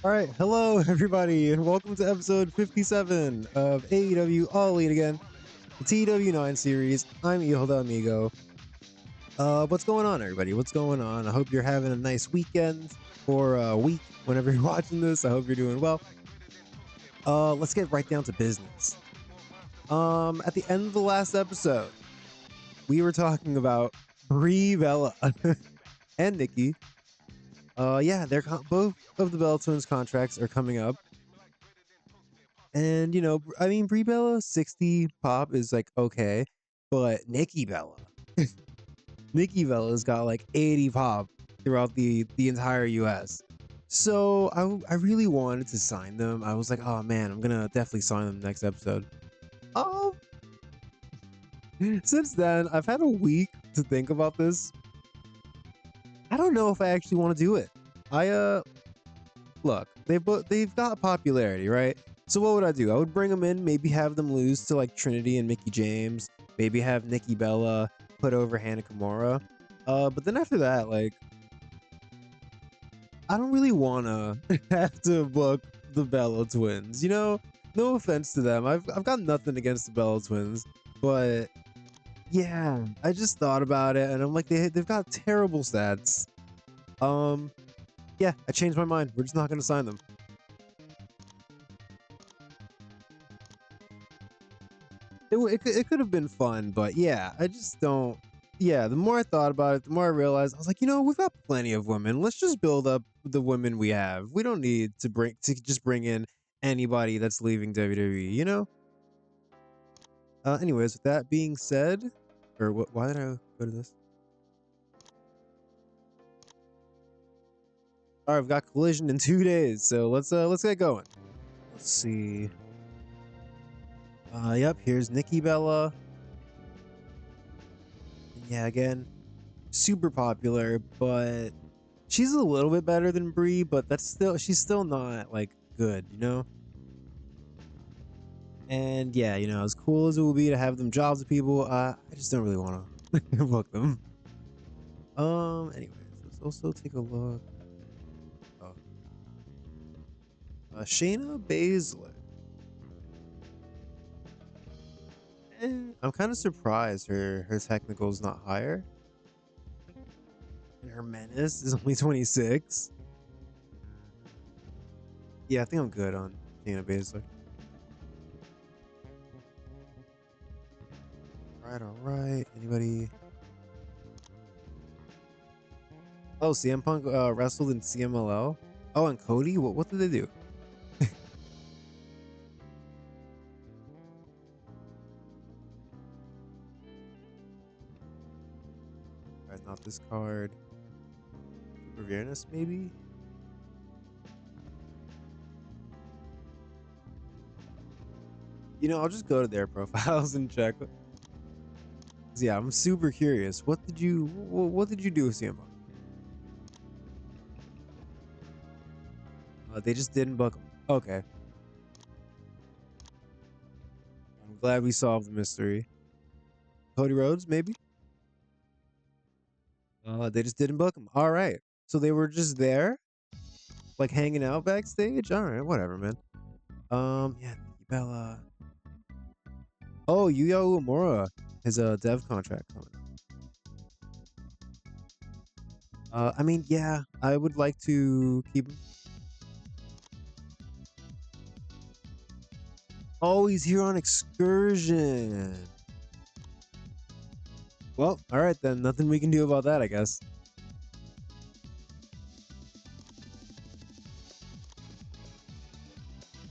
All right, hello everybody, and welcome to episode 57 of AEW All Elite again, the TEW9 series. I'm Hilda Amigo. What's going on, everybody? What's going on? I hope you're having a nice weekend or week whenever you're watching this. I hope you're doing well. Let's get right down to business. At the end of the last episode, we were talking about Brie Bella and Nikki. Yeah, both of the Bella Twins contracts are coming up. And I mean, Brie Bella 60 pop is like okay, but Nikki Bella, Nikki Bella's got like 80 pop throughout the entire U.S. So I really wanted to sign them. I was like, oh man, I'm gonna definitely sign them next episode. Um, since then I've had a week to think about this. I don't know if I actually want to do it. I look, they've got popularity, right? So what would I do? I would bring them in, maybe have them lose to like Trinity and Mickey James, maybe have Nikki Bella put over Hannah Kimura. But then after that, like, I don't really wanna have to book the Bella twins. No offense to them. I've got nothing against the Bella twins, but yeah, I just thought about it and I'm like they've got terrible stats. Um, yeah, I changed my mind. We're just not gonna sign them. It could have been fun, but yeah, I just don't. Yeah, the more I thought about it, the more I realized I was like, we've got plenty of women. Let's just build up the women we have. We don't need to just bring in anybody that's leaving WWE. Anyways, with that being said, or what? Why did I go to this? All right, I've got Collision in 2 days, so let's get going. Let's see. Yep, here's Nikki Bella. Yeah, again, super popular, but she's a little bit better than Brie, but she's still not like good. And yeah, as cool as it will be to have them jobs with people, I just don't really want to book them. Anyways, let's also take a look. Oh, Shayna Baszler. I'm kind of surprised her technical is not higher, and her menace is only 26. Yeah, I think I'm good on Shayna Baszler. All right. Anybody? Oh, CM Punk wrestled in CMLL. Oh, and Cody. What did they do? Alright, not this card. Awareness, maybe. I'll just go to their profiles and check. Yeah, I'm super curious. What did you do with CM Punk? They just didn't book him. Okay, I'm glad we solved the mystery. Cody Rhodes, maybe. They just didn't book him. All right, so they were just there, like hanging out backstage. All right, whatever, man. Yeah, Nikki Bella. Oh, Yuya Uemura, his dev contract coming. I mean, yeah, I would like to keep him. Oh, he's here on excursion. Well, all right then. Nothing we can do about that, I guess.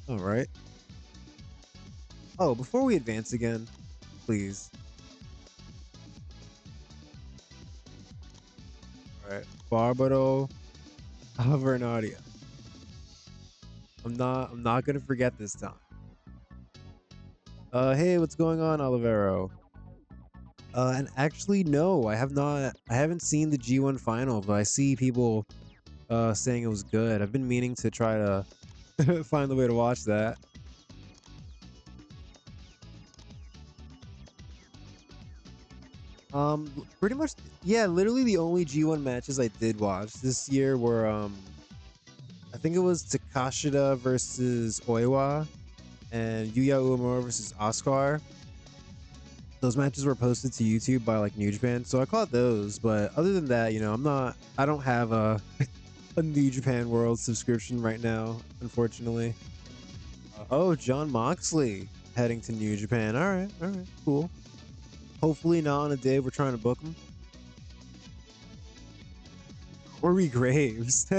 All right. Oh, before we advance again, please. All right, Barbaro Cavernario. I'm not gonna forget this time. Hey, what's going on, Olivero? And actually, no, I have not. I haven't seen the G1 final, but I see people saying it was good. I've been meaning to try to find the way to watch that. Pretty much, yeah. Literally, the only G1 matches I did watch this year were I think it was Takashita versus Oiwa and Yuya Uemura versus Oscar. Those matches were posted to YouTube by like New Japan, so I caught those. But other than that, you know, I don't have a a New Japan World subscription right now, unfortunately. Oh, John Moxley heading to New Japan. All right, cool. Hopefully not on a day we're trying to book him. Corey Graves.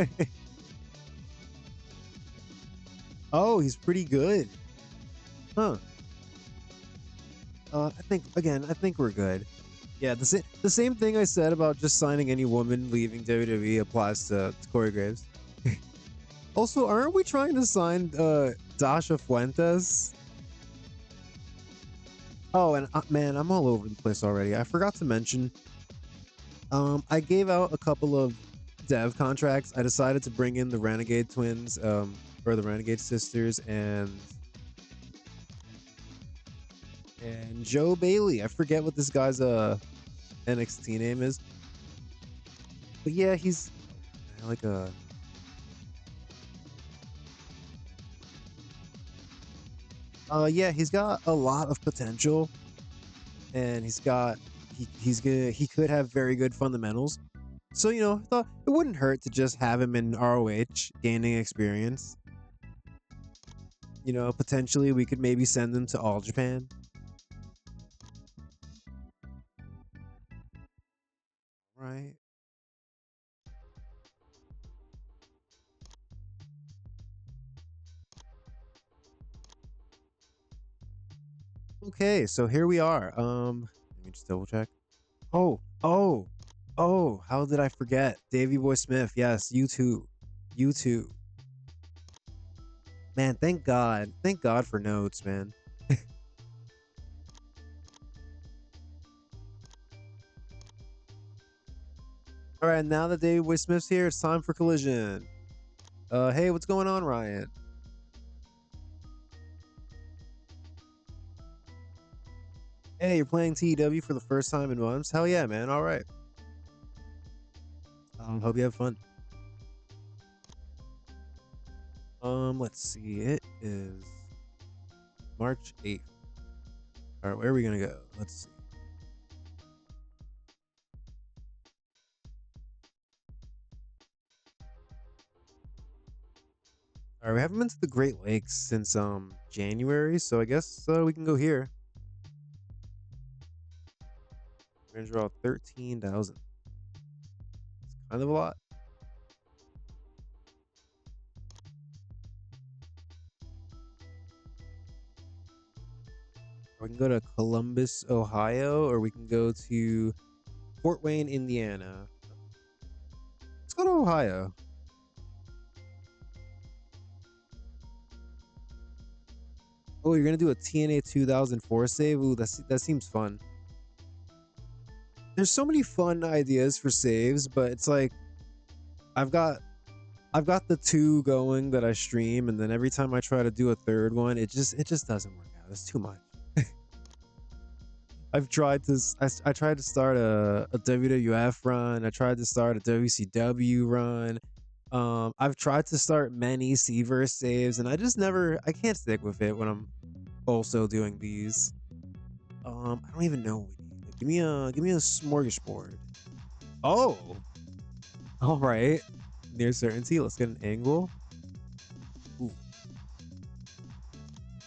Oh, he's pretty good. Huh. I think we're good. Yeah, the same thing I said about just signing any woman leaving WWE applies to Corey Graves. Also, aren't we trying to sign Dasha Fuentes? Oh, and man, I'm all over the place already. I forgot to mention, I gave out a couple of dev contracts. I decided to bring in the Renegade twins, or the Renegade sisters, and Joe Bailey. I forget what this guy's NXT name is, but yeah, he's like a yeah, he's got a lot of potential, and he could have very good fundamentals. So, you know, I thought it wouldn't hurt to just have him in ROH gaining experience. You know, potentially we could maybe send him to All Japan. Right. Okay, so here we are. Let me just double check. Oh, oh, oh, how did I forget? Davey Boy Smith. Yes, you too. You too. Man, thank God. Thank God for notes, man. All right, now that Davey Boy Smith's here, it's time for Collision. Hey, what's going on, Ryan? Hey, you're playing TEW for the first time in months? Hell yeah, man. All right. Hope you have fun. Let's see. It is March 8th. All right, where are we gonna go? Let's see. All right, we haven't been to the Great Lakes since January, so I guess we can go here. We're gonna draw 13,000. It's kind of a lot. We can go to Columbus, Ohio, or we can go to Fort Wayne, Indiana. Let's go to Ohio. Oh, you're gonna do a TNA 2004 save? Ooh, that seems fun. There's so many fun ideas for saves, but it's like I've got I've got the two going that I stream, and then every time I try to do a third one, it just doesn't work out. It's too much. I've tried to I tried to start a WWF run. I tried to start a WCW run. I've tried to start many Seaverse saves, and I can't stick with it when I'm also doing these. I don't even know what we need. Like, give me a smorgasbord. Oh, all right. Near certainty. Let's get an angle. Ooh,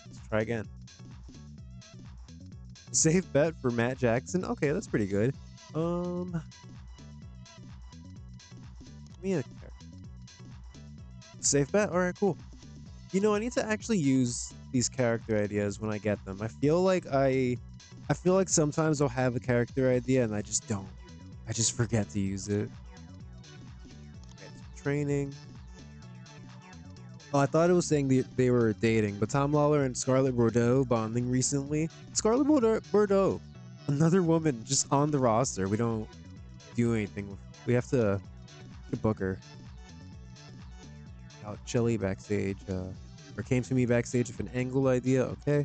let's try again. Safe bet for Matt Jackson. Okay, that's pretty good. Give me a character. Safe bet. All right, cool. You know, I need to actually use these character ideas when I get them. I feel like sometimes I'll have a character idea and I just don't. I just forget to use it. Okay, training. Oh, I thought it was saying they were dating, but Tom Lawler and Scarlett Bordeaux bonding recently. Scarlett Bordeaux, another woman just on the roster. We don't do anything with. We have to book her. Out Chili backstage, or came to me backstage with an angle idea. Okay.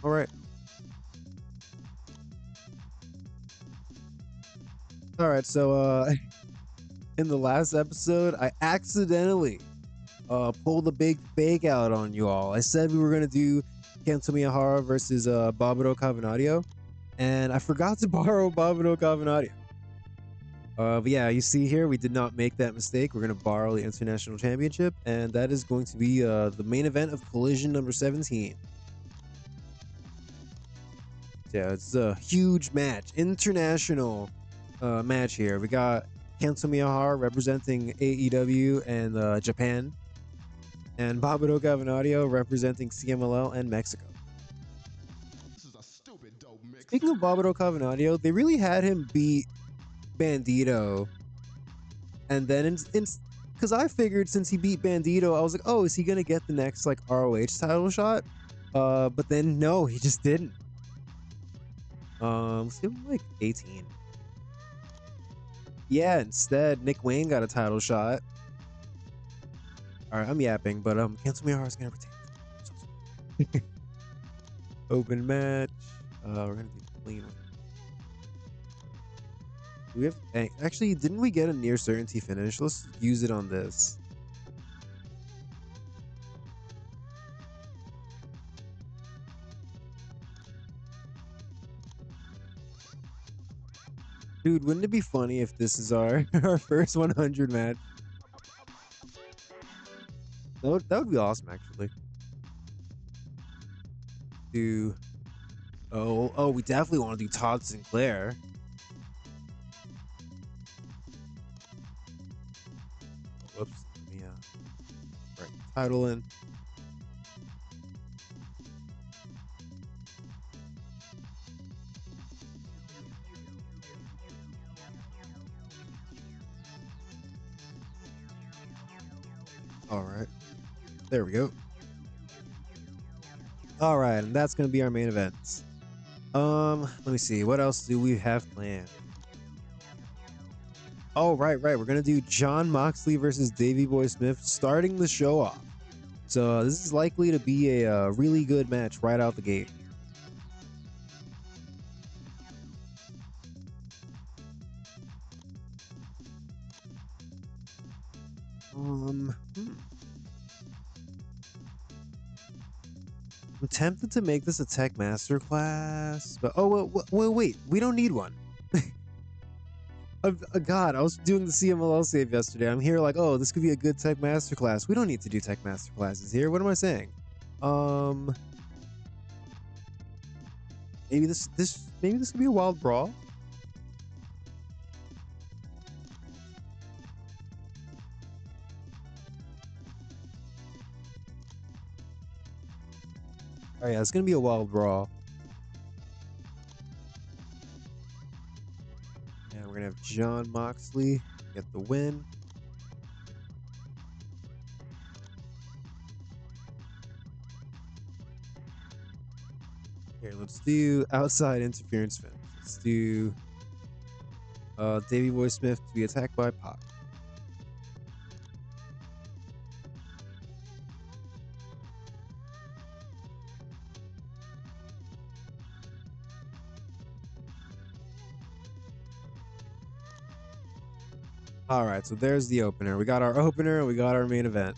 All right. All right, so in the last episode, I accidentally pulled a big fake out on you all. I said we were gonna do Kento Miyahara versus Barbaro Cavernario, and I forgot to borrow Barbaro Cavernario. But yeah, you see here, we did not make that mistake. We're gonna borrow the International Championship, and that is going to be the main event of Collision number 17. Yeah, it's a huge match, international match here. We got Kento Miyahara representing AEW and Japan, and Barbaro Cavernario representing CMLL and Mexico. Speaking of Barbaro Cavernario, they really had him beat Bandito, and then because I figured since he beat Bandito, I was like, oh, is he gonna get the next like ROH title shot? But then no, he just didn't. Let's give him like 18. Yeah, instead Nick Wayne got a title shot. All right, I'm yapping, but Kento Miyahara is gonna retain. Open match. We're gonna do clean. Do we have actually? Didn't we get a near certainty finish? Let's use it on this. Dude, wouldn't it be funny if this is our our first 100 match? That would be awesome, actually. Oh, we definitely want to do Todd Sinclair. Whoops. Let me write the title in. All right. There we go. All right, and that's gonna be our main events. Let me see. What else do we have planned? Oh, right. We're gonna do Jon Moxley versus Davey Boy Smith, starting the show off. So this is likely to be a really good match right out the gate. I'm tempted to make this a tech masterclass, but wait, we don't need one. God, I was doing the CMLL save yesterday. I'm here like, oh, this could be a good tech masterclass. We don't need to do tech masterclasses here. What am I saying? Maybe this could be a wild brawl. Oh yeah, it's gonna be a wild brawl. And we're gonna have Jon Moxley get the win. Here, let's do outside interference finish. Let's do Davey Boy Smith to be attacked by Pac. All right, so there's the opener. We got our opener and we got our main event.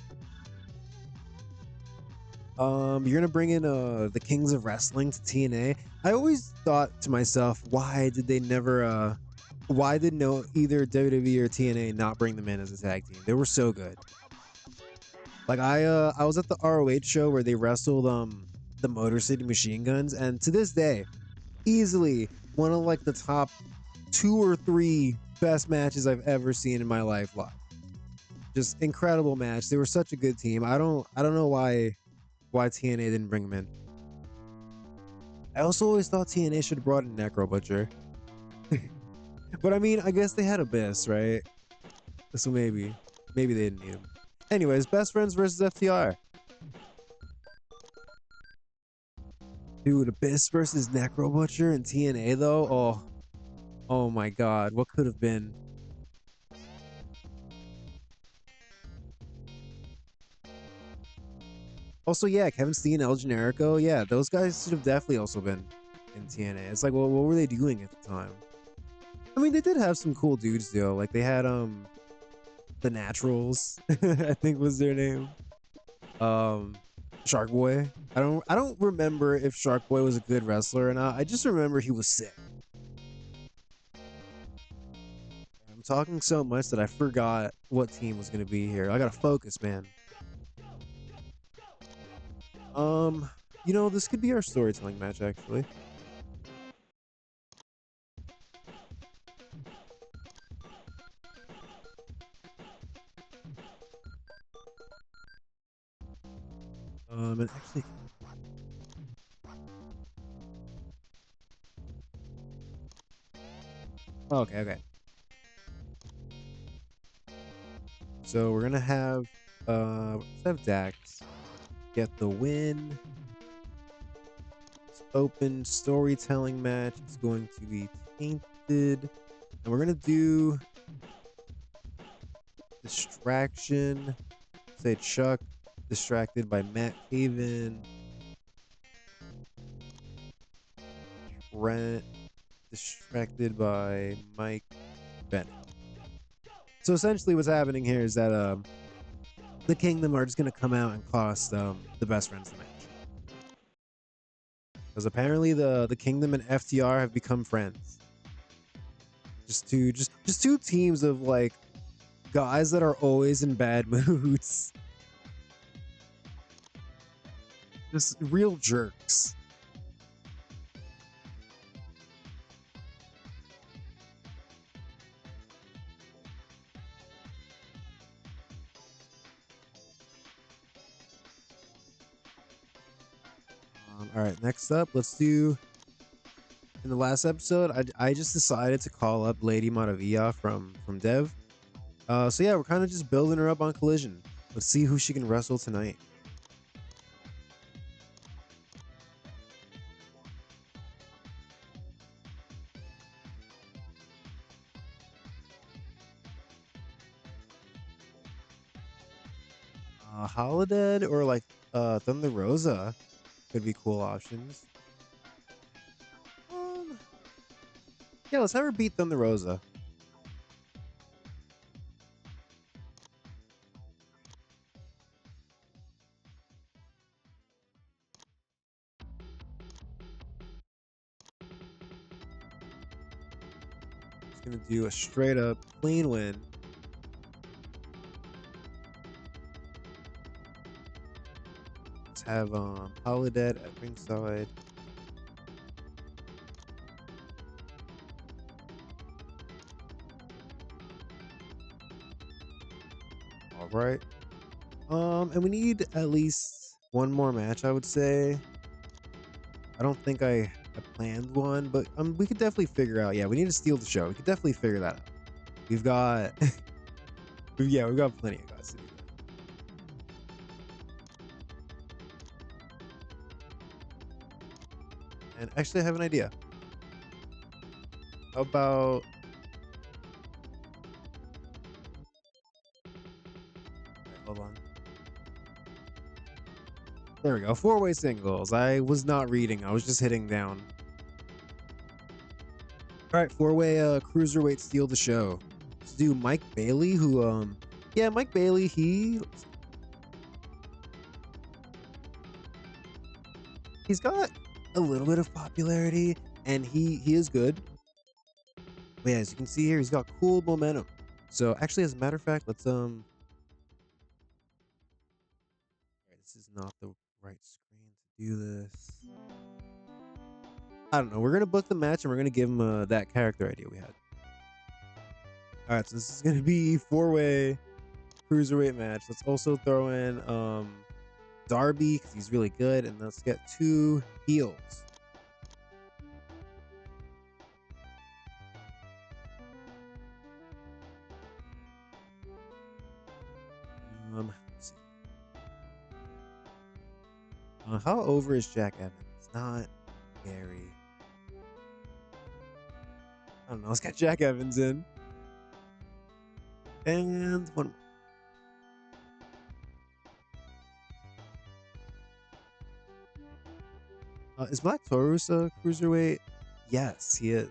You're gonna bring in the Kings of Wrestling to TNA. I always thought to myself, why did they never why did no either WWE or TNA not bring them in as a tag team? They were so good. Like I was at the ROH show where they wrestled the Motor City Machine Guns, and to this day, easily one of like the top 2 or 3 best matches I've ever seen in my life live. Just incredible match. They were such a good team. I don't know why TNA didn't bring them in. I also always thought TNA should have brought in Necro Butcher. But I mean, I guess they had Abyss, right? So maybe they didn't need him. Anyways, Best Friends versus FTR. Dude, Abyss versus Necro Butcher in TNA though? Oh my god, what could have been? Also, yeah, Kevin Steen, El Generico, yeah, those guys should have definitely also been in TNA. It's like, well, what were they doing at the time? I mean, they did have some cool dudes though. Like they had the Naturals, I think was their name. Shark Boy. I don't remember if Shark Boy was a good wrestler or not. I just remember he was sick. I'm talking so much that I forgot what team was gonna be here. I gotta focus, man. You know, this could be our storytelling match actually. And actually, okay. So we're gonna have let's have Dax get the win. It's open storytelling match. It's going to be tainted. And we're gonna do distraction. Say Chuck distracted by Matt Haven. Trent distracted by Mike Bennett. So essentially what's happening here is that the Kingdom are just gonna come out and cost the best friends the match. Because apparently the Kingdom and FTR have become friends. Just two teams of like guys that are always in bad moods. Just real jerks. All right, next up, let's do. In the last episode, I just decided to call up Lady Maravilla from Dev. So yeah, we're kind of just building her up on Collision. Let's see who she can wrestle tonight. Holiday or like Thunder Rosa could be cool options. Yeah, let's have her beat Thunder Rosa. Just gonna do a straight up clean win. Let's have Holiday at ringside. All right. And we need at least one more match, I would say. I don't think I planned one, but we could definitely figure out. Yeah, we need to steal the show. We could definitely figure that out. We've got, yeah, we've got plenty of guys to do that. And actually, I have an idea. How about? Right, hold on. There we go. Four-way singles. I was not reading. I was just hitting down. All right, four-way cruiserweight steal the show. Let's do Mike Bailey, who yeah, Mike Bailey. He's got a little bit of popularity, and he is good. But yeah, as you can see here, he's got cool momentum. So actually, as a matter of fact, let's this is not the right screen to do this. I don't know. We're gonna book the match and we're gonna give him that character idea we had. All right, so this is gonna be four-way cruiserweight match. Let's also throw in Darby because he's really good, and let's get two heels. Let's see. How over is Jack Evans? Not Gary. I don't know. Let's get Jack Evans in. And one. Is Black Taurus a cruiserweight? Yes, he is.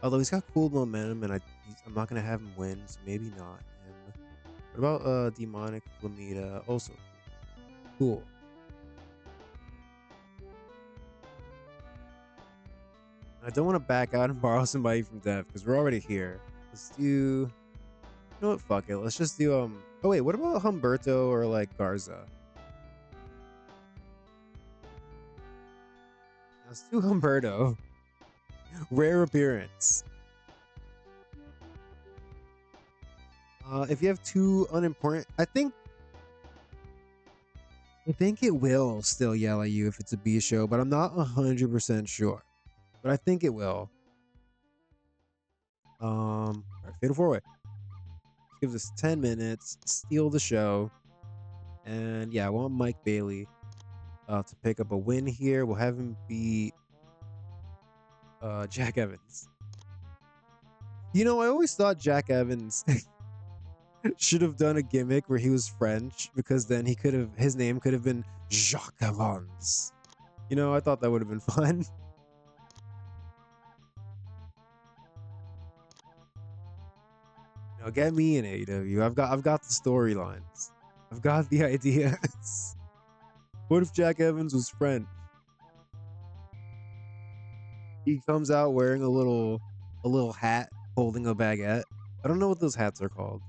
Although he's got cool momentum, and I'm not gonna have him win, so maybe not him. What about Demonic Flamita? Also cool. I don't want to back out and borrow somebody from Dev because we're already here. Let's do. You know what? Fuck it. Let's just do Oh wait, what about Humberto or like Garza? Let's do Humberto. Rare appearance. If you have two unimportant, I think it will still yell at you if it's a B show, but I'm not 100% sure. But I think it will. All right, fatal four way. Gives us 10 minutes, steal the show, and yeah, I want Mike Bailey to pick up a win here. We'll have him beat Jack Evans. You know, I always thought Jack Evans should have done a gimmick where he was French, because then his name could have been Jacques Evans. You know, I thought that would have been fun. You know, get me in AEW. I've got the storylines. I've got the ideas. What if Jack Evans was French? He comes out wearing a little hat, holding a baguette. I don't know what those hats are called.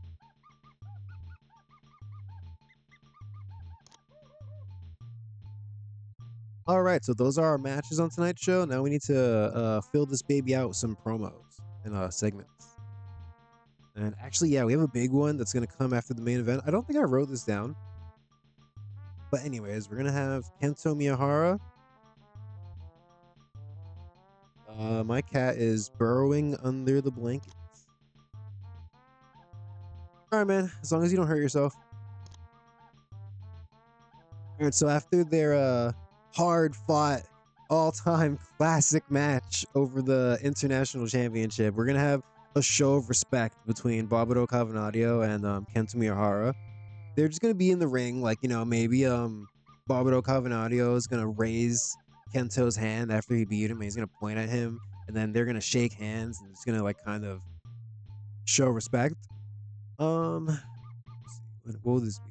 All right, so those are our matches on tonight's show. Now we need to fill this baby out with some promos and segments. And actually, yeah, we have a big one that's going to come after the main event. I don't think I wrote this down. But anyways, we're going to have Kento Miyahara. My cat is burrowing under the blankets. All right, man, as long as you don't hurt yourself. All right, so after their hard-fought, all-time classic match over the International Championship, we're going to have a show of respect between Barbaro Cavernario and Kento Miyahara. They're just going to be in the ring, like, you know, maybe Barbaro Cavernario is going to raise Kento's hand after he beat him, and he's going to point at him, and then they're going to shake hands, and it's going to, like, kind of show respect. Let's see, what will this be?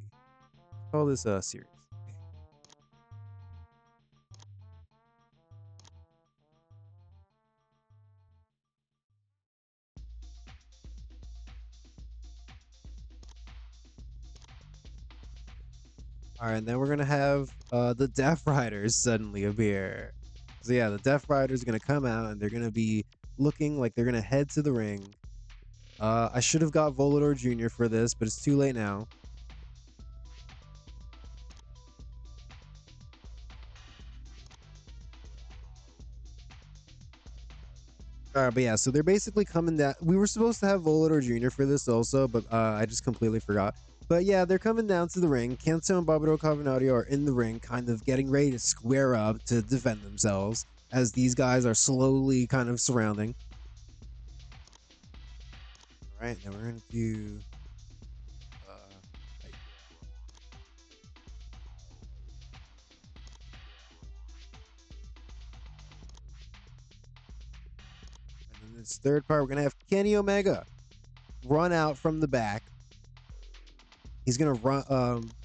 Call this series. All right, and then we're gonna have the Death Riders suddenly appear. So yeah, the Death Riders are gonna come out and they're gonna be looking like they're gonna head to the ring. I should have got Volador Jr. for this, but it's too late now. All right, but yeah, so they're basically coming down. We were supposed to have Volador Jr. for this also, but I just completely forgot. But yeah, they're coming down to the ring. Kento and Barbaro Cavernario are in the ring, kind of getting ready to square up to defend themselves as these guys are slowly kind of surrounding. All right, now we're going to do... and then this third part, we're going to have Kenny Omega run out from the back. He's going to run...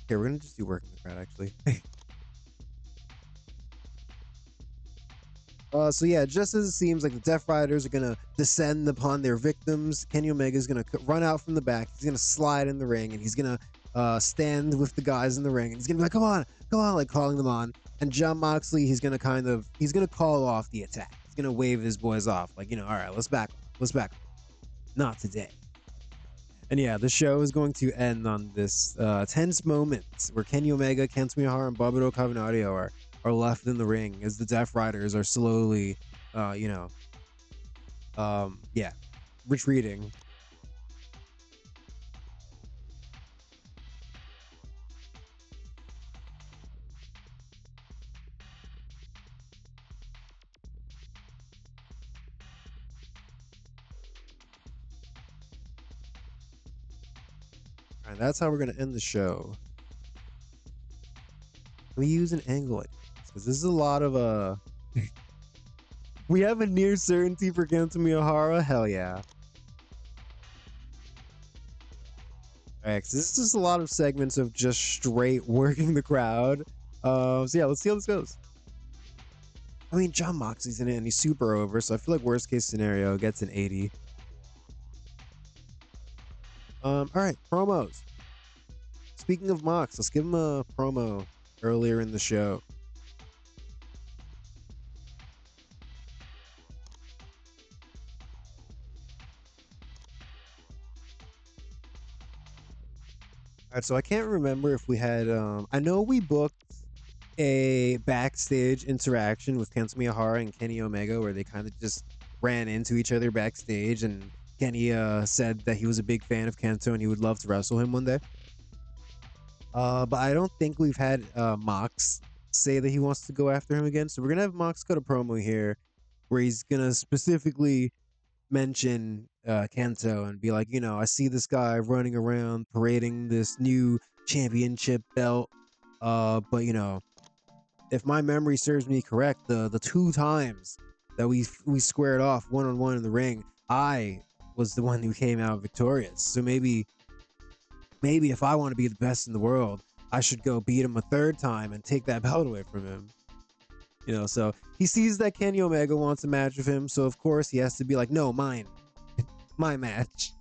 here, we're going to just do working the crowd, actually. So yeah, just as it seems like the Death Riders are gonna descend upon their victims, Kenny Omega is gonna run out from the back. He's gonna slide in the ring, and he's gonna stand with the guys in the ring, and he's gonna be like, "Come on, come on!" like calling them on. And Jon Moxley, he's gonna call off the attack. He's gonna wave his boys off, like, you know, all right, let's back off, let's back off. Not today. And yeah, the show is going to end on this tense moment where Kenny Omega, Kento Miyahara, and Barbaro Cavernario are left in the ring as the Death Riders are slowly, retreating. And that's how we're going to end the show. We use an angle like this because this is a lot of We have a near certainty for Kento Miyahara? Hell yeah. Alright, so this is just a lot of segments of just straight working the crowd. So yeah, let's see how this goes. I mean, John Moxley's in it and he's super over, so I feel like worst case scenario gets an 80. Alright, promos. Speaking of Mox, let's give him a promo earlier in the show. Alright, so I can't remember if we had I know we booked a backstage interaction with Kento Miyahara and Kenny Omega where they kind of just ran into each other backstage, and Kenny said that he was a big fan of Kento and he would love to wrestle him one day. But I don't think we've had Mox say that he wants to go after him again. So we're gonna have Mox cut a promo here where he's gonna specifically mention Kento and be like, you know, I see this guy running around parading this new championship belt. But you know, if my memory serves me correct, the two times that we squared off one-on-one in the ring, I was the one who came out victorious. So maybe if I want to be the best in the world, I should go beat him a third time and take that belt away from him. You know, so he sees that Kenny Omega wants a match with him, so of course he has to be like, no, mine. My match.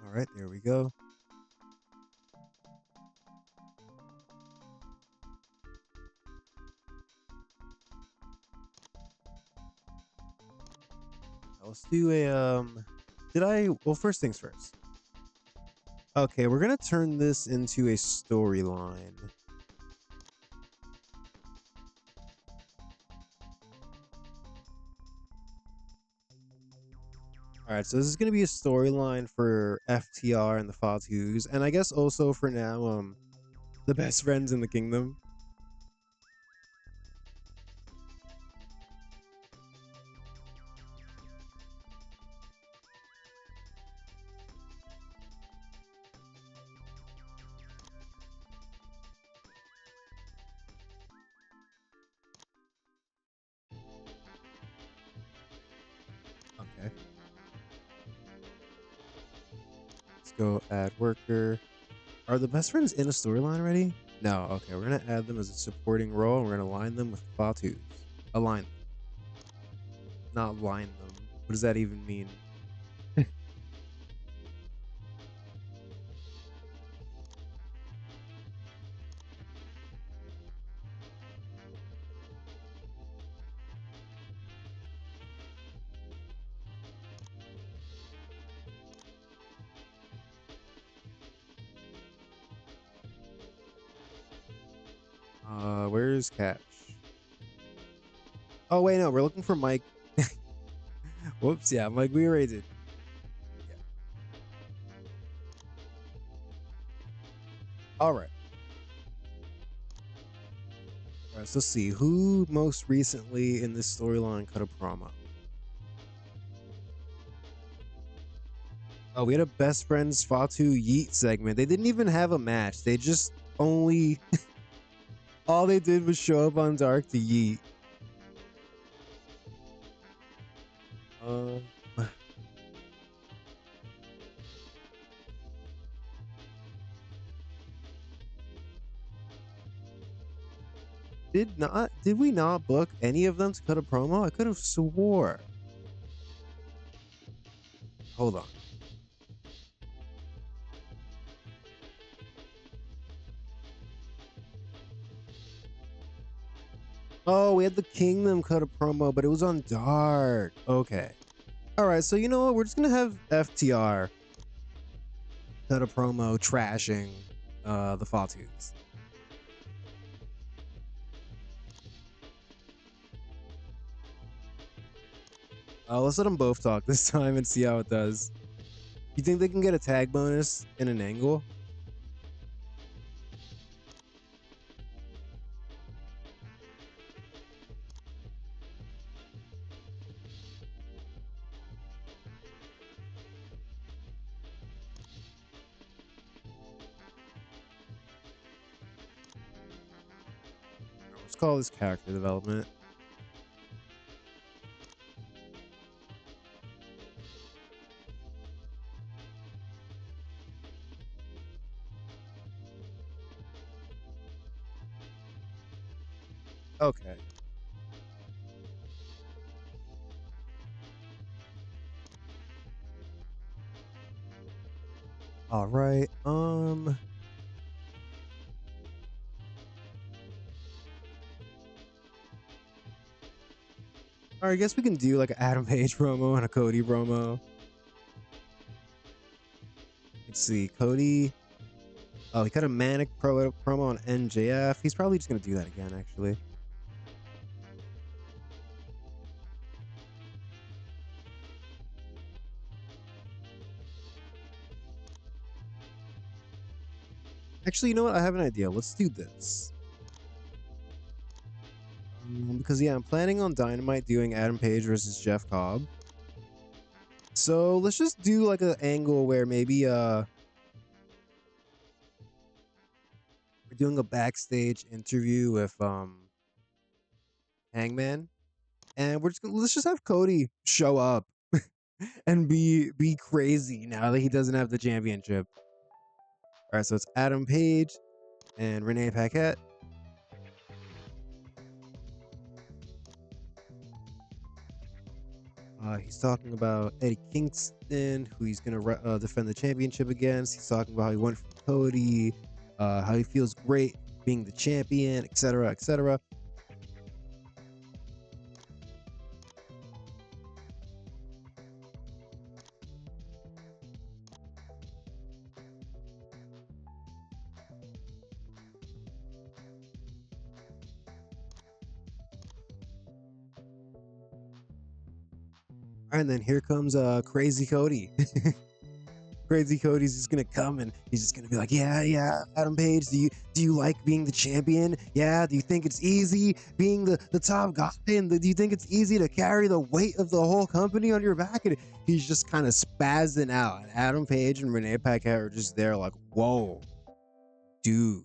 All right, there we go. Let's do a well, first things first. Okay, we're gonna turn this into a storyline. All right, so this is gonna be a storyline for FTR and the Fatus, and I guess also for now, the best friends in the kingdom. Okay. Let's go add worker. Are the best friends in a storyline already? No. Okay, we're gonna add them as a supporting role, and we're gonna align them with Fatus. Align them. Not line them. What does that even mean? Where's Catch? Oh wait, no, we're looking for Mike. Whoops, yeah, Mike, we already did. Yeah. All right. All right, so let's see who most recently in this storyline cut a promo. Oh, we had a best friends Fatu Yeet segment. They didn't even have a match. They just only all they did was show up on Dark to yeet. Did we not book any of them to cut a promo? I could have swore. Hold on. Oh, we had the Kingdom cut a promo, but it was on Dark. Okay. All right, so you know what? We're just gonna have FTR cut a promo trashing the Fatus. Let's let them both talk this time and see how it does. You think they can get a tag bonus in an angle? Let's call this character development. Okay. All right. All right, I guess we can do like an Adam Page promo and a Cody promo. Let's see, Cody. Oh, he cut a manic promo on NJF. He's probably just gonna do that again, actually. Actually, you know what? I have an idea. Let's do this. Because yeah, I'm planning on Dynamite doing Adam Page versus Jeff Cobb. So let's just do like an angle where maybe we're doing a backstage interview with Hangman, and let's just have Cody show up and be crazy now that he doesn't have the championship. All right, so it's Adam Page and Renee Paquette. He's talking about Eddie Kingston, who he's going to defend the championship against. He's talking about how he won from Cody, how he feels great being the champion, etc., etc. And then here comes Crazy Cody. Crazy Cody's just gonna come and he's just gonna be like, yeah, Adam Page, do you like being the champion? Yeah, do you think it's easy being the top guy? And do you think it's easy to carry the weight of the whole company on your back? And he's just kind of spazzing out. And Adam Page and Renee Paquette are just there like, whoa, dude.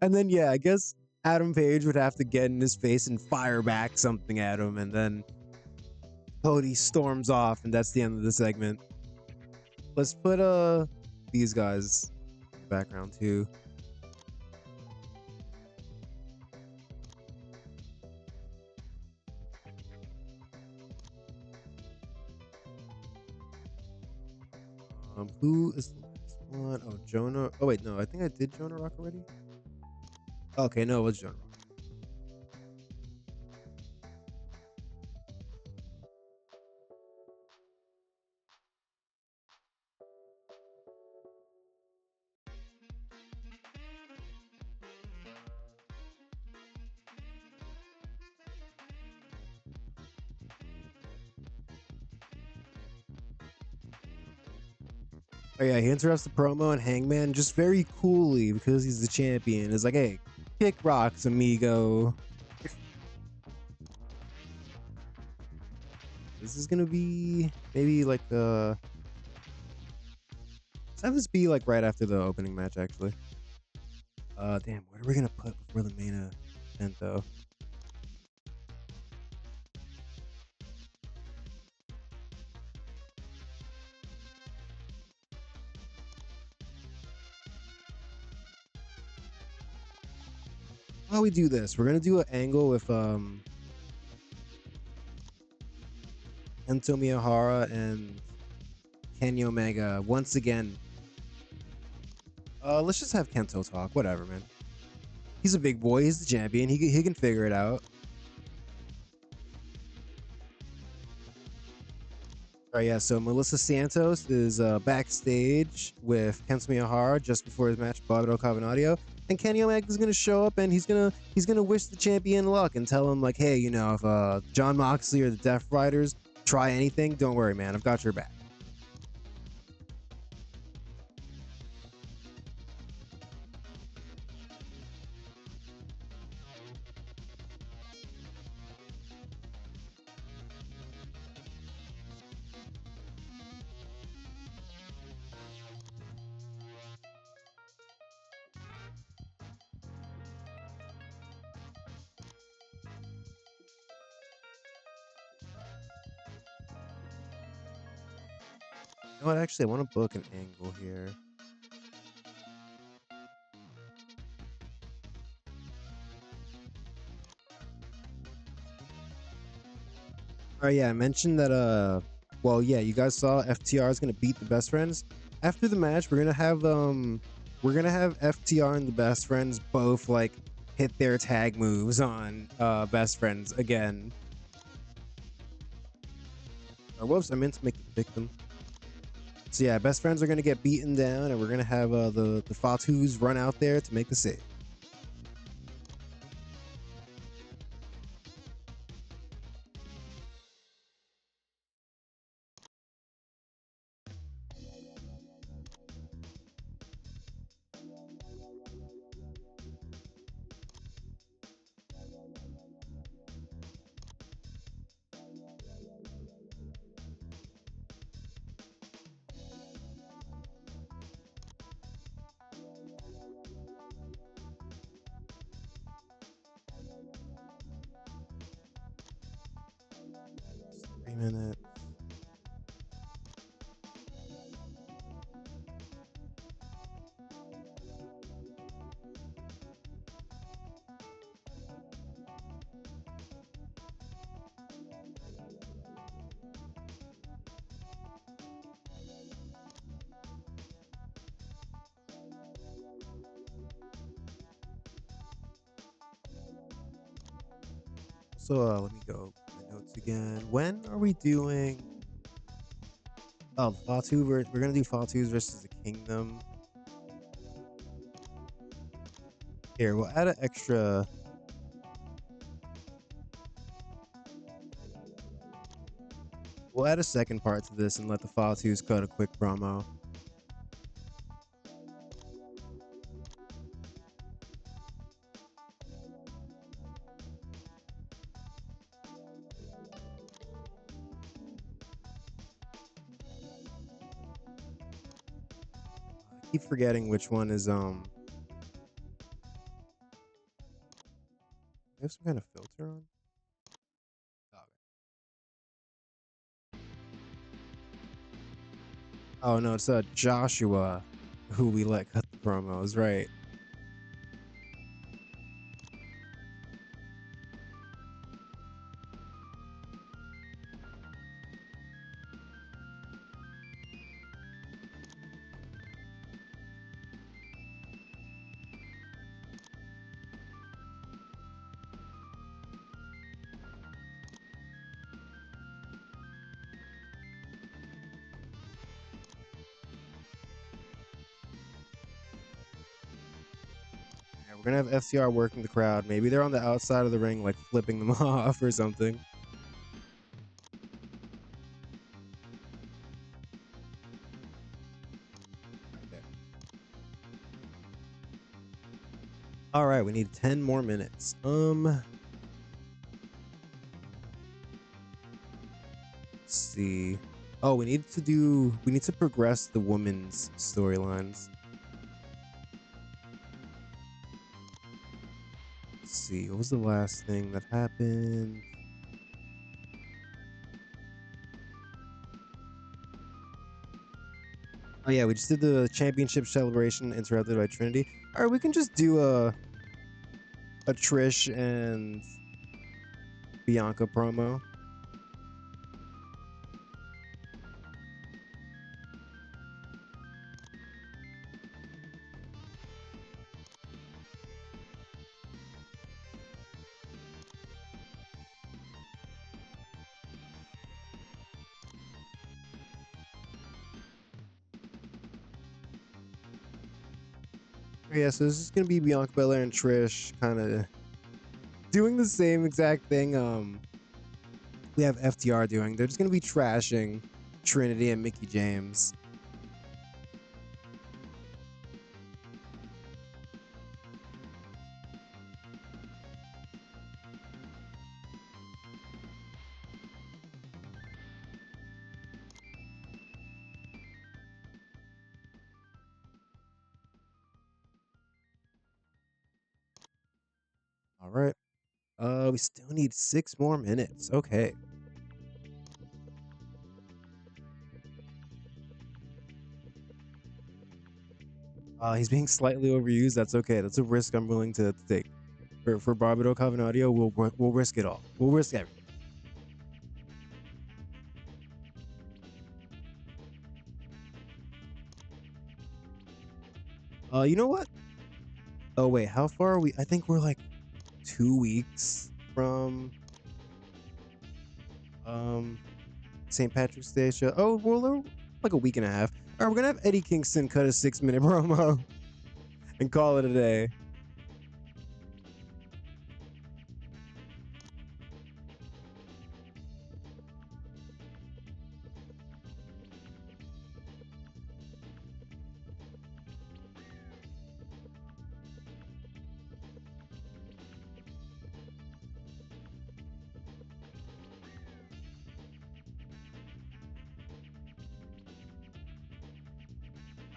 And then yeah, I guess Adam Page would have to get in his face and fire back something at him, and then Cody storms off, and that's the end of the segment. Let's put these guys in the background too. Who is the next one? Oh, Jonah. Oh wait, no, I think I did Jonah Rock already. Okay, no, it was Jonah Rock. Oh yeah, he interrupts the promo, and Hangman just very coolly, because he's the champion, is like, "Hey, kick rocks, amigo." This is gonna be maybe like let's have this be like right after the opening match, actually. Damn, what are we gonna put before the main event though? How do we do this? We're gonna do an angle with Kento Miyahara and Kenny Omega once again. Let's just have Kento talk. Whatever, man. He's a big boy. He's the champion. He can figure it out. All right, yeah. So Melissa Santos is backstage with Kento Miyahara just before his match, Barbaro Cavernario. And Kenny Omega is gonna show up, and he's gonna wish the champion luck and tell him like, hey, you know, if John Moxley or the Death Riders try anything, don't worry, man. I've got your back. You know what? Actually, I want to book an angle here. Oh yeah, I mentioned that well yeah, you guys saw FTR is gonna beat the best friends. After the match, we're gonna have FTR and the best friends both like hit their tag moves on best friends again. Or whoops, I meant to make the victim. So yeah, best friends are gonna get beaten down, and we're gonna have the Fatus run out there to make the save. Just 3 minutes. So let me go my notes again. When are we doing? Oh, Fatu. We're gonna do Fatus versus the Kingdom. Here, we'll add an extra. We'll add a second part to this and let the Fatus cut a quick promo. I keep forgetting which one is I have some kind of filter on. Oh no, it's Joshua who we let cut the promos, right? Yeah, we're gonna have FCR working the crowd. Maybe they're on the outside of the ring, like flipping them off or something. All right, we need 10 more minutes. Let's see. Oh, we need to progress the women's storylines. Let's see. What was the last thing that happened? Oh yeah, we just did the championship celebration interrupted by Trinity. All right, we can just do a Trish and Bianca promo. Yeah, so this is gonna be Bianca Belair and Trish kind of doing the same exact thing we have FTR doing. They're just going to be trashing Trinity and Mickey James. All right. We still need 6 more minutes. Okay. He's being slightly overused. That's okay. That's a risk I'm willing to take. For Barbaro Cavernario, we'll risk it all. We'll risk everything. You know what? Oh wait, how far are we? I think we're like 2 weeks from St. Patrick's Day show. Oh, well, like a week and a half. All right, we're gonna have Eddie Kingston cut a 6-minute promo and call it a day.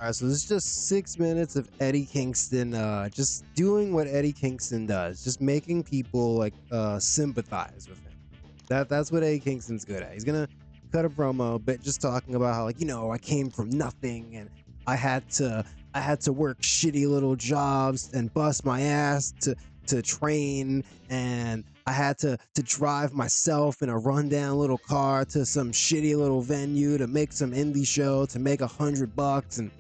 All right, so this is just 6 minutes of Eddie Kingston just doing what Eddie Kingston does, just making people like sympathize with him. That's what Eddie Kingston's good at. He's gonna cut a promo, but just talking about how, like, you know, I came from nothing and I had to work shitty little jobs and bust my ass to train, and I had to drive myself in a rundown little car to some shitty little venue to make some indie show to make $100, and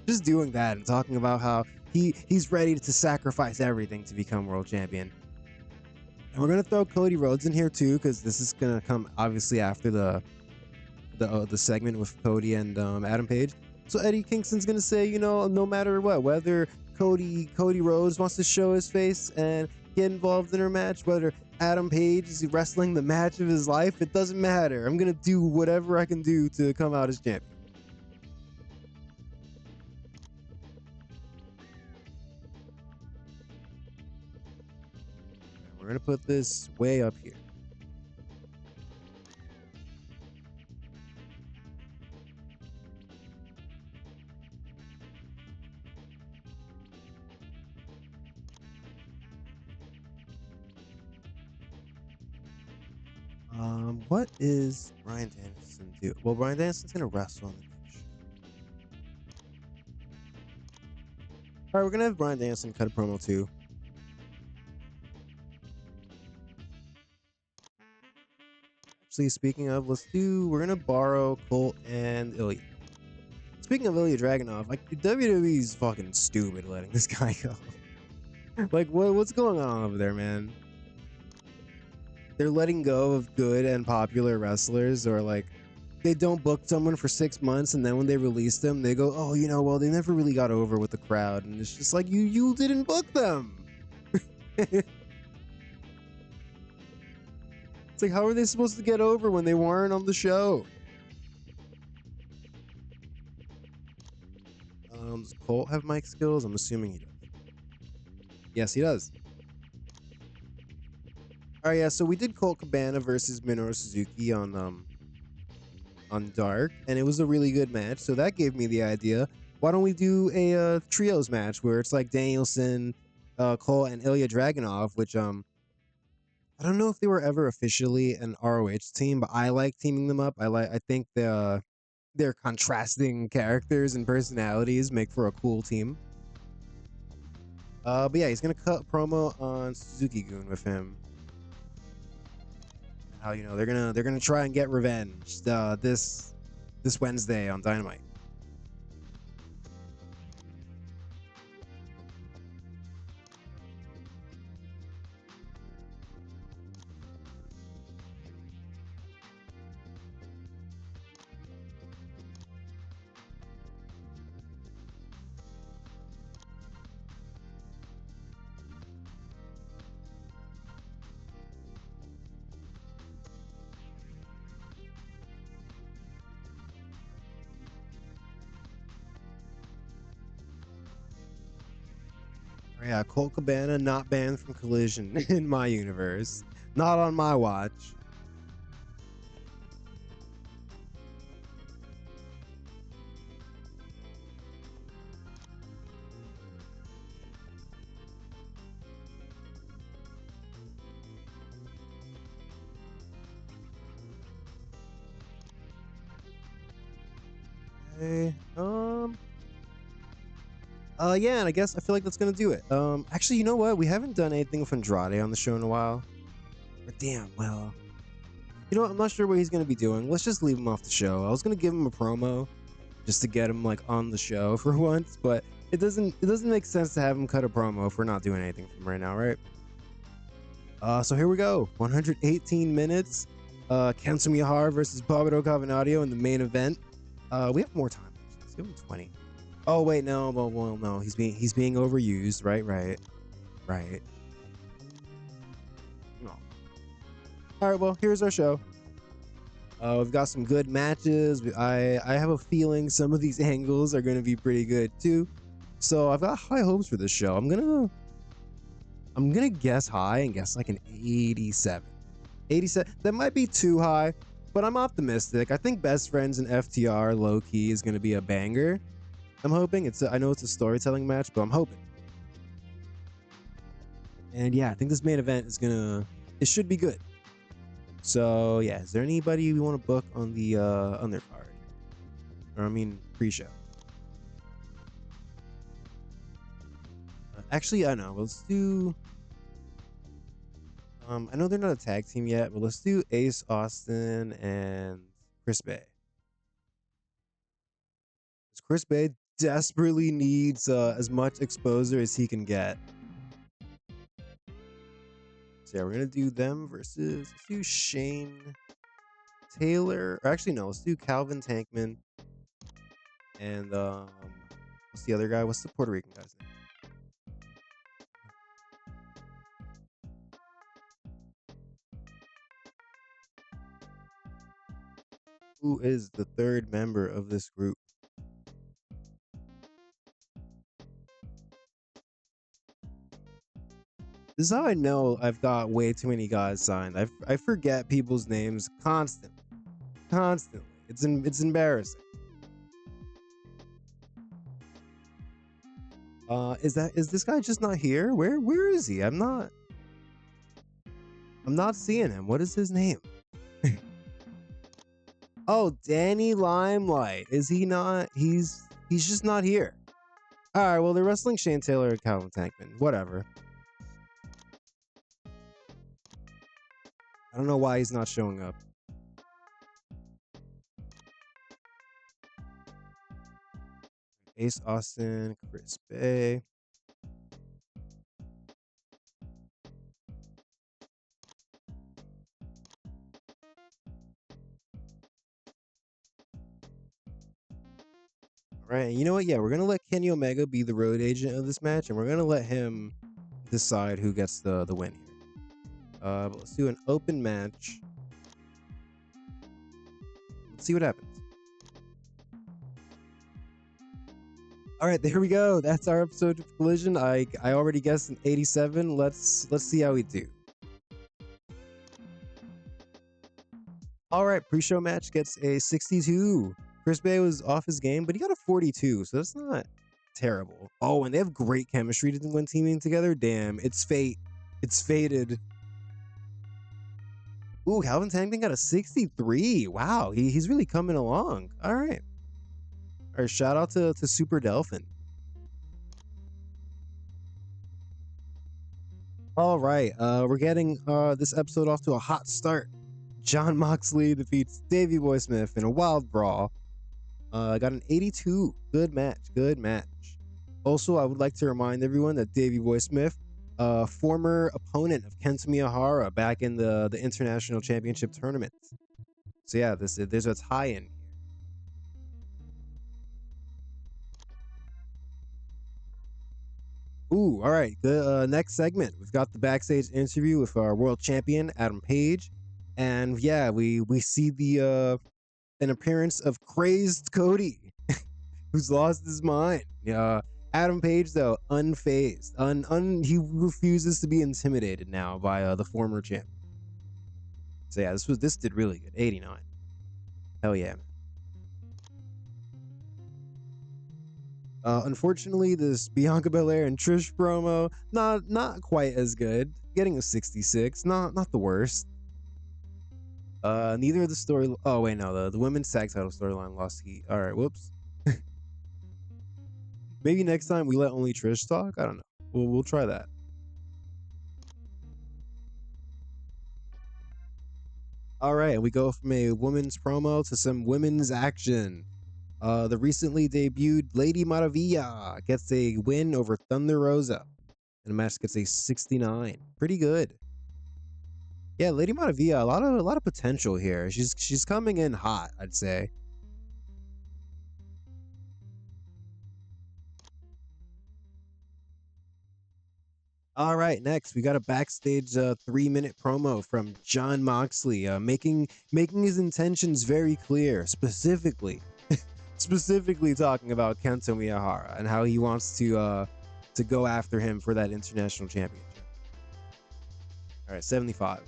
just doing that and talking about how he's ready to sacrifice everything to become world champion. And we're gonna throw Cody Rhodes in here too, because this is gonna come obviously after the segment with Cody and Adam Page. So Eddie Kingston's gonna say, you know, no matter what, whether Cody Rhodes wants to show his face and get involved in her match, whether Adam Page is wrestling the match of his life, it doesn't matter. I'm gonna do whatever I can do to come out as champion. We're gonna put this way up here. What is Bryan Danielson do? Well, Bryan Danielson's gonna wrestle on the next show. All right, we're gonna have Bryan Danielson cut a promo too. Actually, speaking of, we're gonna borrow Colt and Ilya. Speaking of Ilya Dragunov, like, WWE's fucking stupid letting this guy go. Like, what's going on over there, man? They're letting go of good and popular wrestlers, or like they don't book someone for 6 months and then when they release them, they go, oh, you know, well, they never really got over with the crowd, and it's just like, you didn't book them. It's like, how are they supposed to get over when they weren't on the show? Does Colt have mic skills? I'm assuming he does. Yes, he does. All right, yeah. So we did Colt Cabana versus Minoru Suzuki on Dark, and it was a really good match. So that gave me the idea. Why don't we do a trios match where it's like Danielson, Colt, and Ilya Dragunov? Which I don't know if they were ever officially an ROH team, but I like teaming them up. I think their contrasting characters and personalities make for a cool team. But yeah, he's gonna cut promo on Suzuki-gun with him. How, you know, they're gonna try and get revenge this Wednesday on Dynamite. Yeah, Colt Cabana not banned from Collision in my universe. Not on my watch. Okay, yeah, and I guess I feel like that's gonna do it. Actually, you know what? We haven't done anything with Andrade on the show in a while. But damn, well, you know what? I'm not sure what he's gonna be doing. Let's just leave him off the show. I was gonna give him a promo just to get him like on the show for once, but it doesn't make sense to have him cut a promo if we're not doing anything for him right now, right? So here we go. 118 minutes. Kento Miyahara versus Barbaro Cavernario in the main event. We have more time. Let's give him 20. Oh wait, no, well, no, he's being overused. Right. No. All right, well, here's our show. We've got some good matches. I have a feeling some of these angles are going to be pretty good too. So I've got high hopes for this show. I'm gonna guess high and guess like an 87. 87. That might be too high, but I'm optimistic. I think Best Friends and FTR low key is gonna be a banger. I'm hoping I know it's a storytelling match, but I'm hoping. And yeah, I think this main event it should be good. So yeah, is there anybody we want to book on the undercard? Or I mean pre-show? Actually, I know. Let's do. I know they're not a tag team yet, but let's do Ace Austin and Chris Bay. Chris Bay desperately needs as much exposure as he can get. So yeah, we're gonna do them versus. Let's do Shane Taylor. Or actually, no. Let's do Calvin Tankman and what's the other guy? What's the Puerto Rican guy's name? Who is the third member of this group? This is how I know I've got way too many guys signed. I forget people's names constantly. It's embarrassing. Is this guy just not here? Where is he? I'm not seeing him. What is his name? Oh, Danny Limelight. Is he not? He's just not here. All right. Well, they're wrestling Shane Taylor and Calvin Tankman. Whatever. I don't know why he's not showing up. Ace Austin, Chris Bay. All right, you know what? Yeah, we're gonna let Kenny Omega be the road agent of this match, and we're gonna let him decide who gets the win here. But let's do an open match. Let's see what happens. All right, there we go. That's our episode of Collision. I already guessed an 87. Let's see how we do. All right, pre-show match gets a 62. Chris Bay was off his game, but he got a 42, so that's not terrible. Oh, and they have great chemistry when teaming together. Damn, it's fate. It's fated. Ooh, Calvin Tankman got a 63. Wow, he's really coming along. All right. All right, shout out to Super Delphin. All right, we're getting this episode off to a hot start. Jon Moxley defeats Davey Boy Smith in a wild brawl. Got an 82. Good match. Also, I would like to remind everyone that Davey Boy Smith, former opponent of Kento Miyahara back in the International Championship tournament. So yeah, there's a tie-in here. Ooh, all right. Good. Next segment, we've got the backstage interview with our world champion Adam Page, and yeah, we see the an appearance of crazed Cody, who's lost his mind. Adam Page, though, unfazed. He refuses to be intimidated now by the former champ. So yeah, this did really good. 89. Hell yeah, man. Unfortunately, this Bianca Belair and Trish promo, not quite as good. Getting a 66, not the worst. Neither of the story. Oh wait, no, the women's tag title storyline lost heat. All right, whoops. Maybe next time we let only Trish talk. I don't know. We'll try that. All right, we go from a women's promo to some women's action. The recently debuted Lady Maravilla gets a win over Thunder Rosa, and the match gets a 69. Pretty good. Yeah, Lady Maravilla, a lot of potential here. She's coming in hot, I'd say. All right, next we got a backstage 3-minute promo from Jon Moxley, making his intentions very clear, specifically talking about Kento Miyahara and how he wants to go after him for that international championship. All right, 75.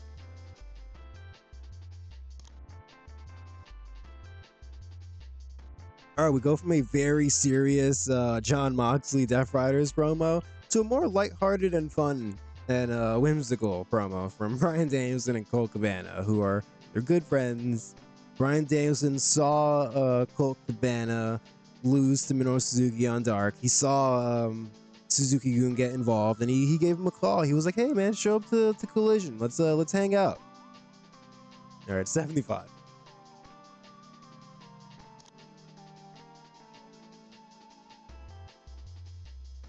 All right, we go from a very serious Jon Moxley Death Riders promo to a more lighthearted and fun and whimsical promo from Bryan Danielson and Colt Cabana, they're good friends. Bryan Danielson saw Colt Cabana lose to Minoru Suzuki on Dark. He saw Suzuki-gun get involved, and he gave him a call. He was like, "Hey man, show up to Collision. Let's hang out." All right, 75.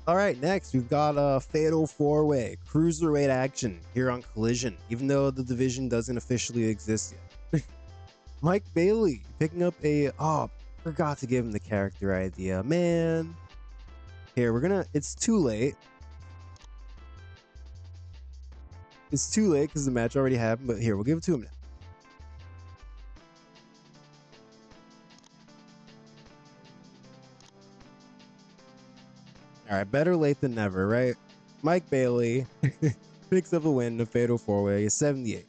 All right, next we've got a fatal 4-way cruiserweight action here on Collision, even though the division doesn't officially exist yet. Mike Bailey picking up forgot to give him the character idea, man. Here, it's too late. It's too late because the match already happened, but here, we'll give it to him now. All right, better late than never, right? Mike Bailey picks up a win in a fatal 4-way, 78.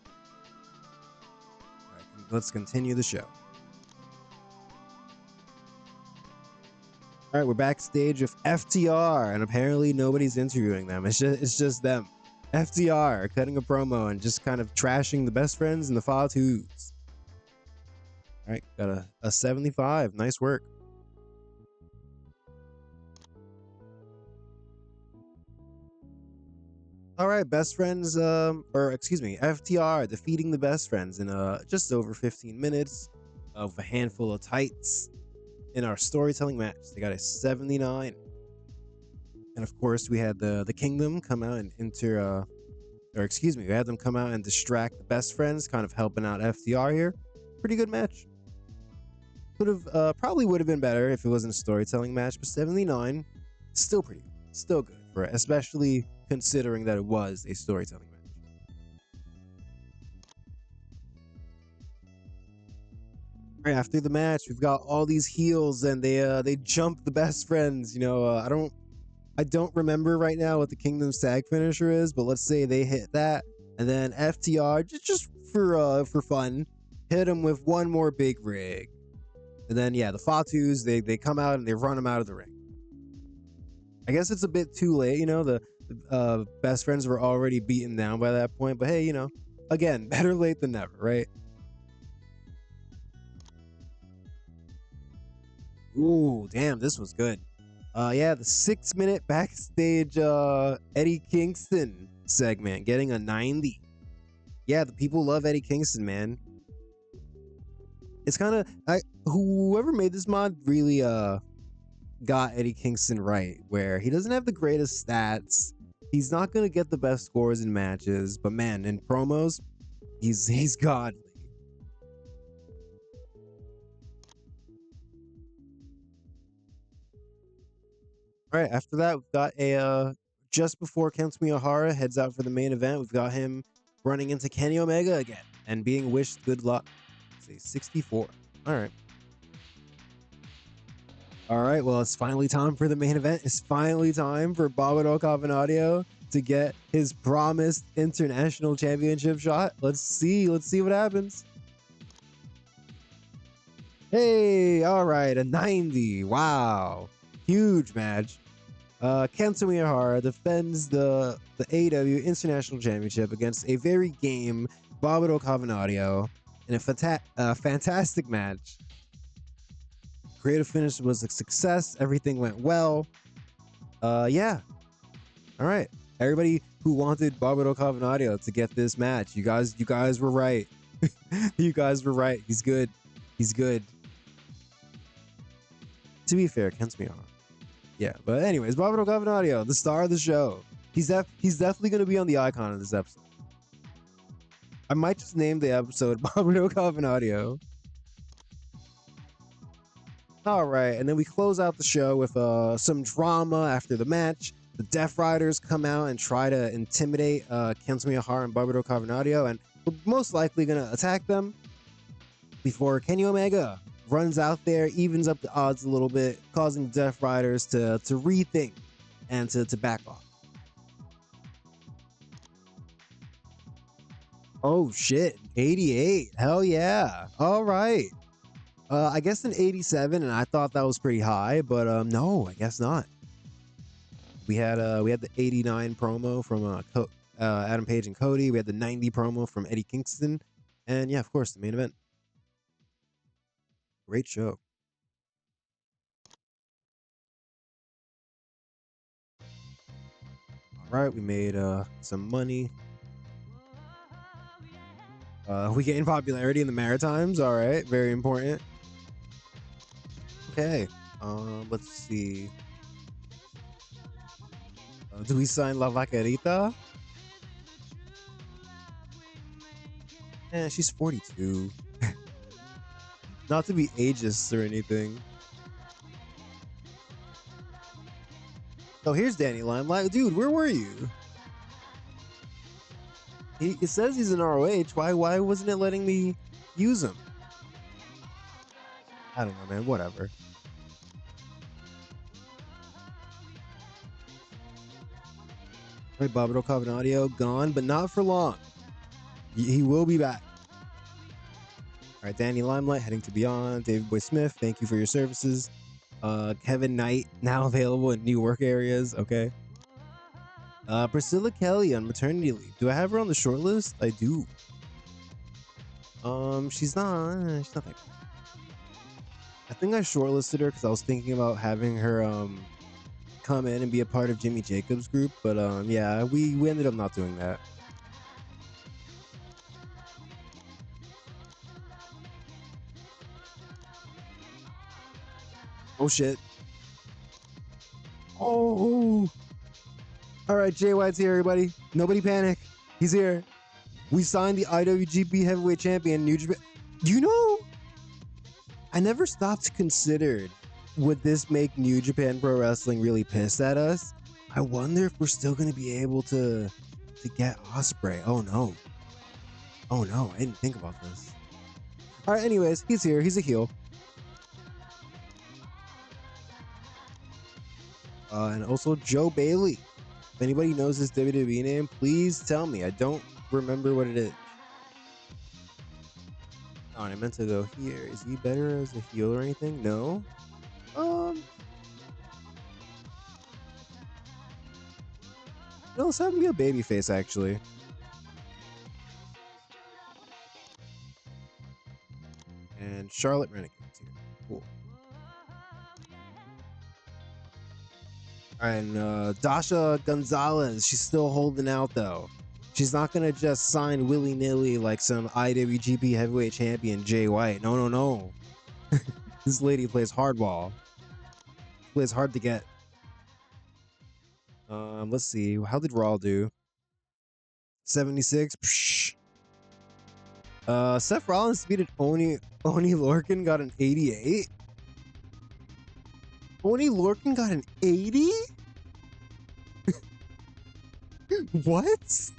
All right, let's continue the show. All right, we're backstage with FTR, and apparently nobody's interviewing them. It's just them. FTR cutting a promo and just kind of trashing the best friends and the Fatus. All right, got a 75. Nice work. All right, best friends, FTR defeating the best friends in just over 15 minutes of a handful of tights in our storytelling match. They got a 79. And of course, we had the Kingdom come out and we had them come out and distract the best friends, kind of helping out FTR here. Pretty good match. Probably would have been better if it wasn't a storytelling match, but 79, still pretty good. Still good for it, especially considering that it was a storytelling match. Right after the match, we've got all these heels, and they jump the best friends. I don't remember right now what the Kingdom's tag finisher is, but let's say they hit that, and then FTR just for fun hit them with one more big rig, and then yeah, the Fatus they come out and they run them out of the ring. I guess it's a bit too late, the best friends were already beaten down by that point, but hey, again, better late than never, right? Ooh, damn, this was good. Yeah, the 6-minute backstage Eddie Kingston segment getting a 90. Yeah, the people love Eddie Kingston, man. It's kind of whoever made this mod really got Eddie Kingston right, where he doesn't have the greatest stats. He's not gonna get the best scores in matches, but man, in promos, he's godly. All right, after that, we've got a just before Kento Miyahara heads out for the main event, we've got him running into Kenny Omega again and being wished good luck. Say 64. All right. All right, well, it's finally time for the main event. It's finally time for Barbaro Cavernario to get his promised international championship shot. Let's see what happens. Hey, all right, a 90. Wow, huge match. Kento Miyahara defends the AEW International Championship against a very game Barbaro Cavernario in a fantastic match. Creative finish was a success. Everything went well. Yeah. All right. Everybody who wanted Barbaro Cavernario to get this match, you guys were right. You guys were right. He's good. He's good. To be fair, Kento Miyahara. Yeah, but anyways, Barbaro Cavernario, the star of the show. He's definitely going to be on the icon of this episode. I might just name the episode Barbaro Cavernario. All right, and then we close out the show with some drama after the match. The Death Riders come out and try to intimidate Kento Miyahara and Barbaro Cavernario, and we're most likely going to attack them before Kenny Omega runs out there, evens up the odds a little bit, causing the Death Riders to rethink and to back off. Oh shit, 88. Hell yeah. All right. I guess an 87, and I thought that was pretty high, but no, I guess not. We had the 89 promo from Adam Page and Cody. We had the 90 promo from Eddie Kingston, and yeah, of course, the main event. Great show. All right, we made some money. We gained popularity in the Maritimes. All right, very important. Okay, let's see. Do we sign La Vaquerita? She's 42. Not to be ageist or anything. Oh, here's Danny Limelight. Dude, where were you? It says he's an ROH. Why wasn't it letting me use him? I don't know, man. Whatever. Right, Barbaro Cavernario gone, but not for long. He will be back. All right, Danny Limelight heading to Beyond. David Boy Smith, thank you for your services. Kevin Knight now available in new work areas. Okay. Priscilla Kelly on maternity leave. Do I have her on the short list? I do. She's not that good. I think I shortlisted her because I was thinking about having her come in and be a part of Jimmy Jacobs' group, but yeah, we ended up not doing that. Oh shit. Oh. All right, Jay White's here, everybody. Nobody panic. He's here. We signed the IWGP Heavyweight Champion, New Japan. You know, I never stopped to consider, would this make New Japan Pro Wrestling really pissed at us? I wonder if we're still going to be able to get Ospreay. Oh no. Oh no, I didn't think about this. All right, anyways, he's here. He's a heel. And also Joe Bailey. If anybody knows his WWE name, please tell me. I don't remember what it is. Oh, and I meant to go here. Is he better as a heel or anything? No. No, let's have him be a babyface, actually. And Charlotte Renegades here. Cool. And Dasha Gonzalez, she's still holding out though. She's not gonna just sign willy-nilly like some IWGP Heavyweight Champion Jay White. No. This lady plays hardball. Plays hard to get. Let's see. How did Raw do? 76. Psh. Seth Rollins defeated Oni Lorcan, got an 88. Oni Lorcan got an 80? What?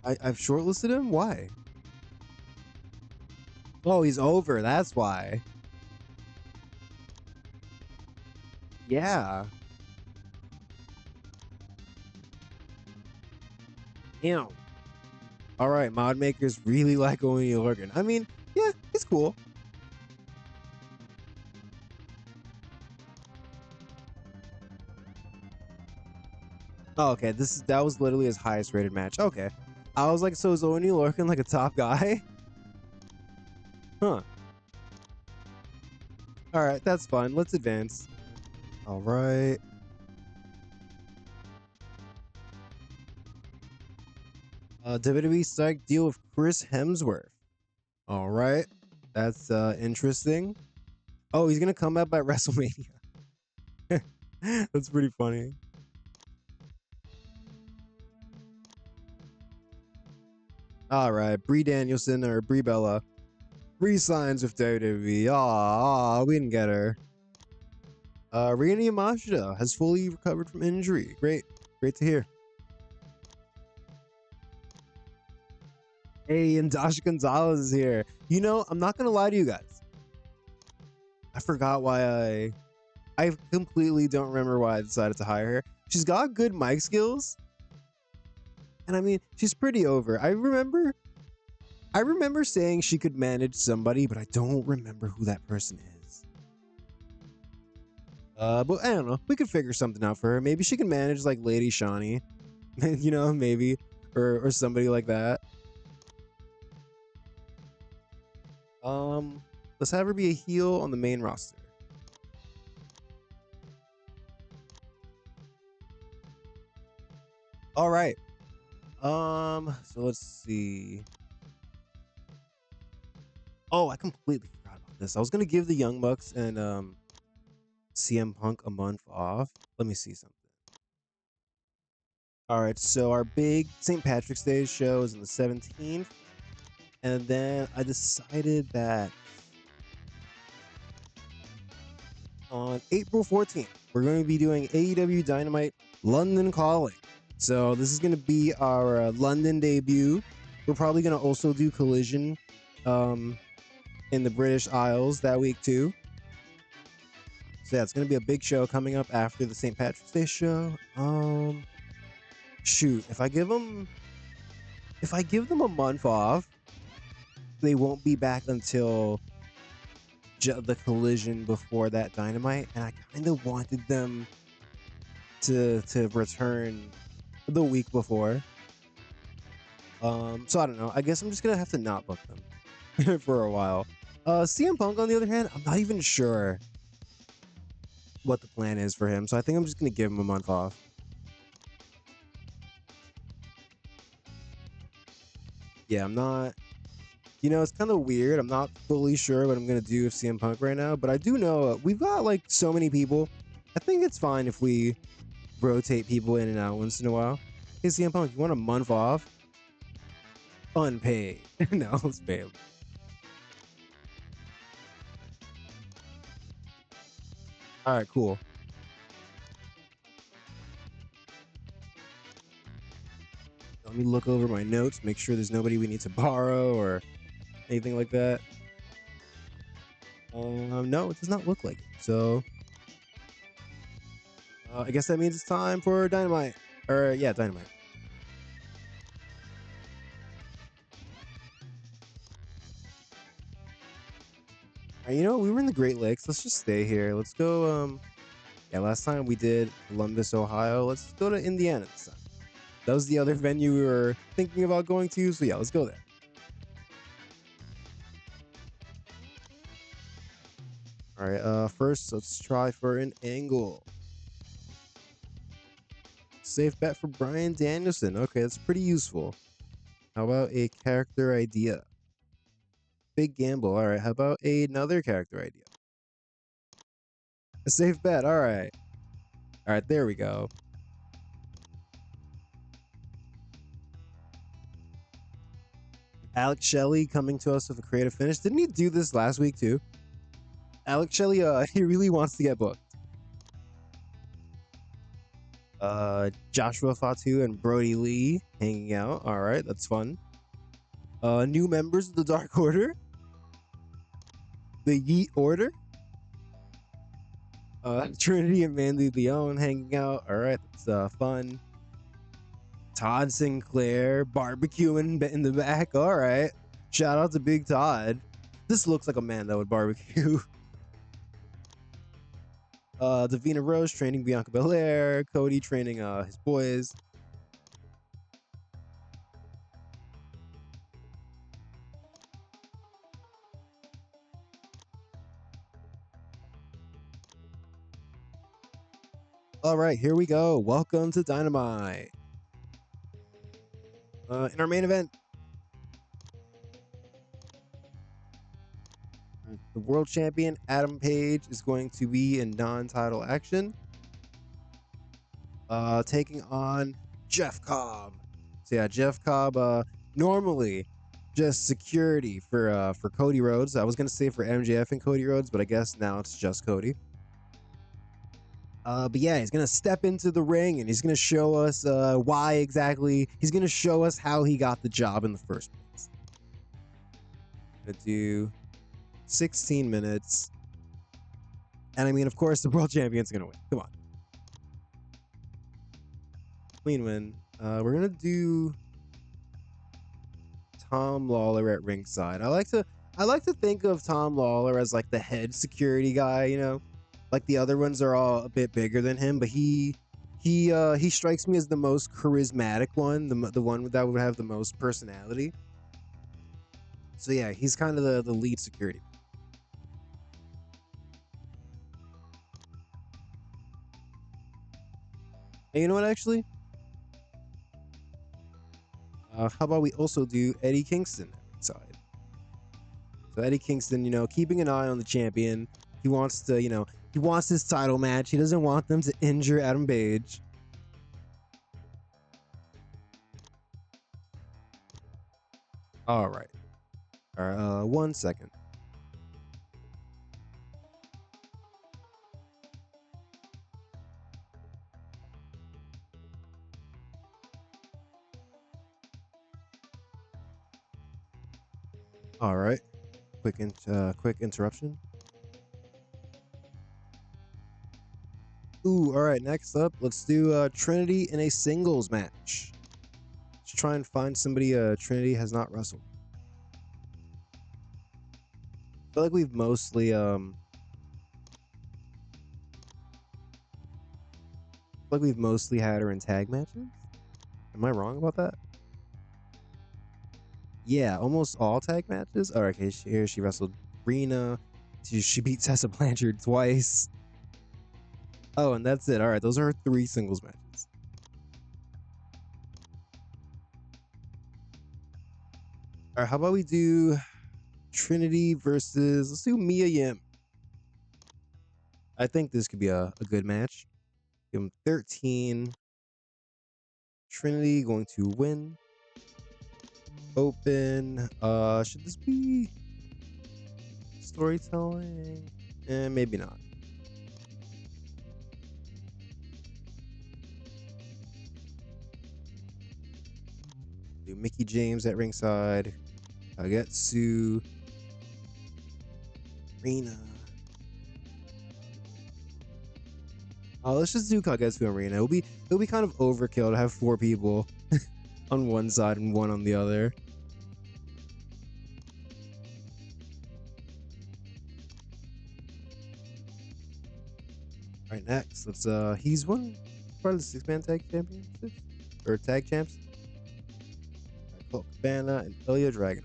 I've shortlisted him? Why? Oh, he's over. That's why. Yeah. Damn. All right, mod makers really like Oni Lorcan. I mean, yeah, it's cool. Oh, okay, that was literally his highest rated match. Okay, I was like, so is Oni Lorcan like a top guy? Huh. All right, that's fun. Let's advance. All right. WWE strike deal with Chris Hemsworth. All right, that's interesting. Oh, he's gonna come out by WrestleMania. That's pretty funny. All right, Brie Danielson or Brie Bella re-signs with WWE. Aw, we didn't get her. Rina Yamashita has fully recovered from injury. Great to hear. Hey, and Dasha Gonzalez is here. You know, I'm not gonna lie to you guys. I forgot why I completely don't remember why I decided to hire her. She's got good mic skills. And I mean, she's pretty over. I remember saying she could manage somebody, but I don't remember who that person is. But I don't know. We could figure something out for her. Maybe she can manage like Lady Shani. You know, maybe. Or somebody like that. Let's have her be a heel on the main roster. All right. So let's see. Oh, I completely forgot about this. I was gonna give the Young Bucks and CM Punk a month off. Let me see something. All right, so our big St. Patrick's Day show is on the 17th, and then I decided that on April 14th we're going to be doing AEW Dynamite London Calling. So this is going to be our London debut. We're probably going to also do Collision in the British Isles that week too. So yeah, it's going to be a big show coming up after the St. Patrick's Day show. Shoot, if I give them a month off, they won't be back until the Collision before that Dynamite, and I kind of wanted them to return the week before. So I don't know. I guess I'm just gonna have to not book them for a while. CM Punk, on the other hand, I'm not even sure what the plan is for him, so I think I'm just gonna give him a month off. Yeah, I'm not. You know, it's kind of weird. I'm not fully sure what I'm gonna do with CM Punk right now, but I do know we've got like so many people. I think it's fine if we rotate people in and out once in a while. Hey, CM Punk, you want a month off? Unpaid. No, it's paid. All right, cool. Let me look over my notes, make sure there's nobody we need to borrow or anything like that. No, it does not look like it. So I guess that means it's time for Dynamite. Or yeah, Dynamite. All right, you know, we were in the Great Lakes. Let's just stay here. Let's go. Yeah, last time we did Columbus, Ohio. Let's go to Indiana this time. That was the other venue we were thinking about going to. So yeah, let's go there. All right. First, let's try for an angle. Safe bet for Bryan Danielson. Okay, that's pretty useful. How about a character idea? Big gamble. All right. How about another character idea? A safe bet. All right. All right. There we go. Alex Shelley coming to us with a creative finish. Didn't he do this last week too? Alex Shelley, he really wants to get booked. Joshua Fatu and Brody Lee hanging out. All right, that's fun. New members of the Dark Order. The Yeet Order. Trinity and Manly Leone hanging out. All right, that's fun. Todd Sinclair barbecuing in the back. All right, shout out to Big Todd. This looks like a man that would barbecue. Davina Rose training Bianca Belair. Cody training his boys. All right, here we go. Welcome to Dynamite. In our main event, the world champion Adam Page is going to be in non-title action, taking on Jeff Cobb. So yeah, Jeff Cobb, normally just security for Cody Rhodes. I was gonna say for MJF and Cody Rhodes, but I guess now it's just Cody. But yeah, he's gonna step into the ring and he's gonna show us why exactly. He's gonna show us how he got the job in the first place. Gonna do 16 minutes, and I mean, of course, the world champion's gonna win. Come on, clean win. We're gonna do Tom Lawler at ringside. I like to think of Tom Lawler as like the head security guy, you know, like the other ones are all a bit bigger than him, but he strikes me as the most charismatic one, the one that would have the most personality. So yeah, he's kind of the lead security. And you know what, actually? How about we also do Eddie Kingston at ringside? So Eddie Kingston, you know, keeping an eye on the champion. He wants to, you know, he wants his title match. He doesn't want them to injure Adam Page. All right. All right. 1 second. All right. Quick interruption. Ooh, all right, next up, let's do Trinity in a singles match. Let's try and find somebody Trinity has not wrestled. I feel like we've mostly had her in tag matches. Am I wrong about that? Yeah, almost all tag matches. All right, okay, here she wrestled Rena. She beat Tessa Blanchard twice. Oh, and that's it. All right, those are 3 singles matches. All right, how about we do Trinity versus, let's do Mia Yim. I think this could be a good match. Give him 13. Trinity going to win. Open. Should this be storytelling? Maybe not. Do Mickey James at ringside. Kagetsu. Rena. Let's just do Kagetsu and Rena. It'll be kind of overkill to have 4 people on one side and 1 on the other. All right, next, let's he's one part of the 6-man tag championships or tag champs. Colt Cabana and Ilya Dragunov.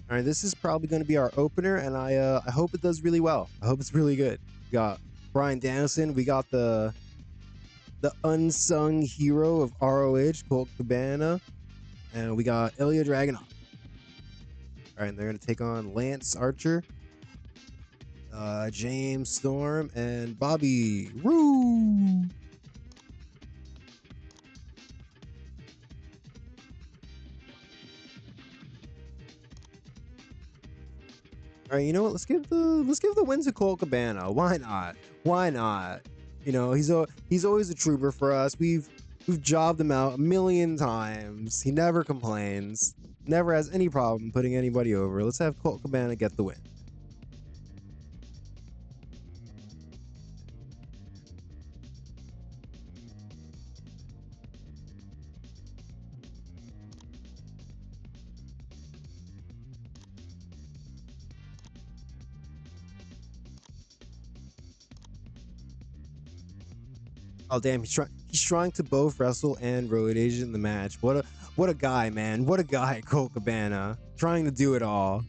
All right, this is probably going to be our opener, and I hope it does really well. I hope it's really good. We got Bryan Danielson. We got the unsung hero of ROH, Colt Cabana, and we got Ilya Dragunov. All right, and they're going to take on Lance Archer, James Storm, and Bobby Roode. All right, you know what? Let's give the win to Colt Cabana. Why not? Why not? You know, he's always a trooper for us. We've We've jobbed him out a million times. He never complains. Never has any problem putting anybody over. Let's have Colt Cabana get the win. Oh damn, he's trying to both wrestle and road agent in the match. What a guy, man. What a guy, Colt Cabana. Trying to do it all.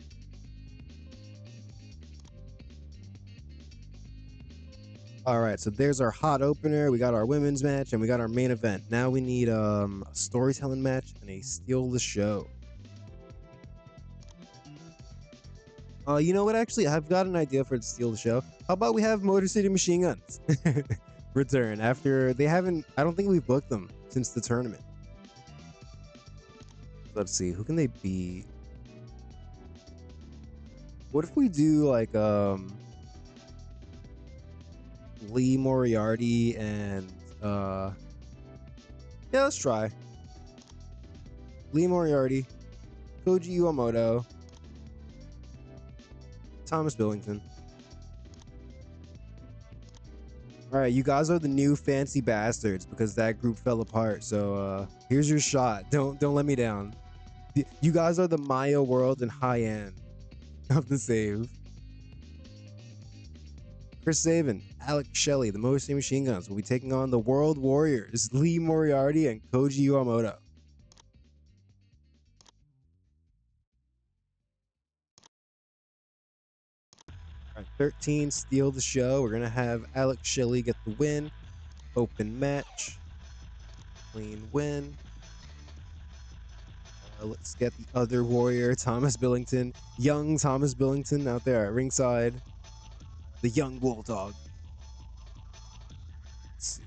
All right, so there's our hot opener. We got our women's match and we got our main event. Now we need a storytelling match and a steal the show. You know what? Actually, I've got an idea for the steal the show. How about we have Motor City Machine Guns return after they haven't? I don't think we've booked them since the tournament. Let's see, who can they be? What if we do like Lee Moriarty and yeah, let's try Lee Moriarty, Koji Iwamoto, Thomas Billington. All right, you guys are the new fancy bastards because that group fell apart. So here's your shot. Don't let me down. You guys are the Maya world and high end of the save. Chris Sabin, Alex Shelley, the Motor City Machine Guns will be taking on the World Warriors, Lee Moriarty and Koji Iwamoto. All right, 13, steal the show. We're gonna have Alex Shelley get the win. Open match, clean win. Let's get the other warrior, Thomas Billington, young Thomas Billington out there at ringside. The young bulldog. Let's see.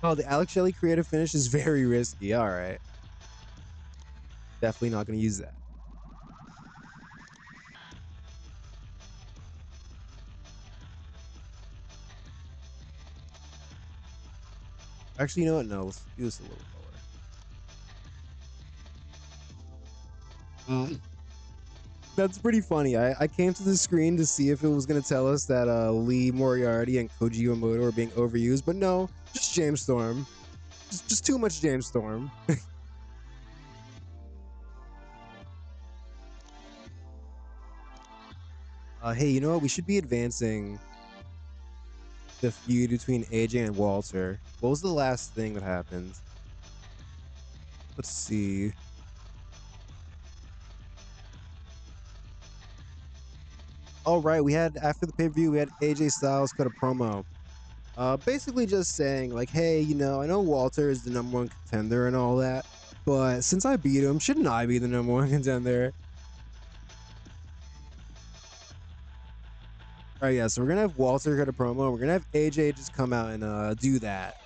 Oh, the Alex Shelley creative finish is very risky. All right. Definitely not going to use that. Actually, you know what? No, let's do this a little lower. That's pretty funny. I came to the screen to see if it was going to tell us that Lee Moriarty and Koji Iwamoto are being overused, but no, just James Storm. Just too much James Storm. Hey, you know what? We should be advancing the feud between AJ and Walter. What was the last thing that happened? Let's see. All right, we had after the pay-per-view, we had AJ Styles cut a promo. Basically just saying like, hey, you know, I know Walter is the #1 contender and all that, but since I beat him, shouldn't I be the #1 contender? All right, yeah, so we're gonna have Walter cut a promo. We're gonna have AJ just come out and do that.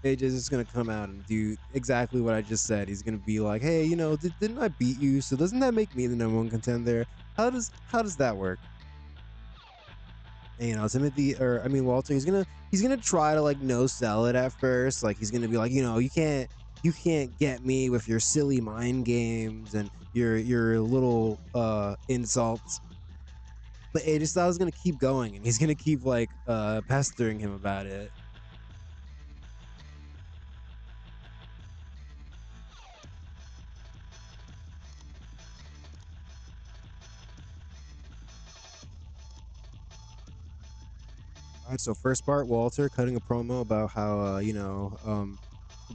AJ's just gonna come out and do exactly what I just said. He's gonna be like, hey, you know, didn't I beat you? So doesn't that make me the #1 contender? How does that work? And, you know, Walter, he's gonna try to like no sell it at first. Like he's gonna be like, you know, you can't get me with your silly mind games and your little insults. But AJ Styles is gonna keep going and he's gonna keep like pestering him about it. All right, so first part, Walter cutting a promo about how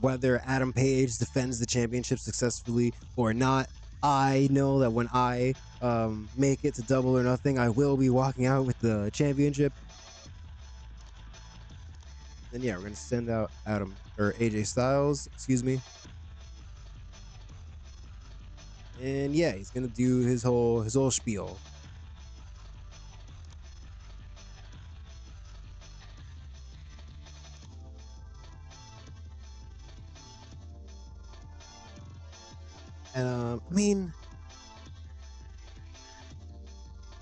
whether Adam Page defends the championship successfully or not, I know that when I make it to Double or Nothing, I will be walking out with the championship. Then yeah, we're gonna send out AJ Styles, excuse me. And yeah, he's gonna do his whole spiel. And I mean,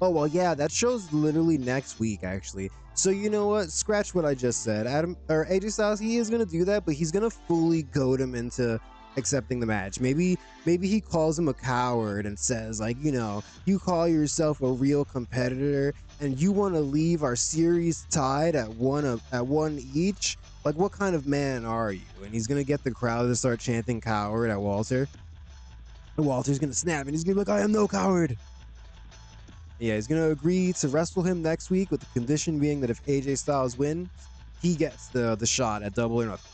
Oh, well, yeah, that show's literally next week, actually. So you know what? Scratch what I just said. Adam or AJ Styles, he is gonna do that, but he's gonna fully goad him into accepting the match. Maybe he calls him a coward and says, like, you know, you call yourself a real competitor and you want to leave our series tied at one each. Like, what kind of man are you? And he's gonna get the crowd to start chanting coward at Walter. And Walter's gonna snap and he's gonna be like, I am no coward. Yeah, he's gonna agree to wrestle him next week with the condition being that if AJ Styles wins, he gets the shot at Double or Nothing.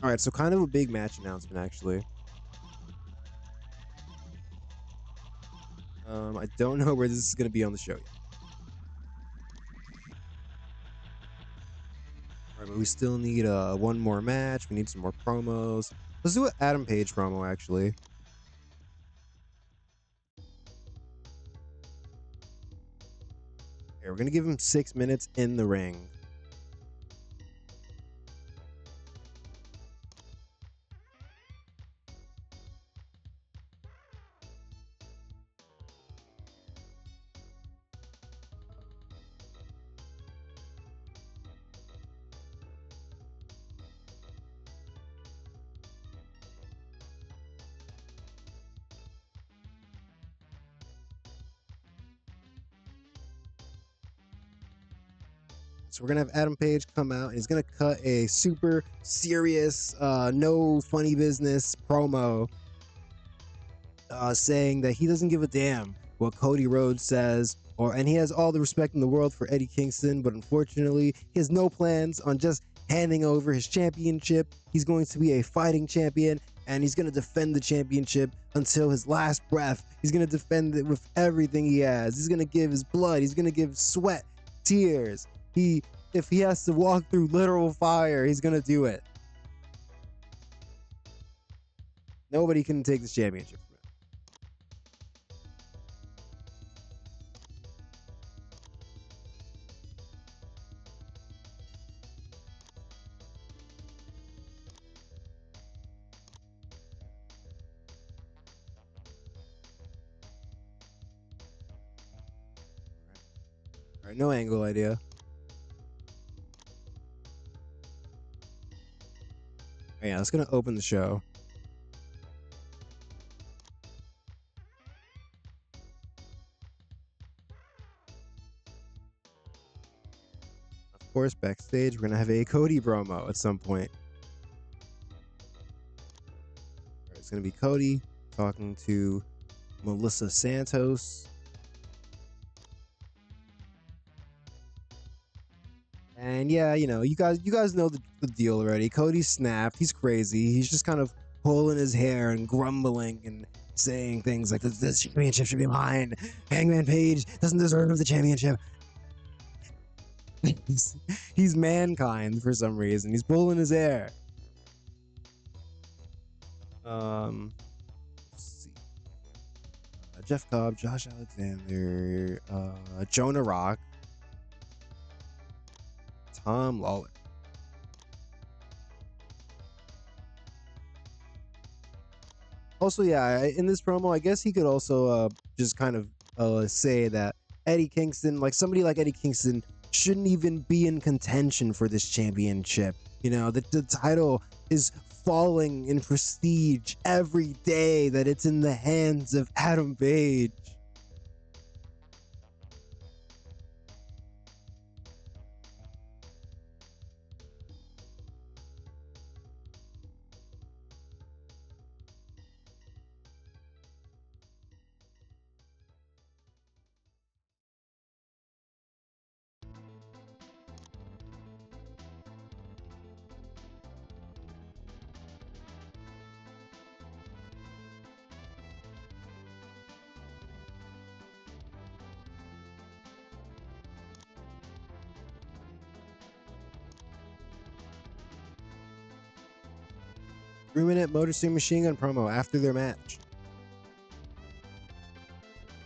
All right, so kind of a big match announcement, actually. I don't know where this is gonna be on the show yet. All right, but we still need one more match. We need some more promos. Let's do an Adam Page promo, actually. Okay, we're gonna give him 6 minutes in the ring. So we're gonna have Adam Page come out and he's gonna cut a super serious, no funny business promo, saying that he doesn't give a damn what Cody Rhodes says, and he has all the respect in the world for Eddie Kingston, but unfortunately, he has no plans on just handing over his championship. He's going to be a fighting champion, and he's going to defend the championship until his last breath. He's going to defend it with everything he has. He's going to give his blood. He's going to give sweat, tears. If he has to walk through literal fire, he's going to do it. Nobody can take this championship from him. All right, no angle idea. Yeah, that's gonna open the show. Of course, backstage, we're gonna have a Cody promo at some point. It's gonna be Cody talking to Melissa Santos. And yeah, you know, you guys know the deal already. Cody snapped. He's crazy. He's just kind of pulling his hair and grumbling and saying things like, this championship should be mine. Hangman Page doesn't deserve the championship. he's mankind for some reason. He's pulling his hair. Let's see. Jeff Cobb, Josh Alexander, Jonah Rock, Tom Lawler. Also, yeah, in this promo, I guess he could also just kind of say that Eddie Kingston, like somebody like Eddie Kingston, shouldn't even be in contention for this championship. You know, the title is falling in prestige every day that it's in the hands of Adam Page. 3-minute Motor City Machine Gun promo after their match.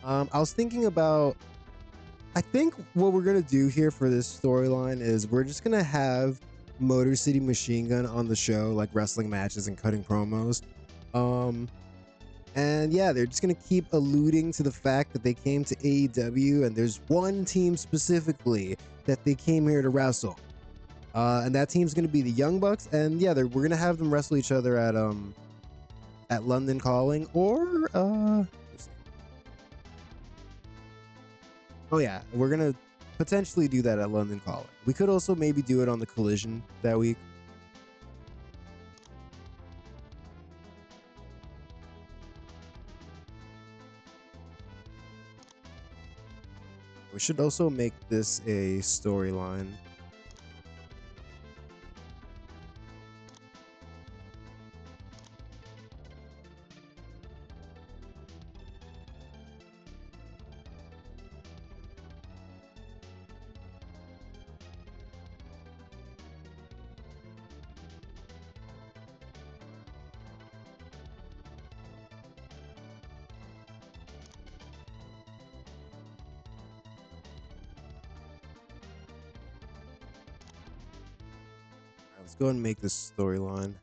I was thinking about, I think what we're going to do here for this storyline is we're just going to have Motor City Machine Gun on the show, like wrestling matches and cutting promos. And yeah, they're just going to keep alluding to the fact that they came to AEW and there's one team specifically that they came here to wrestle. And that team's going to be the Young Bucks. And yeah, we're going to have them wrestle each other at London Calling or, oh yeah, we're going to potentially do that at London Calling. We could also maybe do it on the Collision that week. We should also make this a storyline. Let's go ahead and make this storyline.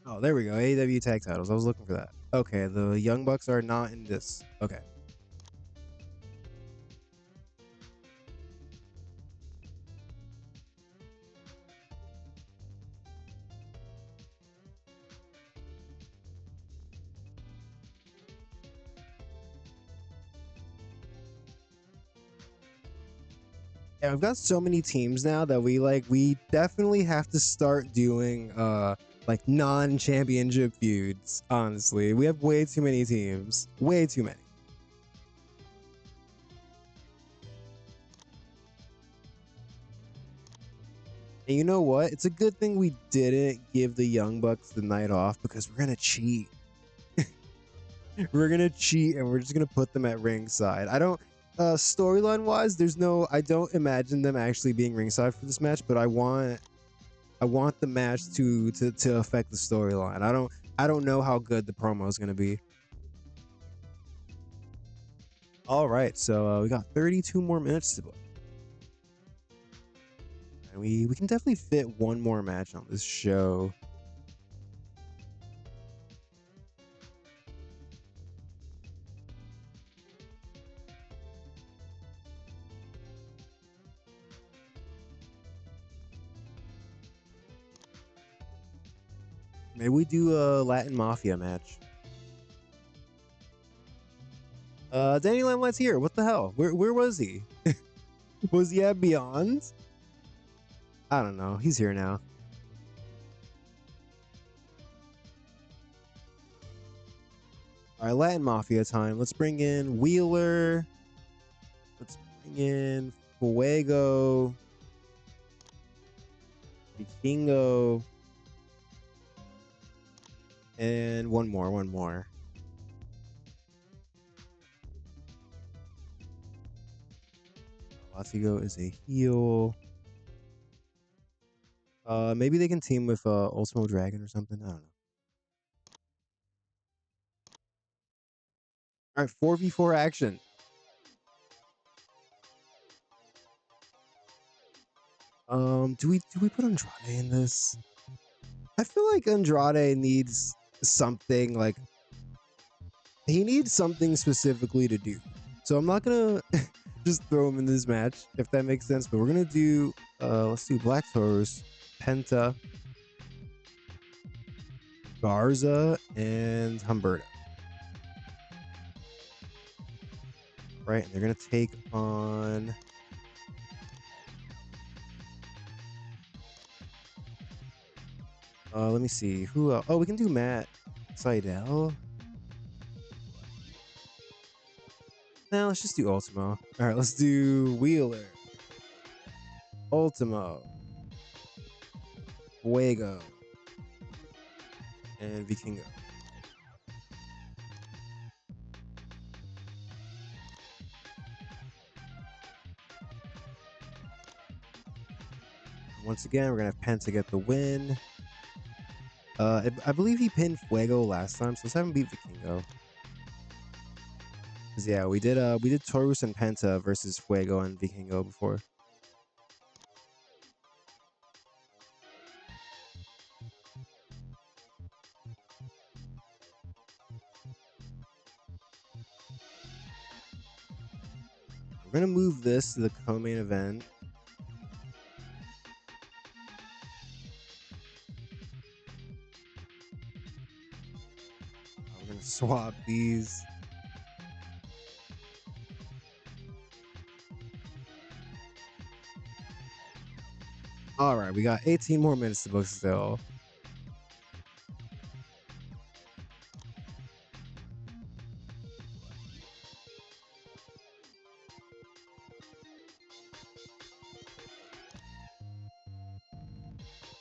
Oh, there we go. AEW tag titles. I was looking for that. Okay, the Young Bucks are not in this. Okay. Yeah, we've got so many teams now that we definitely have to start doing like non-championship feuds. Honestly, we have way too many teams, way too many. And you know what? It's a good thing we didn't give the Young Bucks the night off because we're gonna cheat. We're gonna cheat and we're just gonna put them at ringside. I don't. Storyline wise, I don't imagine them actually being ringside for this match, but I want the match to affect the storyline. I don't know how good the promo is going to be. All right, so we got 32 more minutes to go. And we can definitely fit one more match on this show. Maybe we do a Latin Mafia match. Danny Limelight's here. What the hell? Where was he? Was he at Beyond? I don't know. He's here now. All right, Latin Mafia time. Let's bring in Wheeler. Let's bring in Fuego. Vikingo. And one more. Latigo is a heel. Maybe they can team with Ultimo Dragon or something. I don't know. All right, 4v4 action. Do we put Andrade in this? I feel like Andrade needs something, like he needs something specifically to do. So I'm not gonna just throw him in this match, if that makes sense. But we're gonna do let's do Black Taurus, Penta, Garza, and Humberto. Right, and they're gonna take on let me see who else. Oh, we can do Matt Seidel. Now let's just do Ultimo. All right, let's do Wheeler, Ultimo, Fuego, and Vikingo. Once again, we're gonna have Penta get the win. I believe he pinned Fuego last time, so let's have him beat Vikingo. Cause yeah, we did Taurus and Penta versus Fuego and Vikingo before. We're gonna move this to the co-main event. We're gonna swap these. All right, we got 18 more minutes to book still.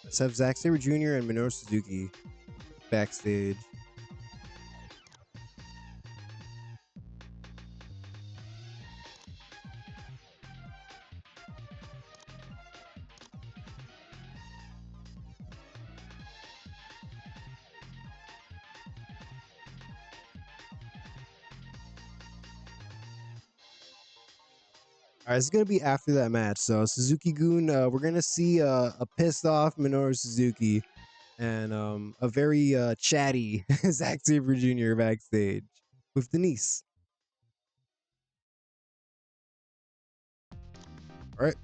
Let's have Zack Sabre Jr. and Minoru Suzuki backstage. All right, it's gonna be after that match. So Suzuki-gun, we're gonna see a pissed off Minoru Suzuki and a very chatty Zack Sabre Jr. backstage with Denise. All right.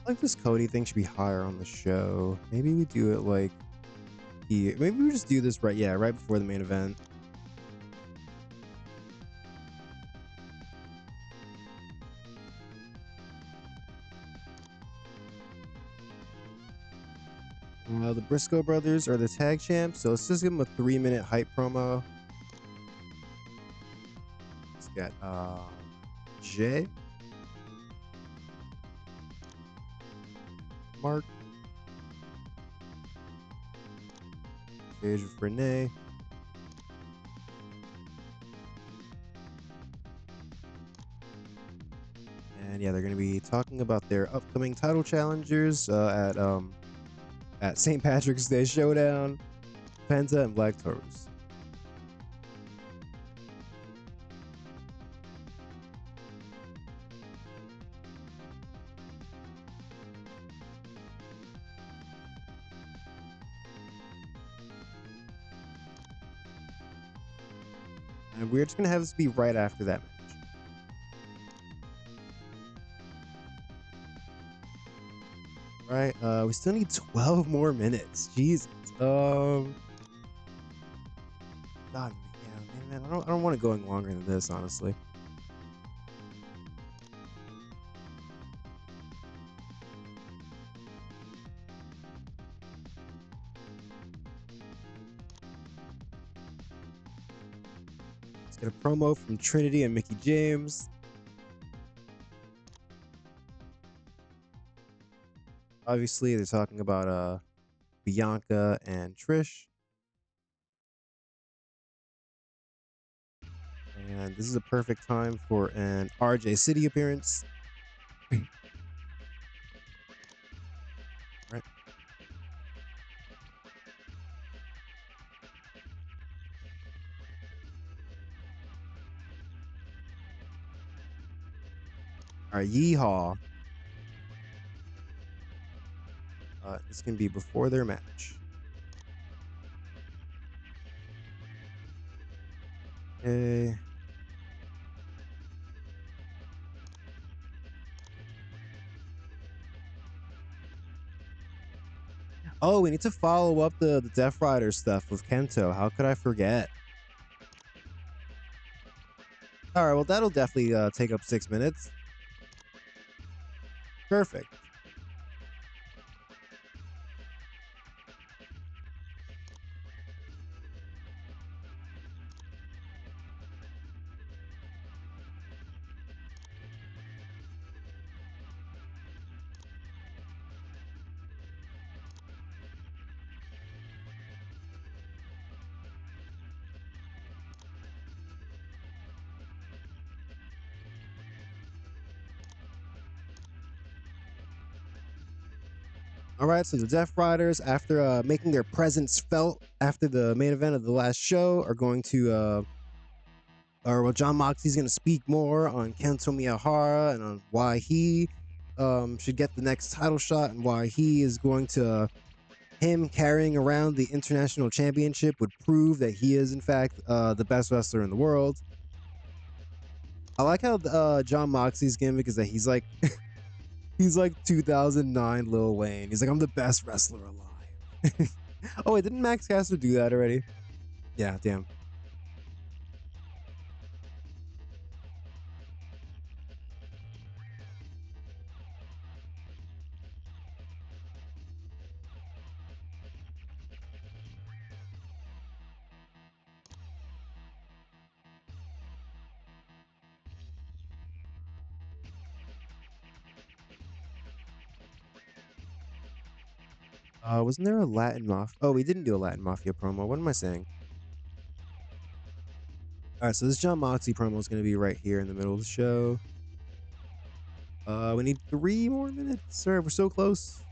I like this Cody thing should be higher on the show. Maybe we do it like maybe we just do this right before the main event. The Briscoe brothers are the tag champs, so let's just give them a 3-minute hype promo. Let's get Jay, Mark, stage with Renee, and yeah, they're going to be talking about their upcoming title challengers at St. Patrick's Day Showdown, Penta and Black Taurus. And we're just going to have this be right after that match. All right, we still need 12 more minutes. Jesus. God, yeah, man, I don't want it going longer than this, honestly. Let's get a promo from Trinity and Mickie James. Obviously, they're talking about Bianca and Trish. And this is a perfect time for an RJ City appearance. Right. All right, yeehaw. This can be before their match. Okay. Oh, we need to follow up the Death Rider stuff with Kento. How could I forget? All right, well, that'll definitely take up 6 minutes. Perfect. All right, so the Death Riders, after making their presence felt after the main event of the last show, are going to, John Moxley's going to speak more on Kento Miyahara and on why he should get the next title shot and why he is going to, him carrying around the International Championship would prove that he is, in fact, the best wrestler in the world. I like how John Moxley's gimmick is that he's like, he's like 2009 Lil Wayne. He's like, I'm the best wrestler alive. Oh, wait, didn't Max Caster do that already? Yeah, damn. Wasn't there a Latin Mafia? Oh, we didn't do a Latin Mafia promo. What am I saying? All right, so this John Moxley promo is going to be right here in the middle of the show. We need 3 more minutes. Sir, we're so close.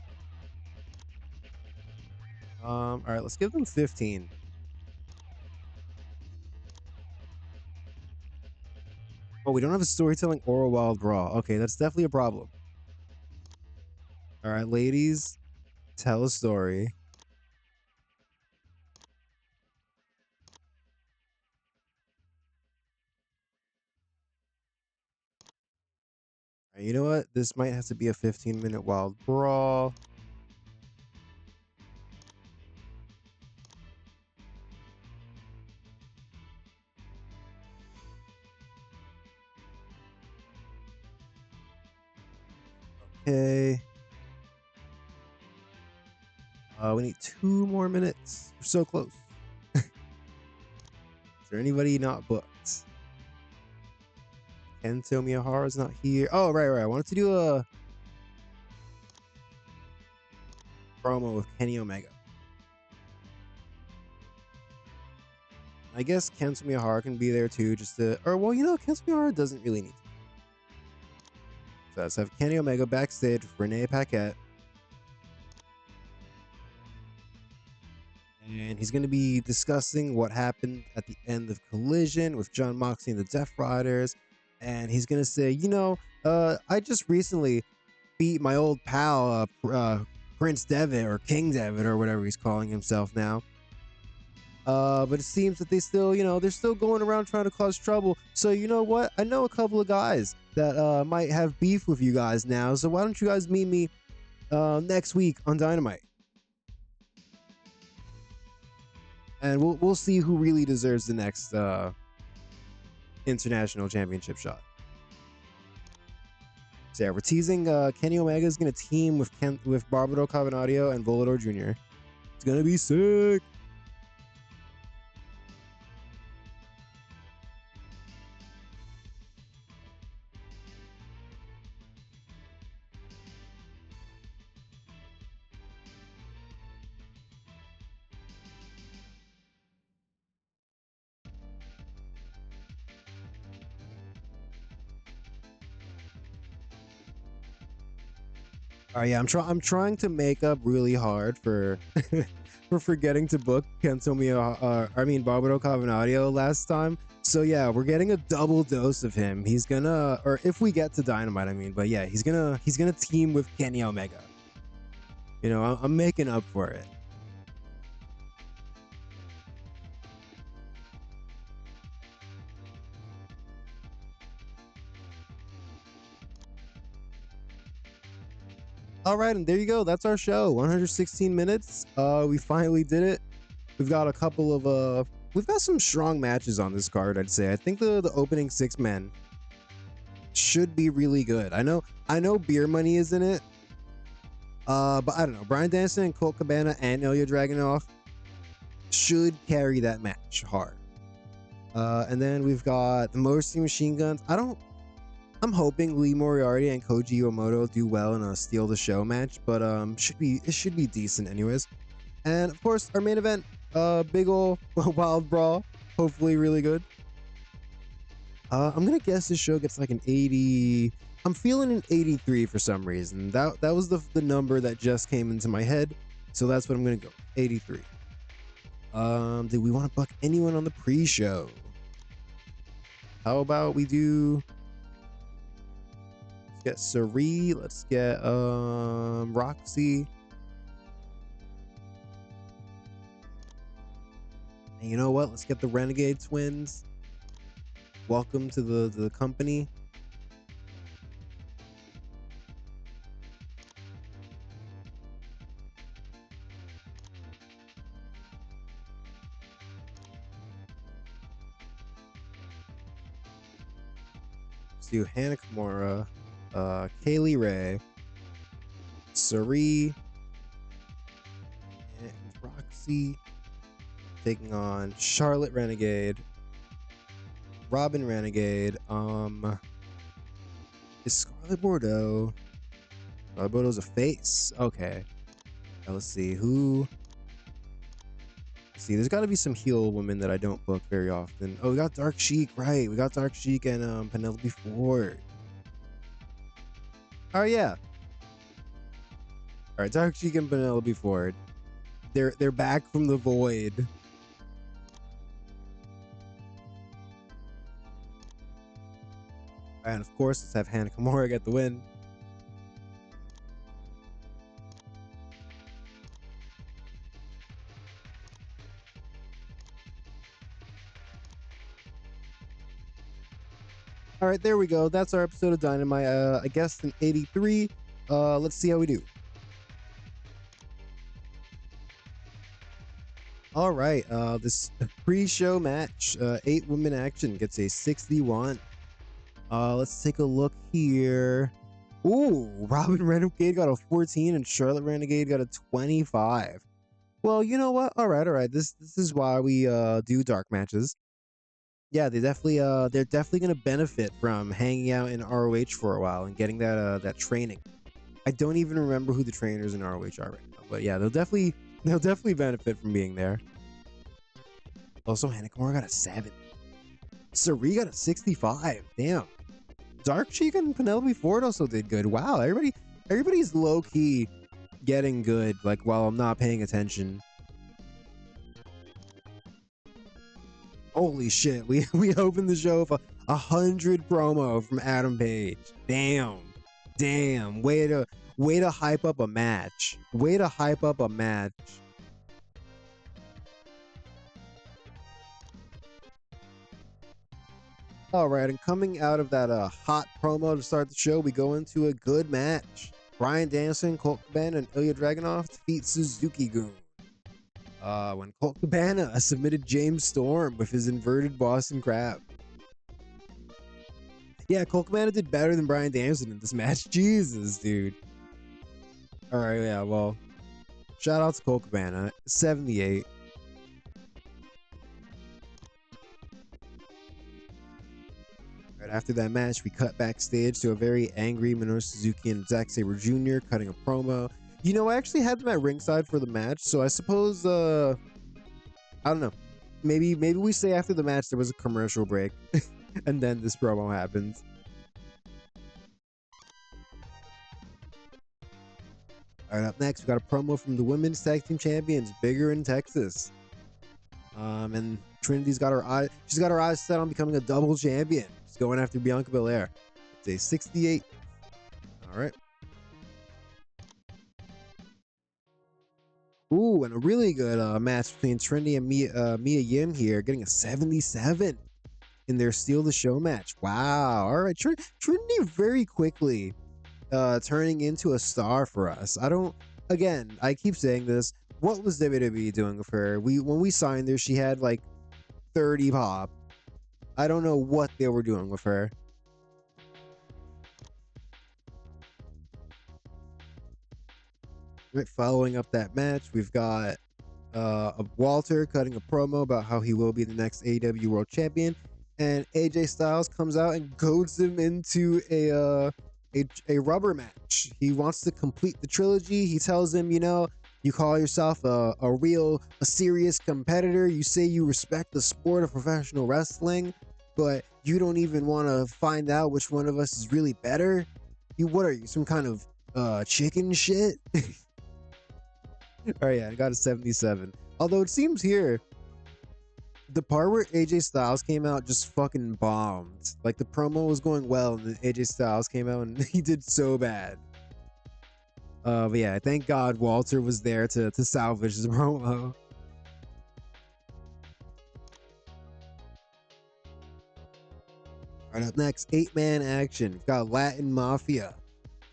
All right, let's give them 15. Oh, we don't have a storytelling or a wild brawl. Okay, that's definitely a problem. All right, ladies, tell a story. All right, you know what? This might have to be a 15-minute wild brawl. Okay. We need 2 more minutes. We're so close. Is there anybody not booked? Kento Miyahara's not here. Oh, right. I wanted to do a promo with Kenny Omega. I guess Kento Miyahara can be there too, just to, or well, you know, Kento Miyahara doesn't really need to. So let's have Kenny Omega backstage with Renee Paquette. And he's going to be discussing what happened at the end of Collision with John Moxley and the Death Riders. And he's going to say, you know, I just recently beat my old pal, Prince Devitt or King Devitt or whatever he's calling himself now. But it seems that they still, you know, they're still going around trying to cause trouble. So you know what? I know a couple of guys that might have beef with you guys now. So why don't you guys meet me next week on Dynamite? And we'll see who really deserves the next international championship shot. So yeah, we're teasing Kenny Omega is gonna team with Barbaro Cavernario and Volador Jr. It's gonna be sick. Yeah, I'm trying to make up really hard for for forgetting to book Kento Barbaro Cavernario last time. So yeah, we're getting a double dose of him. He's gonna, or if we get to Dynamite, I mean, but yeah, he's gonna team with Kenny Omega. You know, I'm making up for it. All right, and there you go. That's our show. 116 minutes. We finally did it. We've got a couple of we've got some strong matches on this card, I'd say. I think the opening 6 men should be really good. I know Beer Money is in it. But I don't know. Bryan Danielson and Colt Cabana and Ilya Dragunov should carry that match hard. And then we've got the Motor City Machine Guns. I'm hoping Lee Moriarty and Koji Iwamoto do well in a steal the show match, but it should be decent anyways. And of course, our main event, big ol' wild brawl, hopefully really good. I'm gonna guess this show gets like an 80 I'm feeling an 83 for some reason. That was the number that just came into my head, so that's what I'm gonna go. 83. Do we want to book anyone on the pre-show? How about we do? Let's get Sari. Let's get Roxy. And you know what? Let's get the Renegade twins. Welcome to the company. Let's do Hannah Kimura, Kaylee Ray, Sari, and Roxy taking on Charlotte Renegade, Robin Renegade. Is Scarlet Bordeaux? Scarlet Bordeaux's a face. Okay. Now let's see who. See, there's got to be some heel women that I don't book very often. Oh, we got Dark Sheik, right? We got Dark Sheik and Penelope Ford. Oh yeah. All right, Dark Sheik and Penelope Ford. They're back from the void. And of course, let's have Hannah Kimura get the win. All right, there we go. That's our episode of Dynamite. I guess an 83. Let's see how we do. All right, this pre-show match, 8-woman action gets a 61. Let's take a look here. Ooh, Robin Renegade got a 14 and Charlotte Renegade got a 25. Well, you know what? All right. This is why we do dark matches. Yeah, they're definitely gonna benefit from hanging out in ROH for a while and getting that training. I don't even remember who the trainers in ROH are right now, but yeah, they'll definitely benefit from being there. Also, Hannah Kimura got a 7. Sari got a 65. Damn. Dark Sheik and Penelope Ford also did good. Wow, everybody's low key getting good. Like while I'm not paying attention. Holy shit, we opened the show with 100 promo from Adam Page. Damn. Way to hype up a match. All right, and coming out of that hot promo to start the show, we go into a good match. Bryan Danielson, Colt Cabana, and Ilya Dragunov defeat Suzuki-gun. When Colt Cabana submitted James Storm with his inverted Boston Crab. Yeah, Colt Cabana did better than Bryan Danielson in this match. Jesus, dude. All right, yeah, well, shout out to Colt Cabana, 78. Right after that match, we cut backstage to a very angry Minoru Suzuki and Zack Sabre Jr. cutting a promo. You know, I actually had them at ringside for the match, so I suppose, I don't know. Maybe we say after the match there was a commercial break, and then this promo happens. All right, up next, we got a promo from the women's tag team champions, Bigger in Texas. And Trinity's got her eye. She's got her eyes set on becoming a double champion. She's going after Bianca Belair. It's a 68. All right. Ooh, and a really good match between Trinity and Mia Yim here, getting a 77 in their Steal the Show match. Wow. All right, Trinity very quickly turning into a star for us. I keep saying this. What was WWE doing with her? When we signed her, she had like 30 pop. I don't know what they were doing with her. Right, following up that match, we've got Walter cutting a promo about how he will be the next AEW World Champion, and AJ Styles comes out and goads him into a rubber match. He wants to complete the trilogy. He tells him, you know, you call yourself a serious competitor. You say you respect the sport of professional wrestling, but You don't even want to find out which one of us is really better? What are you, some kind of chicken shit? All right, yeah, I got a 77. Although it seems here, the part where AJ Styles came out just fucking bombed. Like the promo was going well, and then AJ Styles came out and he did so bad. But yeah, thank God Walter was there to salvage the promo. All right, up next, 8-man action. We've got Latin Mafia,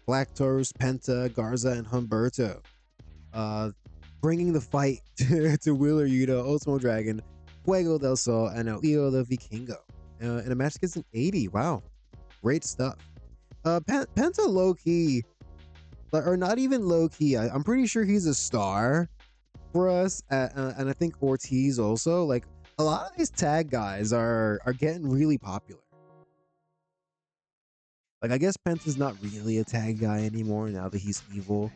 Black Taurus, Penta, Garza, and Humberto. Bringing the fight to Wheeler Yuta, Ultimo Dragon, Fuego del Sol, and El Hijo de Vikingo. In a match against an 80. Wow. Great stuff. Penta low-key, or not even low-key, I'm pretty sure he's a star for us, and I think Ortiz also. Like, a lot of these tag guys are getting really popular. Like, I guess Penta's not really a tag guy anymore now that he's evil.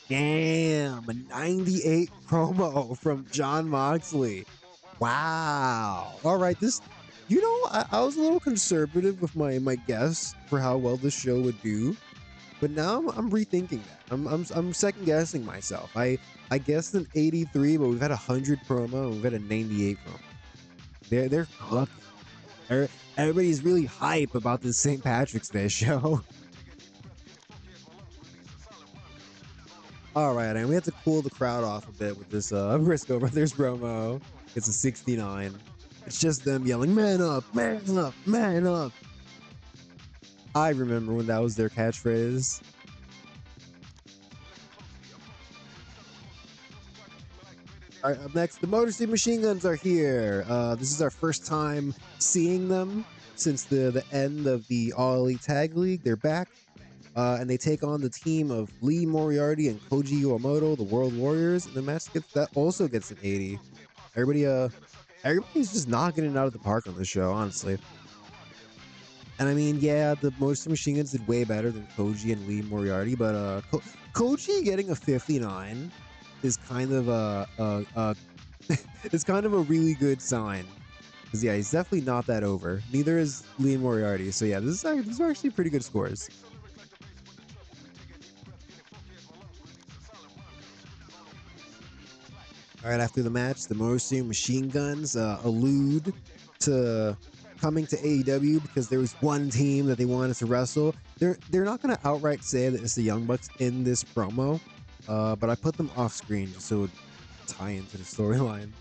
Damn, a 98 promo from Jon Moxley. Wow. All right, I was a little conservative with my guess for how well this show would do, but now I'm rethinking that. I'm second guessing myself. I guessed an 83, but we've had a 100 promo and we've had a 98 promo. They're lucky. Everybody's really hype about this St. Patrick's Day show. All right, and we have to cool the crowd off a bit with this Briscoe Brothers promo. It's a 69. It's just them yelling, "Man up, man up, man up." I remember when that was their catchphrase. All right, up next, the Motor City Machine Guns are here. This is our first time seeing them since the end of the All Elite Tag League. They're back. And they take on the team of Lee Moriarty and Koji Iwamoto, the World Warriors. And the match also gets an 80. Everybody's just knocking it out of the park on this show, honestly. And I mean, yeah, the Motor City Machine Guns did way better than Koji and Lee Moriarty, but Koji getting a 59 is kind of it's kind of a really good sign. Because yeah, he's definitely not that over. Neither is Lee Moriarty. So yeah, these are actually pretty good scores. All right, after the match, the Motor City Machine Guns allude to coming to AEW because there was one team that they wanted to wrestle. They're not going to outright say that it's the Young Bucks in this promo, but I put them off screen just so it would tie into the storyline.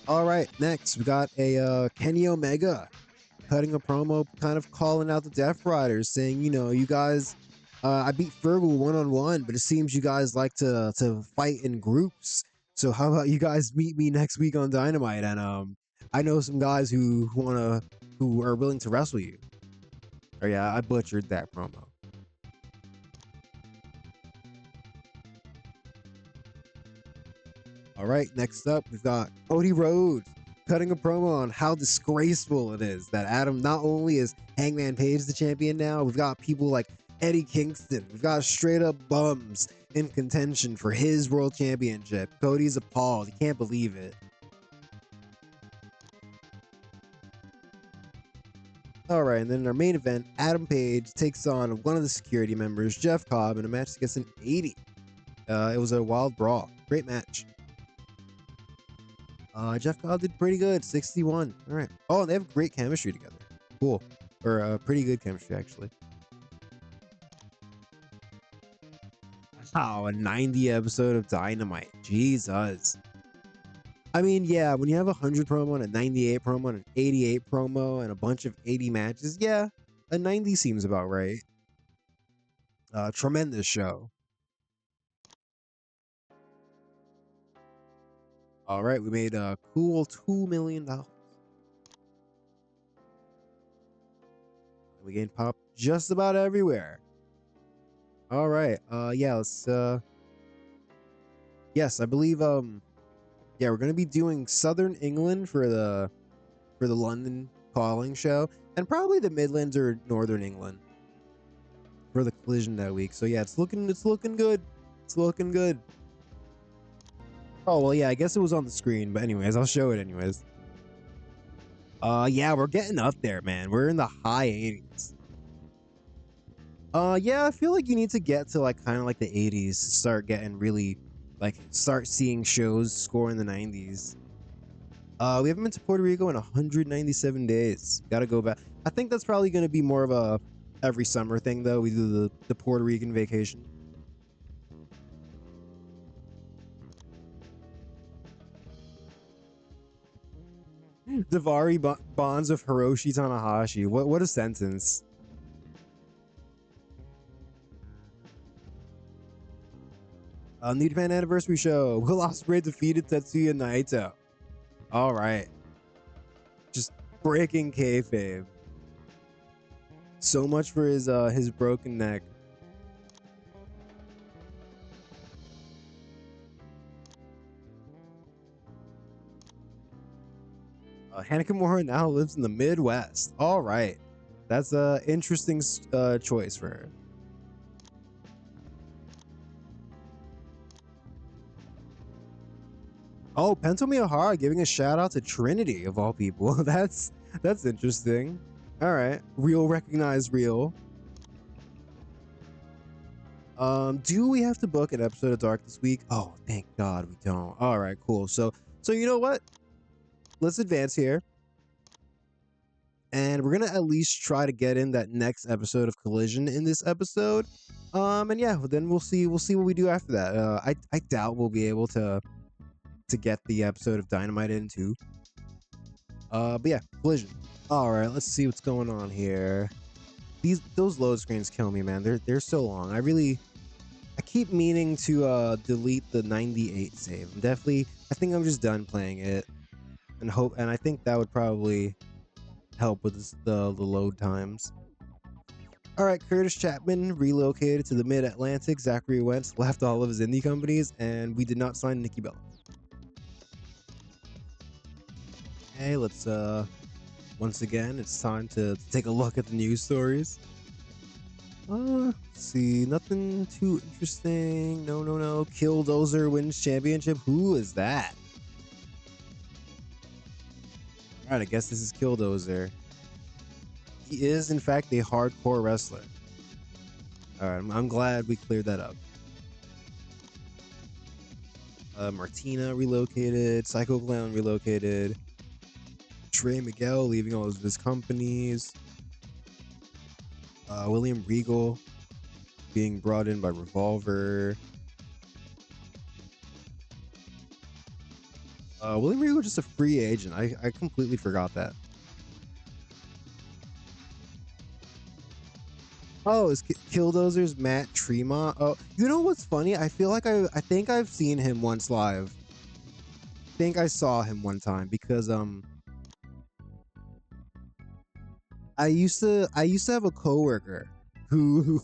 All right, next we got a Kenny Omega cutting a promo, kind of calling out the Death Riders, saying, you guys. I beat Fergal one-on-one, but it seems you guys like to fight in groups. So how about you guys meet me next week on Dynamite? And I know some guys who are willing to wrestle you. Oh yeah, I butchered that promo. All right, next up we've got Cody Rhodes cutting a promo on how disgraceful it is that Adam not only is Hangman Page the champion now, we've got people like Eddie Kingston. We've got straight up bums in contention for his world championship. Cody's appalled. He can't believe it. All right, and then in our main event, Adam Page takes on one of the security members, Jeff Cobb, in a match against an 80. It was a wild brawl. Great match. Jeff Cobb did pretty good, 61. All right. Oh, they have great chemistry together. Cool. Or pretty good chemistry, actually. Wow, a 90 episode of Dynamite. Jesus. I mean, yeah, when you have a 100 promo and a 98 promo and an 88 promo and a bunch of 80 matches, yeah, a 90 seems about right. Tremendous show. All right, we made a cool $2 million. We gained pop just about everywhere. All right. Yeah, let's yes, I believe yeah, we're gonna be doing Southern England for the London Calling show, and probably the Midlands or Northern England. for the collision that week. So yeah, it's looking good. It's looking good. Oh well, yeah, I guess it was on the screen, but anyways, I'll show it anyways. Yeah, we're getting up there, man. We're in the high 80s. Yeah, I feel like you need to get to like kind of like the 80s to start getting really like start seeing shows score in the 90s. We haven't been to Puerto Rico in 197 days. Gotta go back. I think that's probably gonna be more of a every summer thing though. We do the Puerto Rican vacation. Davari bonds with Hiroshi Tanahashi. What a sentence. New Japan Anniversary Show. Will Ospreay defeated Tetsuya Naito. All right. Just breaking kayfabe. So much for his broken neck. Hanakamura now lives in the Midwest. All right. That's a interesting choice for her. Oh, Pento Miyahara giving a shout out to Trinity of all people. That's interesting. All right, real recognize real. Do we have to book an episode of Dark this week? Oh, thank God we don't. All right, cool. So you know what? Let's advance here, and we're gonna at least try to get in that next episode of Collision in this episode. And yeah, then we'll see what we do after that. I doubt we'll be able to get the episode of Dynamite in too. But yeah, Collision. All right, let's see what's going on here. Those load screens kill me, man. They're so long. I keep meaning to delete the 98 save. I think I'm just done playing it, and I think that would probably help with the load times. All right, Curtis Chapman relocated to the Mid-Atlantic. Zachary Wentz left all of his indie companies, and we did not sign Nikki Bella. Hey, let's once again, it's time to take a look at the news stories. Let's see, nothing too interesting. No. Killdozer wins championship. Who is that? All right, I guess this is Killdozer. He is, in fact, a hardcore wrestler. All right, I'm glad we cleared that up. Martina relocated. Psycho Clown relocated. Trey Miguel leaving all of his companies. William Regal being brought in by Revolver. William Regal just a free agent. I completely forgot that. Oh, it's Killdozer's Matt Tremont. Oh, you know what's funny? I feel like I think I've seen him once live. I think I saw him one time because I used to have a coworker who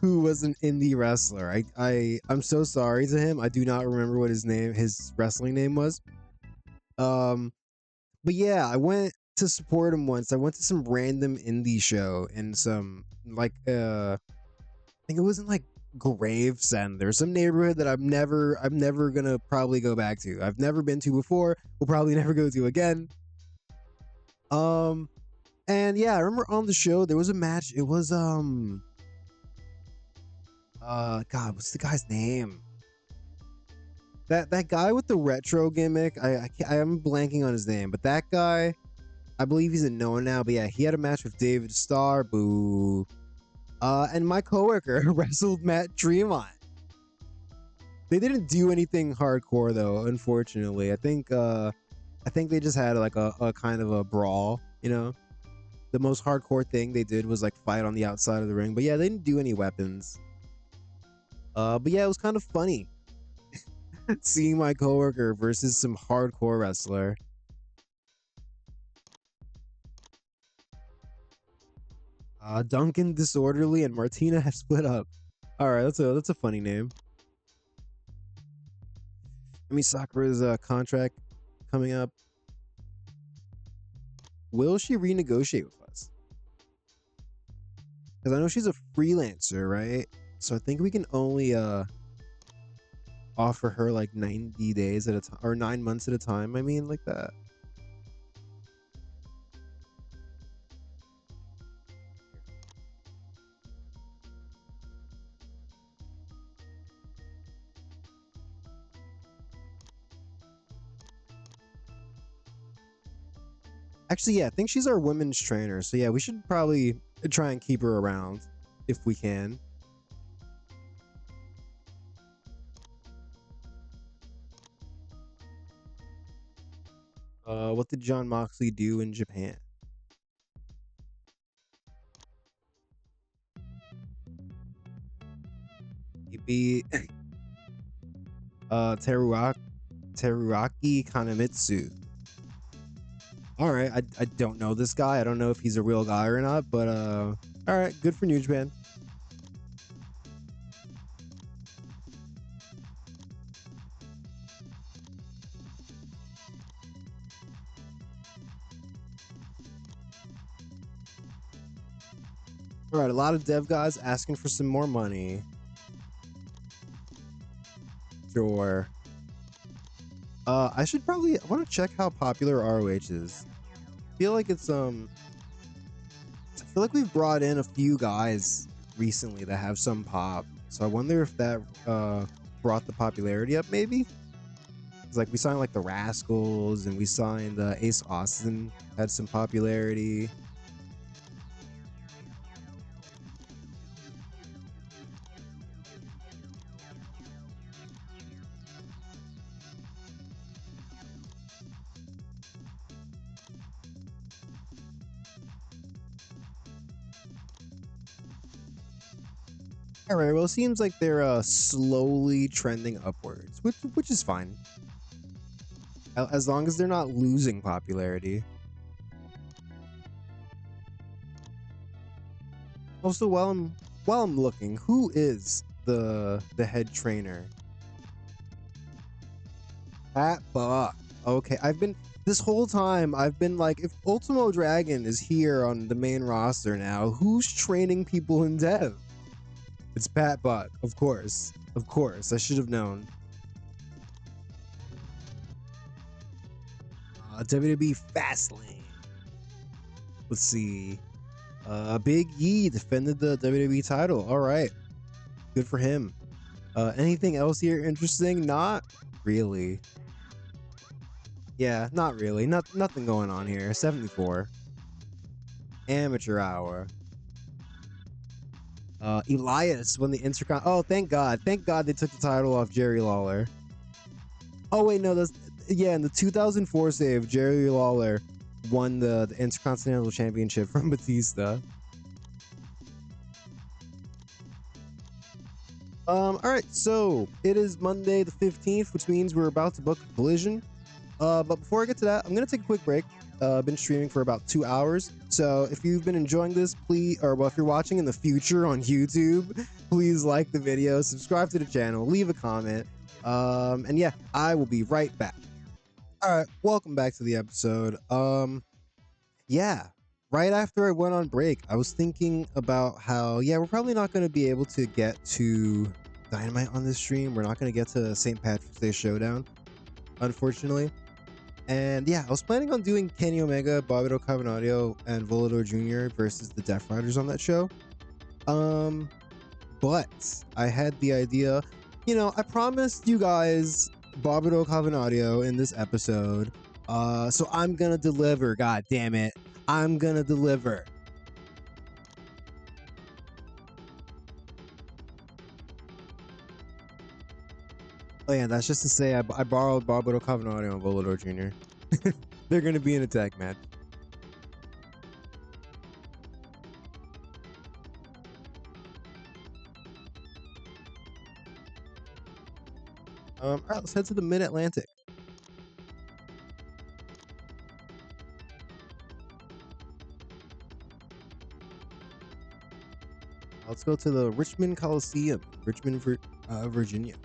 was an indie wrestler. I'm so sorry to him. I do not remember what his wrestling name was. But yeah, I went to support him once. I went to some random indie show in some like I think it was in like Gravesend or some neighborhood that I'm never gonna probably go back to. I've never been to before. Will probably never go to again. And yeah, I remember on the show there was a match. It was God, what's the guy's name? That guy with the retro gimmick. I'm blanking on his name, but that guy, I believe he's a Noah now. But yeah, he had a match with David Starr. Boo. And my coworker wrestled Matt Tremont. They didn't do anything hardcore though, unfortunately. I think they just had like a kind of a brawl, you know. The most hardcore thing they did was like fight on the outside of the ring. But yeah, they didn't do any weapons. But yeah, it was kind of funny seeing my coworker versus some hardcore wrestler. Duncan Disorderly and Martina have split up. All right, that's a funny name. Emi Sakura's contract coming up. Will she renegotiate with us? Because I know she's a freelancer, right? So I think we can only offer her like 90 days at a time, or 9 months at a time. I mean, like that. Actually, yeah, I think she's our women's trainer. So yeah, we should probably try and keep her around if we can. What did John Moxley do in Japan? He beat Teruaki Kanemitsu. All right, I don't know this guy. I don't know if he's a real guy or not, but all right, good for New Japan. All right, a lot of dev guys asking for some more money. Sure. I should probably, I want to check how popular ROH is. I feel like it's I feel like we've brought in a few guys recently that have some pop. So I wonder if that brought the popularity up maybe? It's like we signed like the Rascals and we signed Ace Austin had some popularity. All right, well, it seems like they're slowly trending upwards, which is fine, as long as they're not losing popularity. Also, while I'm looking, who is the head trainer? Pat Buck. Okay, I've been this whole time. I've been like, if Ultimo Dragon is here on the main roster now, who's training people in Dev? It's Pat Buck, of course. Of course, I should have known. WWE Fastlane. Let's see. Big E defended the WWE title. All right, good for him. Anything else here interesting? Not really. Yeah, not really. Nothing going on here. 74. Amateur hour. Elias won the Intercon. Oh, thank God. Thank God they took the title off Jerry Lawler. Oh, wait, no, that's, yeah, in the 2004 save, Jerry Lawler won the Intercontinental Championship from Batista. All right, so it is Monday the 15th, which means we're about to book a collision. But before I get to that, I'm gonna take a quick break. I've been streaming for about 2 hours, so if you've been enjoying this, please, or well, if you're watching in the future on YouTube, please like the video, subscribe to the channel, leave a comment, and yeah, I will be right back. All right, welcome back to the episode. Yeah, right after I went on break, I was thinking about how, yeah, we're probably not going to be able to get to Dynamite on this stream. We're not going to get to St. Patrick's Day Showdown, unfortunately. And yeah, I was planning on doing Kenny Omega, Barbaro Cavernario, and Volador Jr. versus the Death Riders on that show. But I had the idea, you know, I promised you guys Barbaro Cavernario in this episode. So I'm gonna deliver, god damn it. I'm gonna deliver. Oh yeah, that's just to say I borrowed Barbaro Cavernario and Volador Jr. They're gonna be in attack match. All right, let's head to the Mid-Atlantic. Let's go to the Richmond Coliseum, Richmond, Virginia.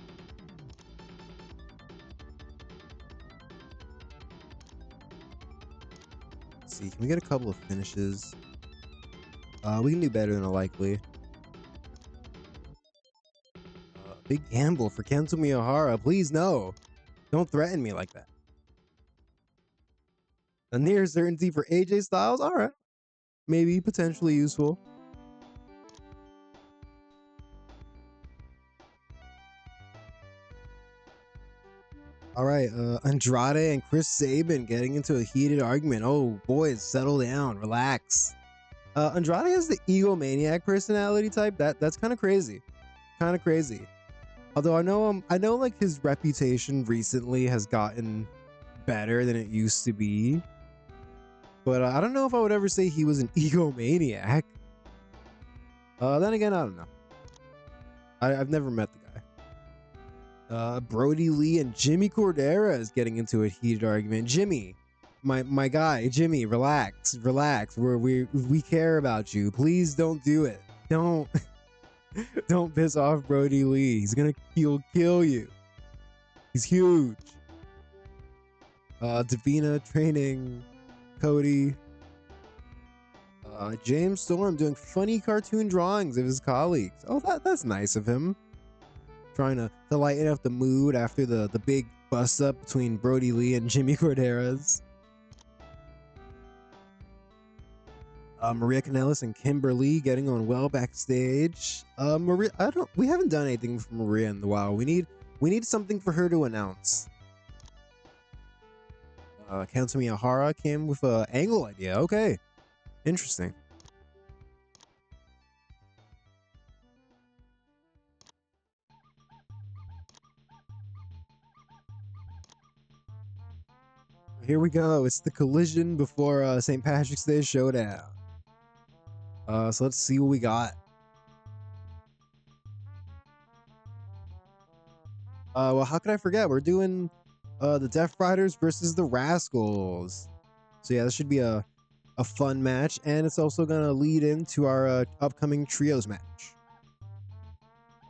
Let's see, can we get a couple of finishes? We can do better than a likely. Big gamble for Kento Miyahara. Please, no. Don't threaten me like that. A near certainty for AJ Styles? Alright. Maybe potentially useful. Alright, Andrade and Chris Sabin getting into a heated argument. Oh, boys, settle down. Relax. Andrade has the egomaniac personality type. That's kind of crazy. Kind of crazy. Although I know like his reputation recently has gotten better than it used to be. But I don't know if I would ever say he was an egomaniac. Then again, I don't know. I've never met the guy. Brody Lee and Jimmy Cordera is getting into a heated argument. Jimmy, my guy, Jimmy, relax. We care about you. Please don't do it. Don't piss off Brody Lee. He'll kill you. He's huge. Davina training Cody. James Storm doing funny cartoon drawings of his colleagues. Oh, that's nice of him. Trying to lighten up the mood after the big bust up between Brody Lee and Jimmy Corderas. Maria Kanellis and Kimberly getting on well backstage. Maria, we haven't done anything for Maria in a while. We need something for her to announce. Kento Miyahara came with an angle idea. Okay, interesting. Here we go. It's the collision before St. Patrick's Day Showdown. So let's see what we got. Well, how could I forget? We're doing the Death Riders versus the Rascals. So yeah, this should be a fun match, and it's also gonna lead into our upcoming trios match.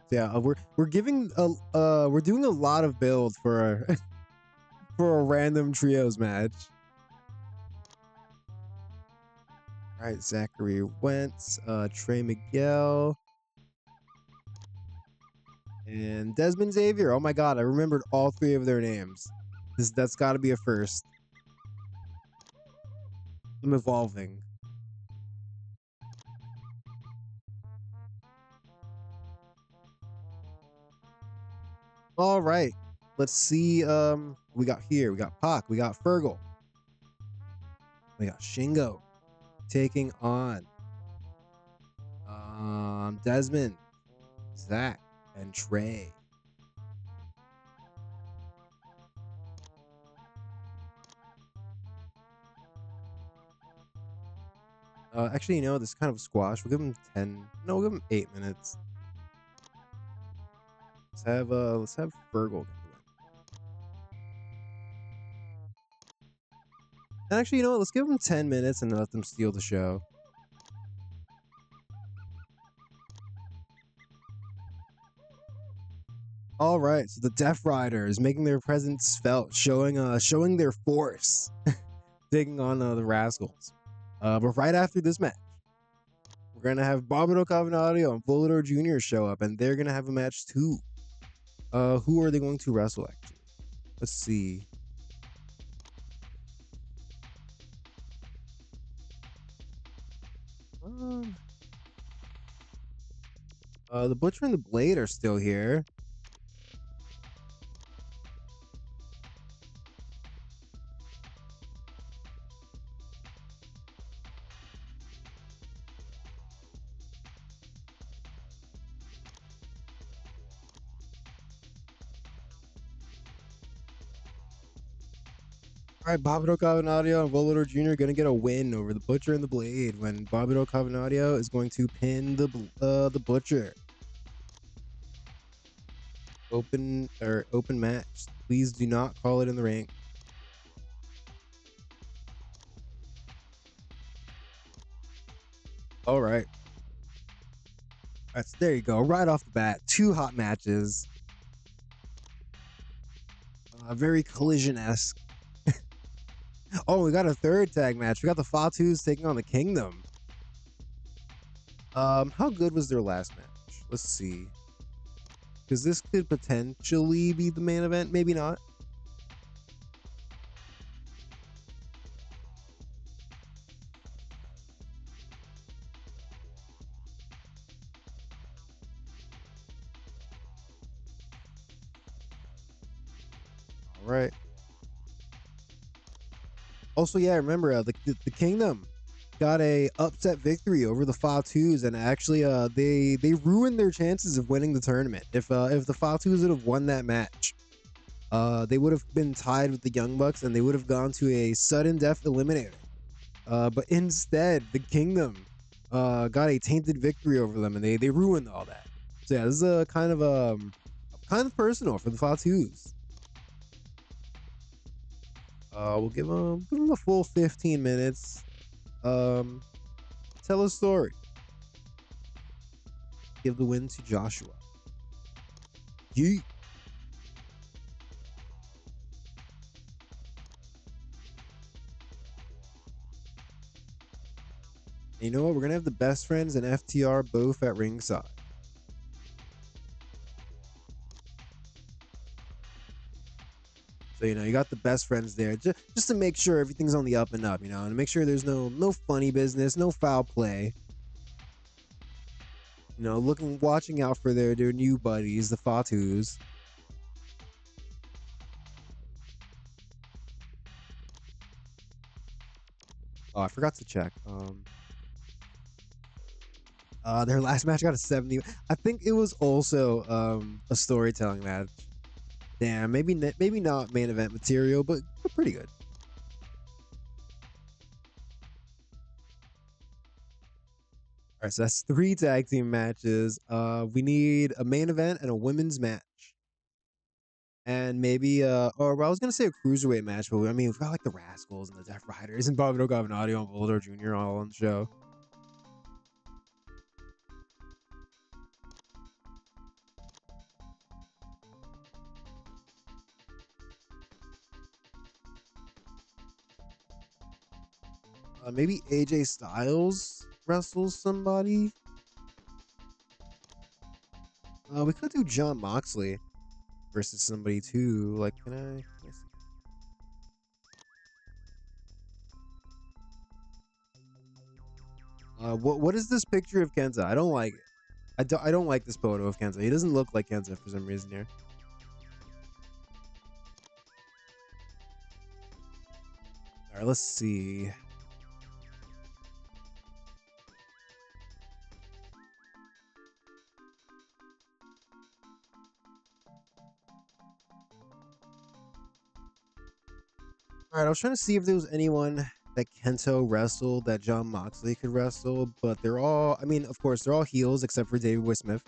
So yeah, we're doing a lot of build for for a random trios match. All right, Zachary Wentz, Trey Miguel, and Desmond Xavier. Oh my god, I remembered all three of their names. That's got to be a first. I'm evolving. All right, let's see. We got Pac, we got Fergal, we got Shingo taking on Desmond, Zach, and Trey. Actually, you know, this is kind of a squash. We'll give him 10. No, we'll give him 8 minutes. Let's have Fergal get the win. And actually, you know what? Let's give them 10 minutes and let them steal the show. All right, so the Death Riders making their presence felt, showing their force, taking on the Rascals. But right after this match, we're gonna have Barbaro Cavernario and Volador Jr. show up, and they're gonna have a match too. Who are they going to wrestle? Actually, let's see. The Butcher and the Blade are still here. All right, Barbaro Cavernario and Volador Jr. gonna get a win over the Butcher and the Blade when Barbaro Cavernario is going to pin the Butcher. Open match. Please do not call it in the ring. All right. There you go. Right off the bat, 2 hot matches. Very collision-esque. Oh, we got a third tag match. We got the Fatus taking on the Kingdom. How good was their last match? Let's see. Because this could potentially be the main event, maybe not. All right. Also, yeah, remember the Kingdom got a upset victory over the Fatus, and actually, they ruined their chances of winning the tournament. If the Fatus would have won that match, they would have been tied with the Young Bucks, and they would have gone to a sudden death eliminator. But instead, the Kingdom got a tainted victory over them, and they ruined all that. So yeah, this is a kind of personal for the Fatus. We'll give them a full 15 minutes. Tell a story. Give the win to Joshua. Yeet. And you know what? We're gonna have the best friends and FTR both at ringside. So you got the best friends there, just to make sure everything's on the up and up, and make sure there's no funny business, no foul play. Watching out for their new buddies, the Fatus. Oh, I forgot to check. Their last match got a 70. I think it was also a storytelling match. Damn, maybe not main event material, but pretty good. All right, so that's 3 tag team matches. We need a main event and a women's match. And maybe or well, I was gonna say a cruiserweight match, but I mean we've got like the Rascals and the Death Riders and Barbaro Cavernario and Volador Jr. all on the show. Maybe AJ Styles wrestles somebody. We could do John Moxley versus somebody too. Like, can I see? What is this picture of Kenta? I don't like it. I don't like this photo of Kenta. He doesn't look like Kenta for some reason here. All right, let's see. All right, I was trying to see if there was anyone that Kento wrestled that John Moxley could wrestle, but they're all, I mean, of course, they're all heels except for David Boy Smith.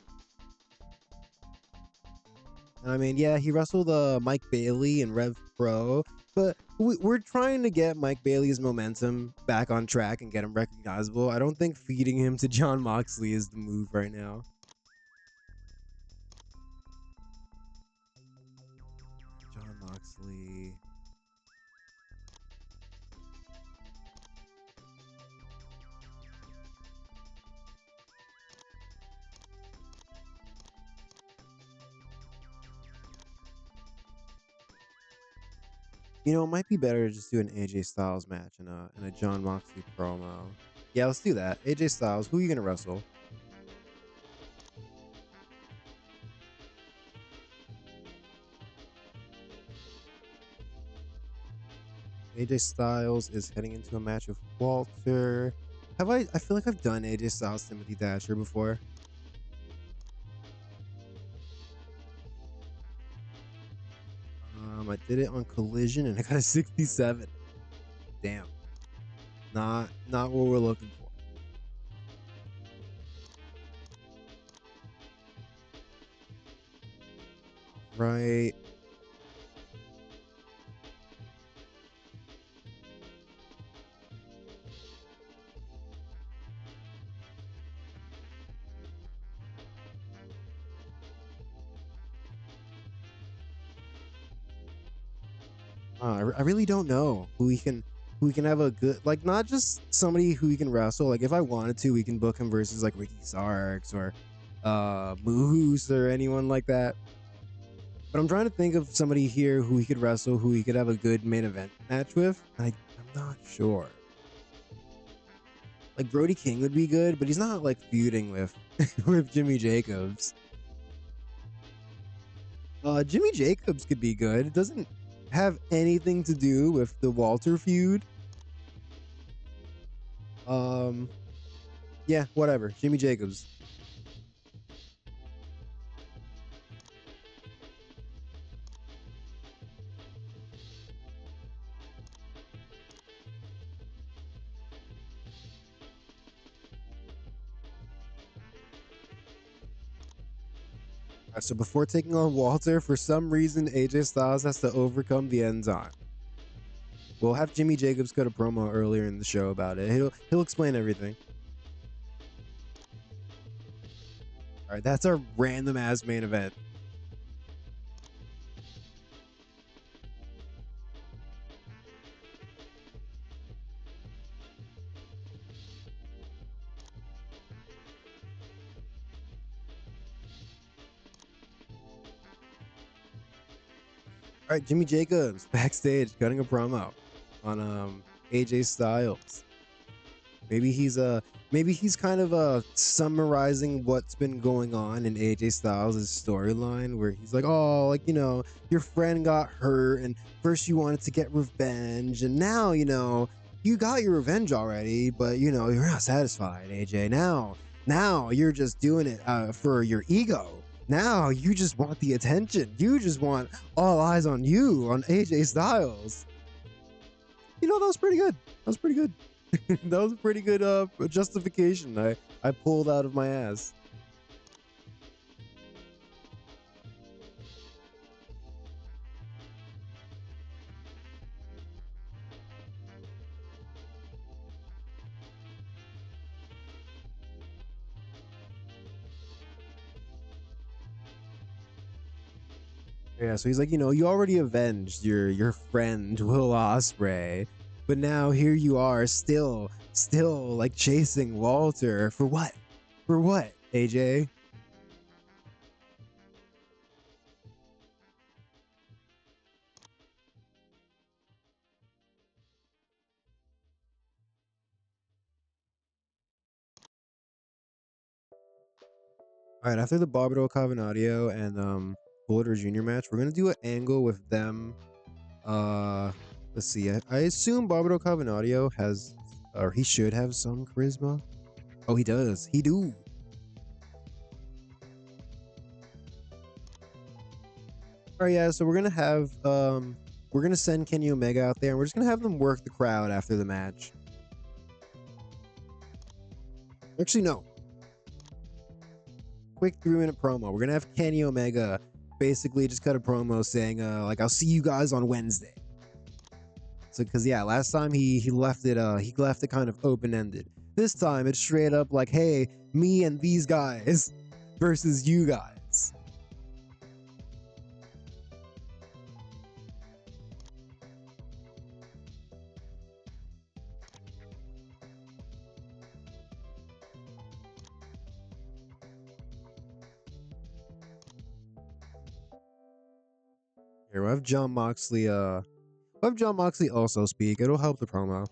I mean, yeah, he wrestled Mike Bailey and Rev Pro, but we're trying to get Mike Bailey's momentum back on track and get him recognizable. I don't think feeding him to John Moxley is the move right now. John Moxley. It might be better to just do an AJ Styles match and a John Moxley promo. Yeah, let's do that. AJ Styles, who are you gonna wrestle? AJ Styles is heading into a match with Walter. I feel like I've done AJ Styles Timothy Thatcher before. I did it on Collision and I got a 67. Damn. Not what we're looking for. Right. I really don't know who he can. who we can have a good, like, not just somebody who we can wrestle. Like, if I wanted to, we can book him versus like Ricky Starks or Moose or anyone like that. But I'm trying to think of somebody here who he could wrestle, who he could have a good main event match with. I'm not sure. Like, Brody King would be good, but he's not like feuding with with Jimmy Jacobs. Jimmy Jacobs could be good. It doesn't have anything to do with the Walter feud. Yeah, whatever. Jimmy Jacobs. So before taking on Walter, for some reason, AJ Styles has to overcome the enzyme. We'll have Jimmy Jacobs cut a promo earlier in the show about it. He'll explain everything. All right, that's our random ass main event. All right, Jimmy Jacobs backstage cutting a promo on AJ Styles. Maybe he's kind of summarizing what's been going on in AJ Styles' storyline, where he's like, oh, like, your friend got hurt and first you wanted to get revenge, and now, you got your revenge already, but you're not satisfied, AJ. Now you're just doing it for your ego. Now you just want the attention. You just want all eyes on you, on AJ Styles. That was pretty good. That was a pretty good justification I pulled out of my ass. Yeah, so he's like, you already avenged your friend Will Ospreay, but now here you are still like chasing Walter for what? For what, AJ? All right, after the Barbaro Cavernario and Bullet Jr. match, we're gonna do an angle with them. Let's see. I assume Barbaro Cavernario has, or he should have, some charisma. Oh, he does. He do. All right, yeah. So we're gonna send Kenny Omega out there, and we're just gonna have them work the crowd after the match. Actually, no. Quick 3-minute promo. We're gonna have Kenny Omega basically just cut a promo saying, like, I'll see you guys on Wednesday. So, because yeah, last time he left it kind of open ended. This time it's straight up like, hey, me and these guys versus you guys. Here we'll have John Moxley. We'll have John Moxley also speak. It'll help the promo.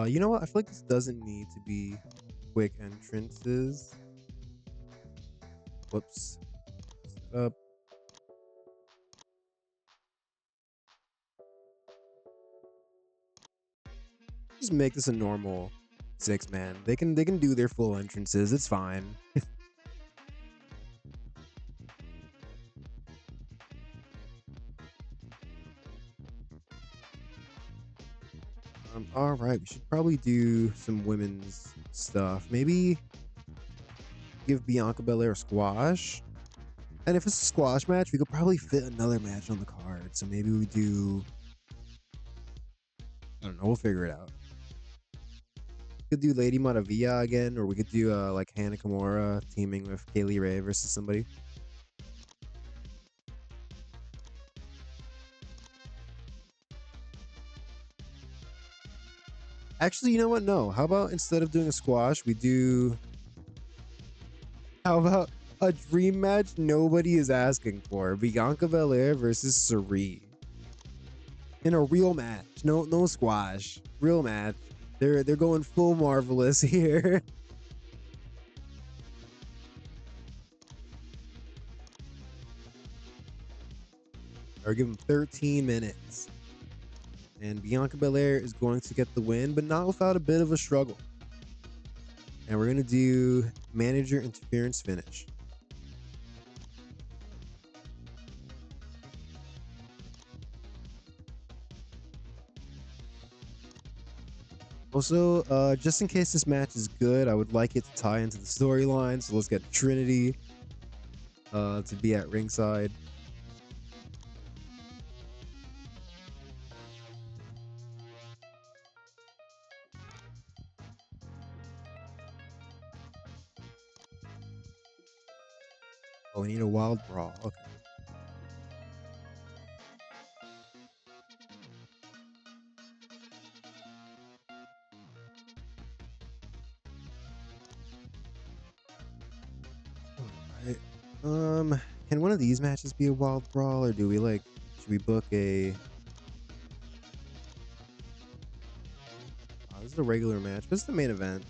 You know what? I feel like this doesn't need to be quick entrances. Whoops. Up. Just make this a normal 6-man. They can do their full entrances. It's fine. All right, we should probably do some women's stuff. Maybe give Bianca Belair a squash. And if it's a squash match, we could probably fit another match on the card. So maybe we do, I don't know, we'll figure it out. We could do Lady Maravilla again, or we could do like Hana Kimura teaming with Kaylee Ray versus somebody. Actually, you know what? No. How about instead of doing a squash, we do... How about a dream match nobody is asking for? Bianca Belair versus Sari. In a real match. No squash. Real match. They're going full Marvelous here. Or give them 13 minutes. And Bianca Belair is going to get the win, but not without a bit of a struggle. And we're going to do manager interference finish. Also, just in case this match is good, I would like it to tie into the storyline. So let's get Trinity to be at ringside. Oh, we need a wild brawl. Okay. All right. Can one of these matches be a wild brawl, or do we like? Should we book a? Oh, this is a regular match. What's the main event?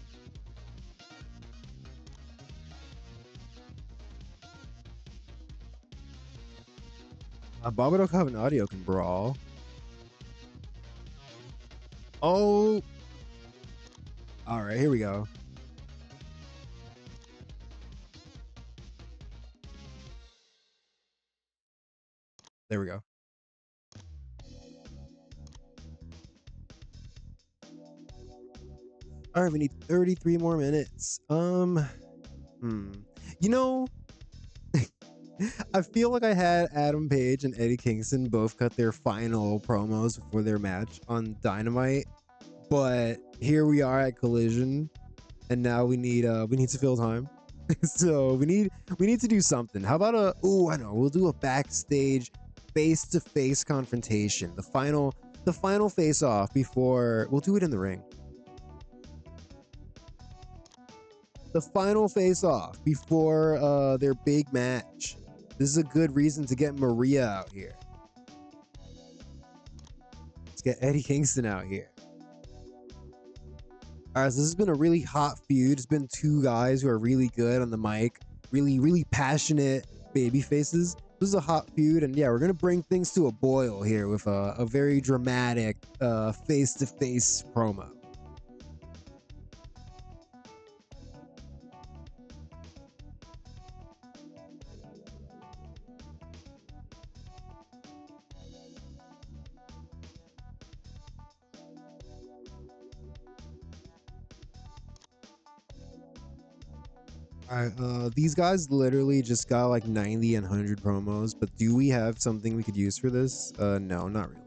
Barbaro Cavernario can brawl. Oh. All right, here we go. There we go. All right, we need 33 more minutes. You know, I feel like I had Adam Page and Eddie Kingston both cut their final promos before their match on Dynamite, but here we are at Collision, and now we need to fill time. So we need to do something. How about I know, we'll do a backstage face-to-face confrontation. The final face-off before we'll do it in the ring. The final face-off before their big match. This is a good reason to get Maria out here. Let's get Eddie Kingston out here. All right, so this has been a really hot feud. It's been two guys who are really good on the mic, really passionate baby faces. This is a hot feud, and yeah, we're gonna bring things to a boil here with a very dramatic face-to-face promo. All right, these guys literally just got like 90 and 100 promos, but do we have something we could use for this? No, not really.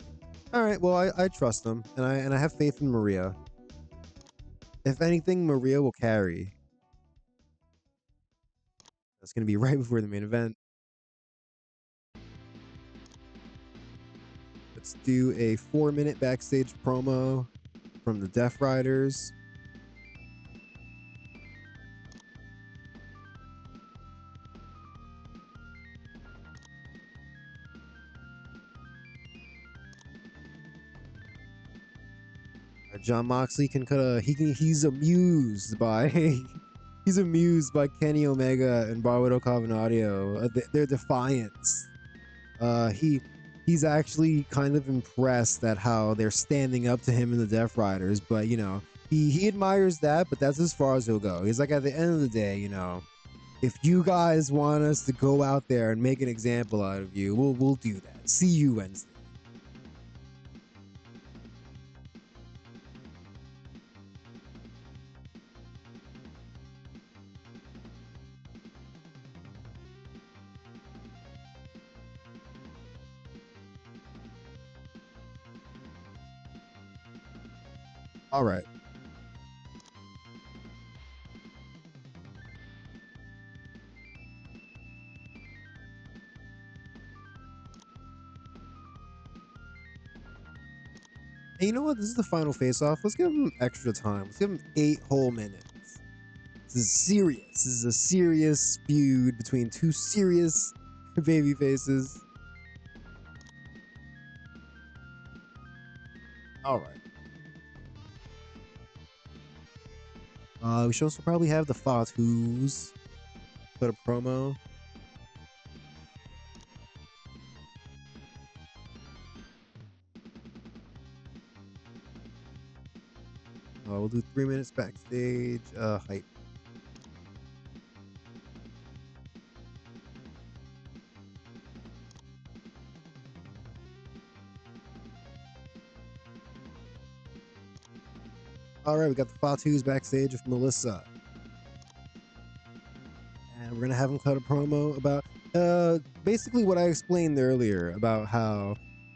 All right, well, I trust them, and I have faith in Maria. If anything, Maria will carry. That's gonna be right before the main event. Let's do a 4-minute backstage promo from the Death Riders. John Moxley can he's amused by he's amused by Kenny Omega and Barbaro Cavernario, their defiance. He's actually kind of impressed at how they're standing up to him in the Death Riders, but you know, he admires that, but that's as far as he'll go. He's like, at the end of the day, you know, if you guys want us to go out there and make an example out of you, we'll do that. See you Wednesday. All right. And you know what? This is the final face-off. Let's give him extra time. Let's give him 8 whole minutes. This is serious. This is a serious feud between two serious baby faces. All right. We should also probably have the Fatus put a promo. We'll do 3 minutes backstage. Hype. All right, we got the Fatus backstage with Melissa. And we're going to have him cut a promo about basically what I explained earlier about how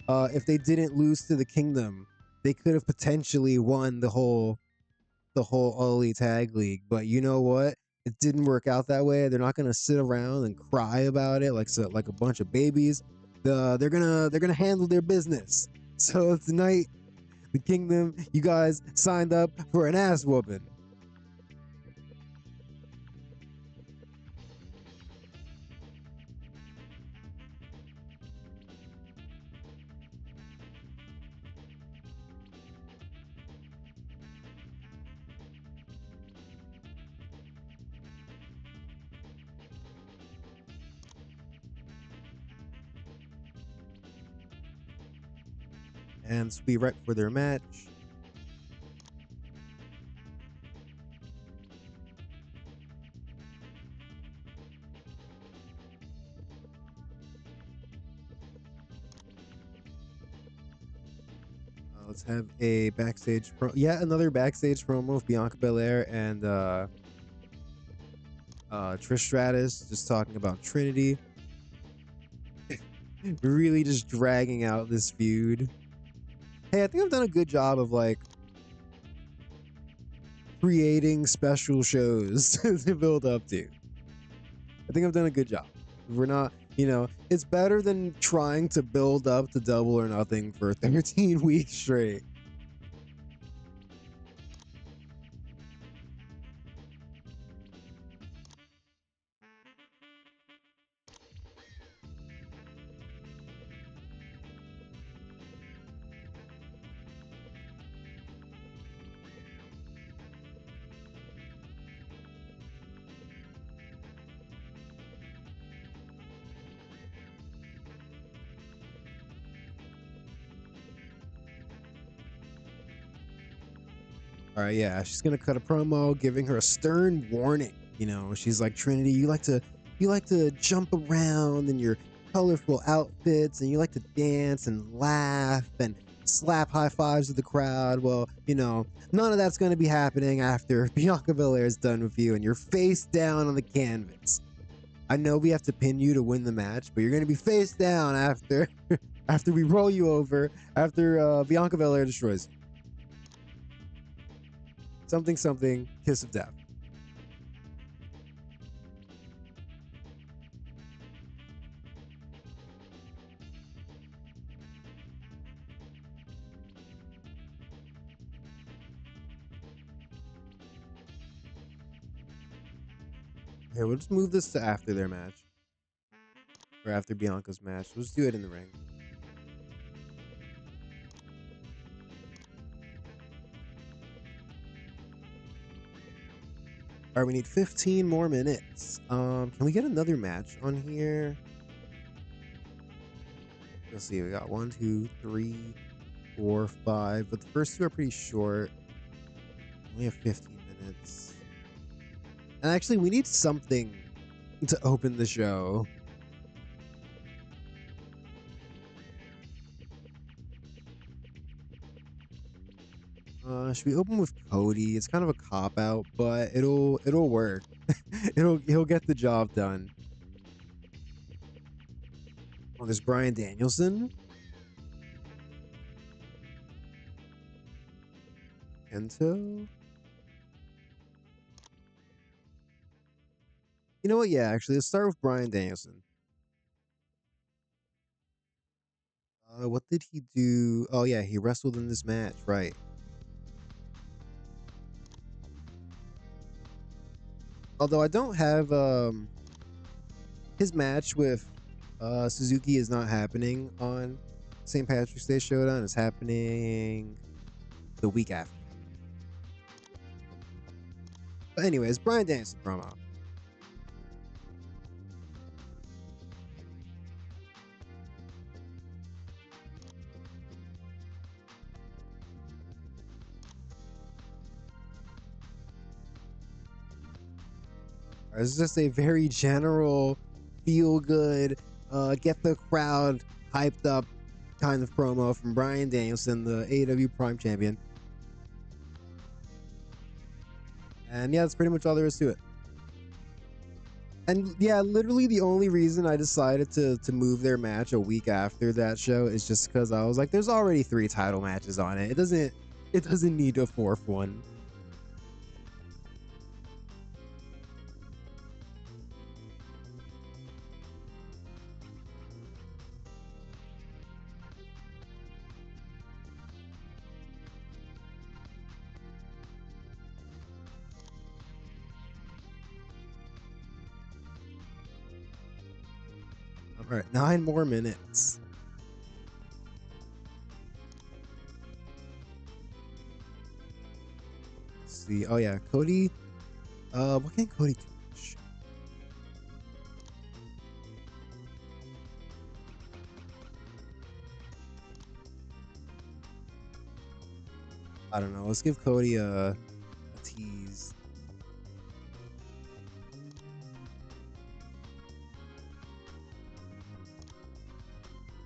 if they didn't lose to the Kingdom, they could have potentially won the whole All Elite Tag League. But you know what? It didn't work out that way. They're not going to sit around and cry about it like a bunch of babies. They're gonna handle their business. So tonight, the Kingdom, you guys signed up for an ass whooping. And so be right for their match. Let's have a backstage yet another backstage promo with Bianca Belair and Trish Stratus just talking about Trinity. Really just dragging out this feud. Hey, I think I've done a good job of like creating special shows to build up to. I think I've done a good job. We're not, it's better than trying to build up to Double or Nothing for 13 weeks straight. All right, yeah, she's gonna cut a promo, giving her a stern warning. She's like, Trinity, you like to jump around in your colorful outfits, and you like to dance and laugh and slap high fives with the crowd. Well, none of that's gonna be happening after Bianca Belair is done with you, and you're face down on the canvas. I know we have to pin you to win the match, but you're gonna be face down after after we roll you over, after Bianca Belair destroys you. Something, kiss of death. Okay, we'll just move this to after their match. Or after Bianca's match. We'll just do it in the ring. All right, we need 15 more minutes. Can we get another match on here? Let's see. We got 1, 2, 3, 4, 5. But the first two are pretty short. We only have 15 minutes. And actually, we need something to open the show. Should we open with Cody? It's kind of a cop out, but it'll work. He'll get the job done. Oh, there's Bryan Danielson. Kento? You know what? Yeah, actually, let's start with Bryan Danielson. What did he do? Oh, yeah, he wrestled in this match, right. Although I don't have his match with Suzuki is not happening on St. Patrick's Day Showdown. It's happening the week after. But anyways, Bryan Danielson promo. It's just a very general, feel good, get the crowd hyped up kind of promo from Bryan Danielson, the AEW Prime Champion. And yeah, that's pretty much all there is to it. And yeah, literally the only reason I decided to move their match a week after that show is just because I was like, there's already 3 title matches on it. It doesn't need a 4th one. All right, 9 more minutes. Let's see. Oh yeah, Cody. What can Cody do? I don't know. Let's give Cody a tease.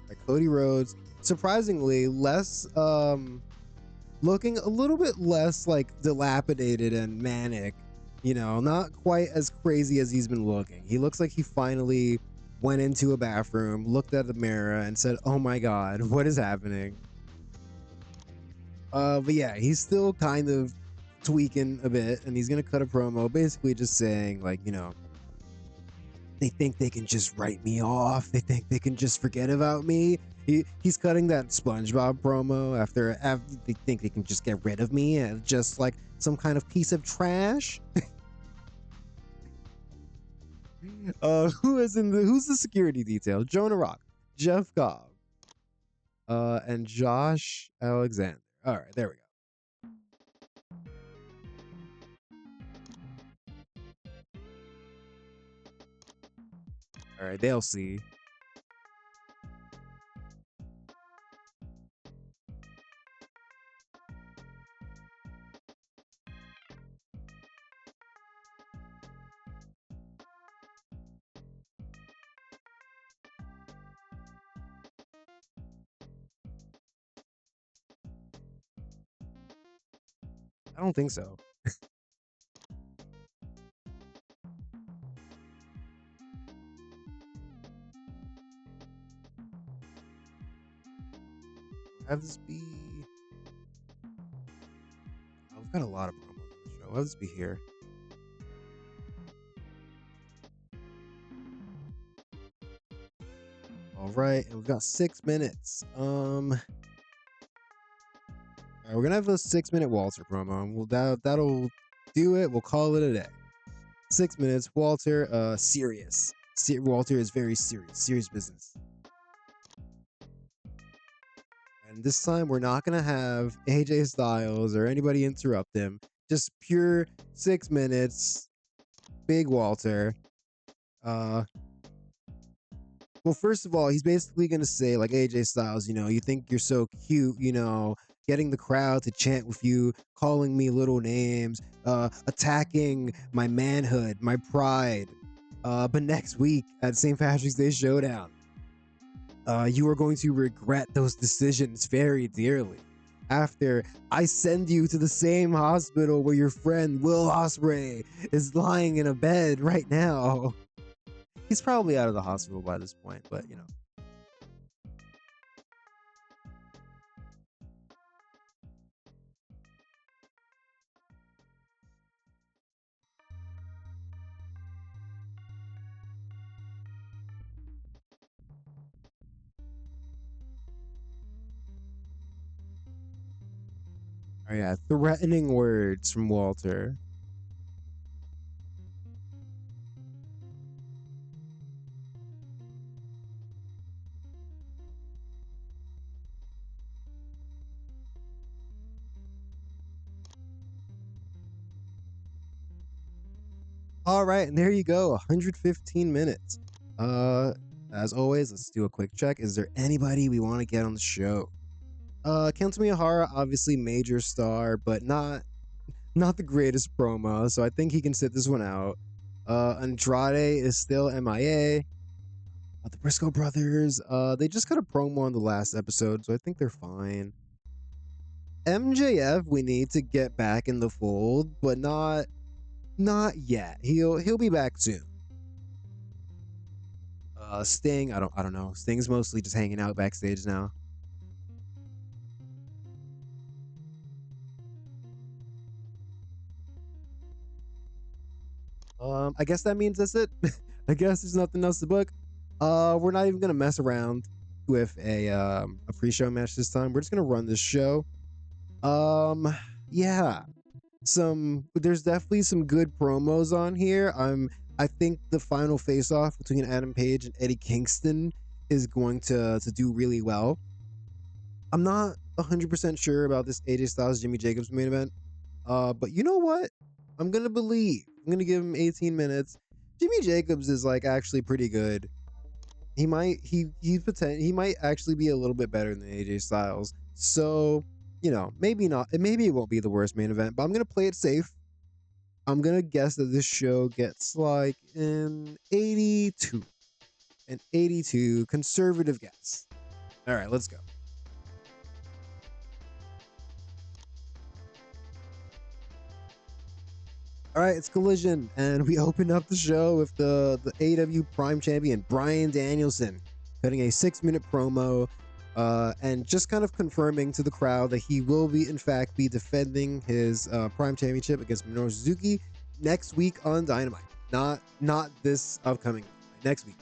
Like Cody Rhodes, surprisingly less looking a little bit less like dilapidated and manic, you know, not quite as crazy as he's been looking. He looks like he finally went into a bathroom, looked at the mirror and said, "Oh my god, what is happening?" But yeah, he's still kind of tweaking a bit, and he's gonna cut a promo basically just saying, like, you know, they think they can just write me off. They think they can just forget about me. He's cutting that SpongeBob promo after they think they can just get rid of me as just like some kind of piece of trash. Who's the security detail? Jonah Rock, Jeff Cobb, and Josh Alexander. All right, there we go. All right, they'll see. I don't think so. Have this be. Oh, we've got a lot of promos on the show. Have this be here. All right, and we've got 6 minutes. All right, we're gonna have a 6-minute Walter promo, and that'll do it. We'll call it a day. 6 minutes. Walter, serious. Walter is very serious business. And this time, we're not gonna have AJ Styles or anybody interrupt him. Just pure 6 minutes. Big Walter. Well, first of all, he's basically going to say, like AJ Styles, you know, you think you're so cute, you know, getting the crowd to chant with you, calling me little names, attacking my manhood, my pride. But next week at St. Patrick's Day Showdown, you are going to regret those decisions very dearly. After I send you to the same hospital where your friend Will Ospreay is lying in a bed right now. He's probably out of the hospital by this point, but you know. Oh yeah, threatening words from Walter. All right, and there you go, 115 minutes. As always, let's do a quick check. Is there anybody we want to get on the show? Kento Miyahara, obviously major star, but not the greatest promo, so I think he can sit this one out. Andrade is still MIA. The Briscoe brothers, they just got a promo on the last episode, so I think they're fine. MJF, we need to get back in the fold, but not yet. He'll be back soon. Sting, I don't know. Sting's mostly just hanging out backstage now. I guess that means that's it. I guess there's nothing else to book. We're not even gonna mess around with a pre-show match this time. We're just gonna run this show. Yeah. There's definitely some good promos on here. I think the final face-off between Adam Page and Eddie Kingston is going to do really well. I'm not 100% sure about this AJ Styles Jimmy Jacobs main event. But you know what? I'm gonna believe. I'm gonna give him 18 minutes. Jimmy Jacobs is like actually pretty good. He might actually be a little bit better than AJ Styles. So, maybe not. Maybe it won't be the worst main event, but I'm gonna play it safe. I'm gonna guess that this show gets like an 82. An 82 conservative guess. All right, let's go. All right, it's Collision, and we open up the show with the AEW Prime Champion Bryan Danielson cutting a 6-minute promo, and just kind of confirming to the crowd that he will be, in fact, be defending his Prime Championship against Minoru Suzuki next week on Dynamite. Not this upcoming week, next week.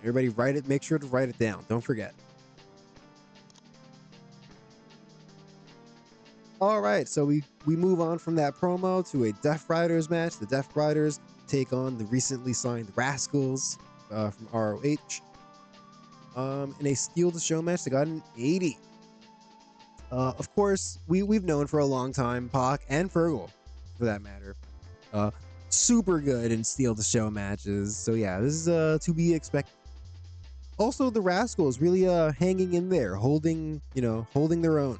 Everybody write it. Make sure to write it down. Don't forget. All right, so we move on from that promo to a Death Riders match. The Death Riders take on the recently signed Rascals from ROH. In a Steal the Show match, they got an 80. Of course, we've known for a long time, Pac and Fergal, for that matter, super good in Steal the Show matches. So yeah, this is to be expected. Also, the Rascals really hanging in there, holding their own.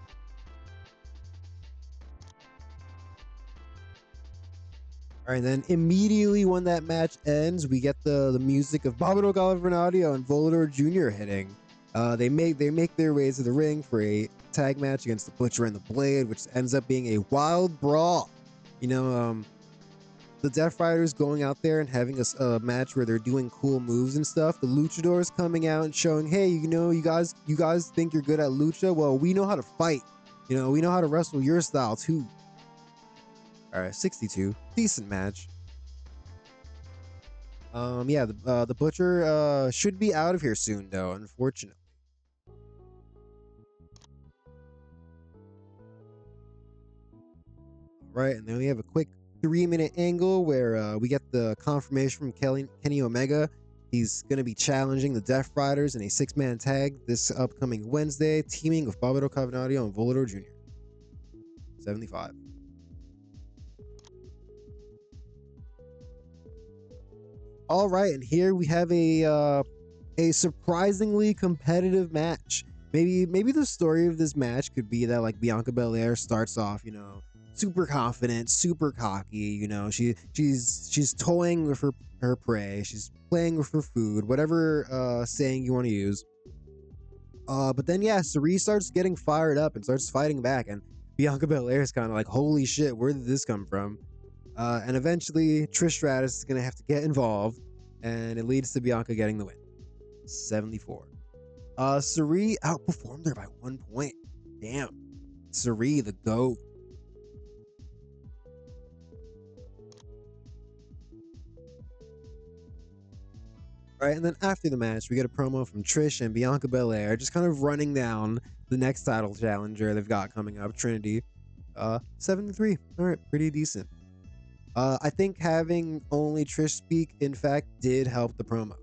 All right, then immediately when that match ends, we get the music of Barbaro Cavernario and Volador Jr. hitting. They make their way to the ring for a tag match against the Butcher and the Blade, which ends up being a wild brawl. The Death Riders going out there and having a match where they're doing cool moves and stuff. The Luchadors coming out and showing, hey, you guys think you're good at lucha? Well, we know how to fight. We know how to wrestle your style too. All right, 62, decent match. Yeah, the Butcher should be out of here soon, though, unfortunately. Right, and then we have a quick 3-minute angle where we get the confirmation from Kenny Omega. He's going to be challenging the Death Riders in a 6-man tag this upcoming Wednesday, teaming with Barbaro Cavernario and Volador Jr. 75. All right, and here we have a surprisingly competitive match. Maybe the story of this match could be that like Bianca Belair starts off, super confident, super cocky. She's toying with her prey. She's playing with her food, whatever saying you want to use. But then yeah, Cerise starts getting fired up and starts fighting back, and Bianca Belair is kind of like, holy shit, where did this come from? And eventually Trish Stratus is gonna have to get involved, and it leads to Bianca getting the win. 74. Cerise outperformed her by 1 point. Damn. Cerise, the GOAT. Right, and then after the match, we get a promo from Trish and Bianca Belair, just kind of running down the next title challenger they've got coming up, Trinity. 7-3. All right, pretty decent. I think having only Trish speak, in fact, did help the promo.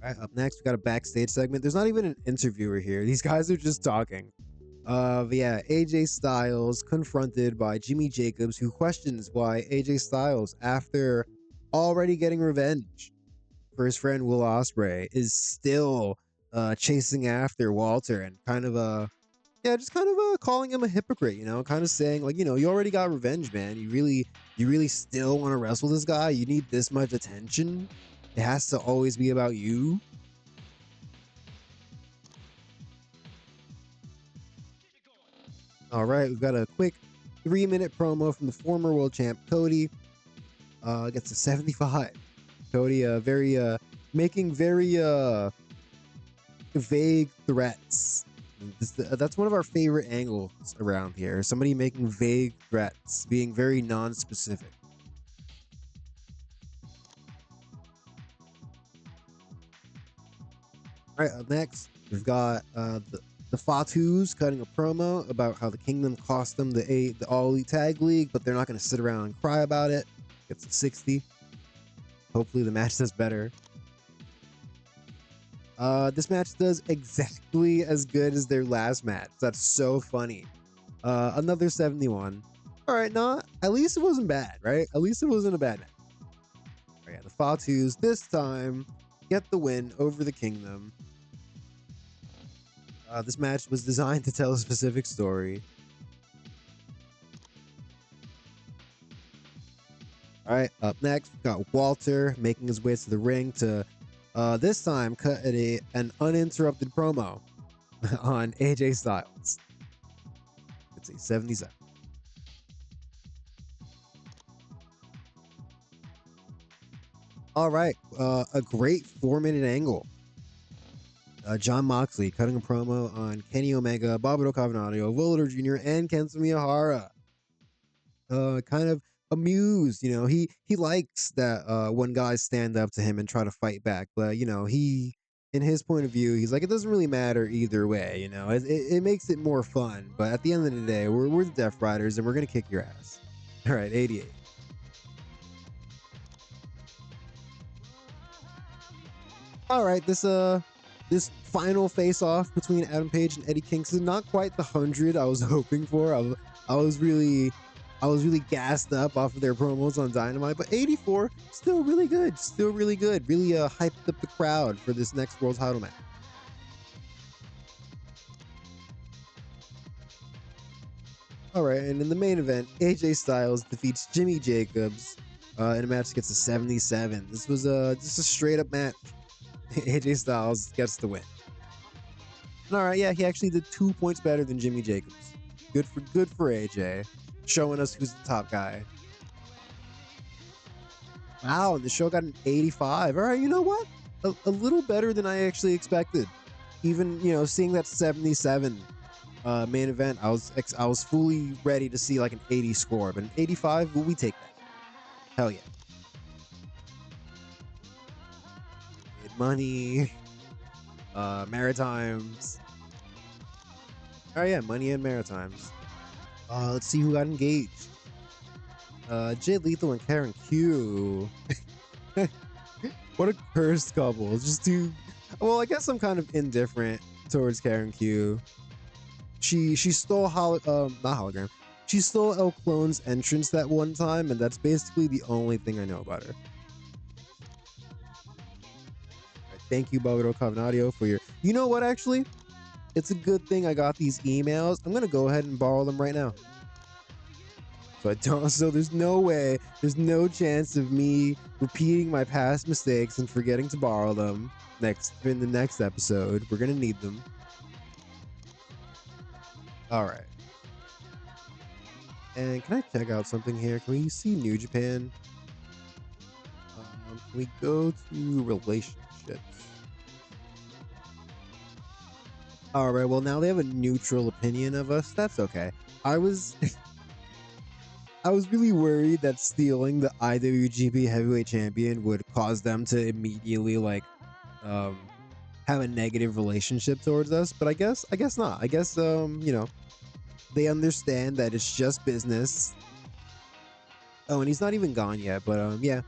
All right, up next, we got a backstage segment. There's not even an interviewer here. These guys are just talking. But yeah, AJ Styles confronted by Jimmy Jacobs, who questions why AJ Styles, after already getting revenge for his friend Will Ospreay, is still chasing after Walter and kind of just kind of calling him a hypocrite, kind of saying like, you already got revenge, man. You really still want to wrestle this guy? You need this much attention? It has to always be about you? All right, we've got a quick 3-minute promo from the former world champ Cody. Gets a 75. Cody making very vague threats. That's one of our favorite angles around here. Somebody making vague threats, being very non-specific. All right, up next, we've got the Fatus cutting a promo about how the Kingdom cost them the All Elite Tag League, but they're not going to sit around and cry about it. Gets a 60. Hopefully the match does better. This match does exactly as good as their last match. That's so funny. Another 71. All right, at least it wasn't bad, right? At least it wasn't a bad match. All right, the Fatus this time get the win over the Kingdom. This match was designed to tell a specific story. All right, up next, we've got Walter making his way to the ring to this time cut an uninterrupted promo on AJ Styles. It's a 77. All right, a great 4-minute angle. John Moxley cutting a promo on Kenny Omega, Barbaro Cavernario, Volador Jr., and Kento Miyahara. Kind of amused, he likes that when guys stand up to him and try to fight back, but he, in his point of view, he's like, it doesn't really matter either way, it makes it more fun, but at the end of the day, we're the Death Riders and we're gonna kick your ass. All right, 88. All right, this final face off between Adam Page and Eddie Kingston, not quite the 100 I was hoping for. I was really gassed up off of their promos on Dynamite, but 84, still really good. Really hyped up the crowd for this next world title match. All right, and in the main event, AJ Styles defeats Jimmy Jacobs in a match that gets a 77. This was just a straight up match. AJ Styles gets the win. All right, yeah, he actually did 2 points better than Jimmy Jacobs. Good for AJ, showing us who's the top guy. Wow, the show got an 85. All right, you know what? A little better than I actually expected. Even seeing that 77 main event, I was fully ready to see like an 80 score, but an 85, will we take that? Hell yeah. Money, Maritimes. Oh yeah, Money and Maritimes. Let's see who got engaged. Jay Lethal and Karen Q. What a cursed couple. Just too. Well, I guess I'm kind of indifferent towards Karen Q. She stole not hologram. She stole El Clone's entrance that one time, and that's basically the only thing I know about her. Thank you, Barbaro Cavernario, for your. You know what? Actually, it's a good thing I got these emails. I'm gonna go ahead and borrow them right now. So there's no way, there's no chance of me repeating my past mistakes and forgetting to borrow them in the next episode. We're gonna need them. All right. And can I check out something here? Can we see New Japan? Can we go to relationships? All right. Well, now they have a neutral opinion of us. That's okay. I was I was really worried that stealing the IWGP Heavyweight Champion would cause them to immediately like have a negative relationship towards us, but I guess not. I guess you know, they understand that it's just business. Oh, and he's not even gone yet, but yeah.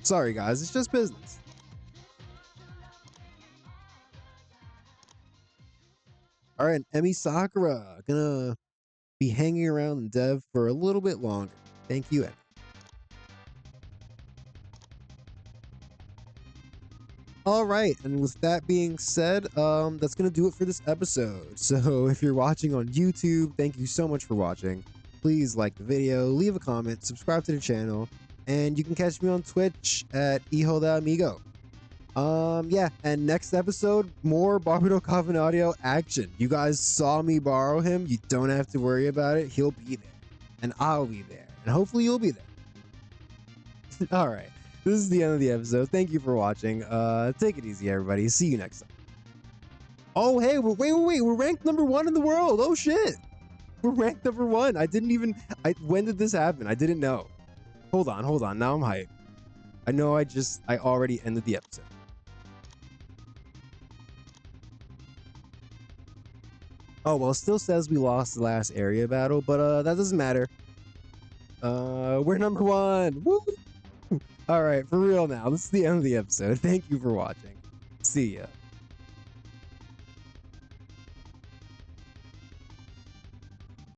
Sorry guys, it's just business. All right, Emi Sakura gonna be hanging around in Dev for a little bit longer. Thank you, Emi. All right, and with that being said, that's gonna do it for this episode. So if you're watching on YouTube, thank you so much for watching. Please like the video, leave a comment, subscribe to the channel, and you can catch me on Twitch at @hijo_de_amigo. Yeah, and next episode, more Barbaro Cavernario action. You guys saw me borrow him. You don't have to worry about it. He'll be there, and I'll be there, and hopefully you'll be there. All right, this is the end of the episode. Thank you for watching. Take it easy, everybody. See you next time. Oh, hey, wait. We're ranked #1 in the world. Oh shit, we're ranked #1. When did this happen? I didn't know. Hold on. Now I'm hyped. I know I already ended the episode. Oh, well, it still says we lost the last area battle, but that doesn't matter. We're #1. Woo! All right, for real now. This is the end of the episode. Thank you for watching. See ya.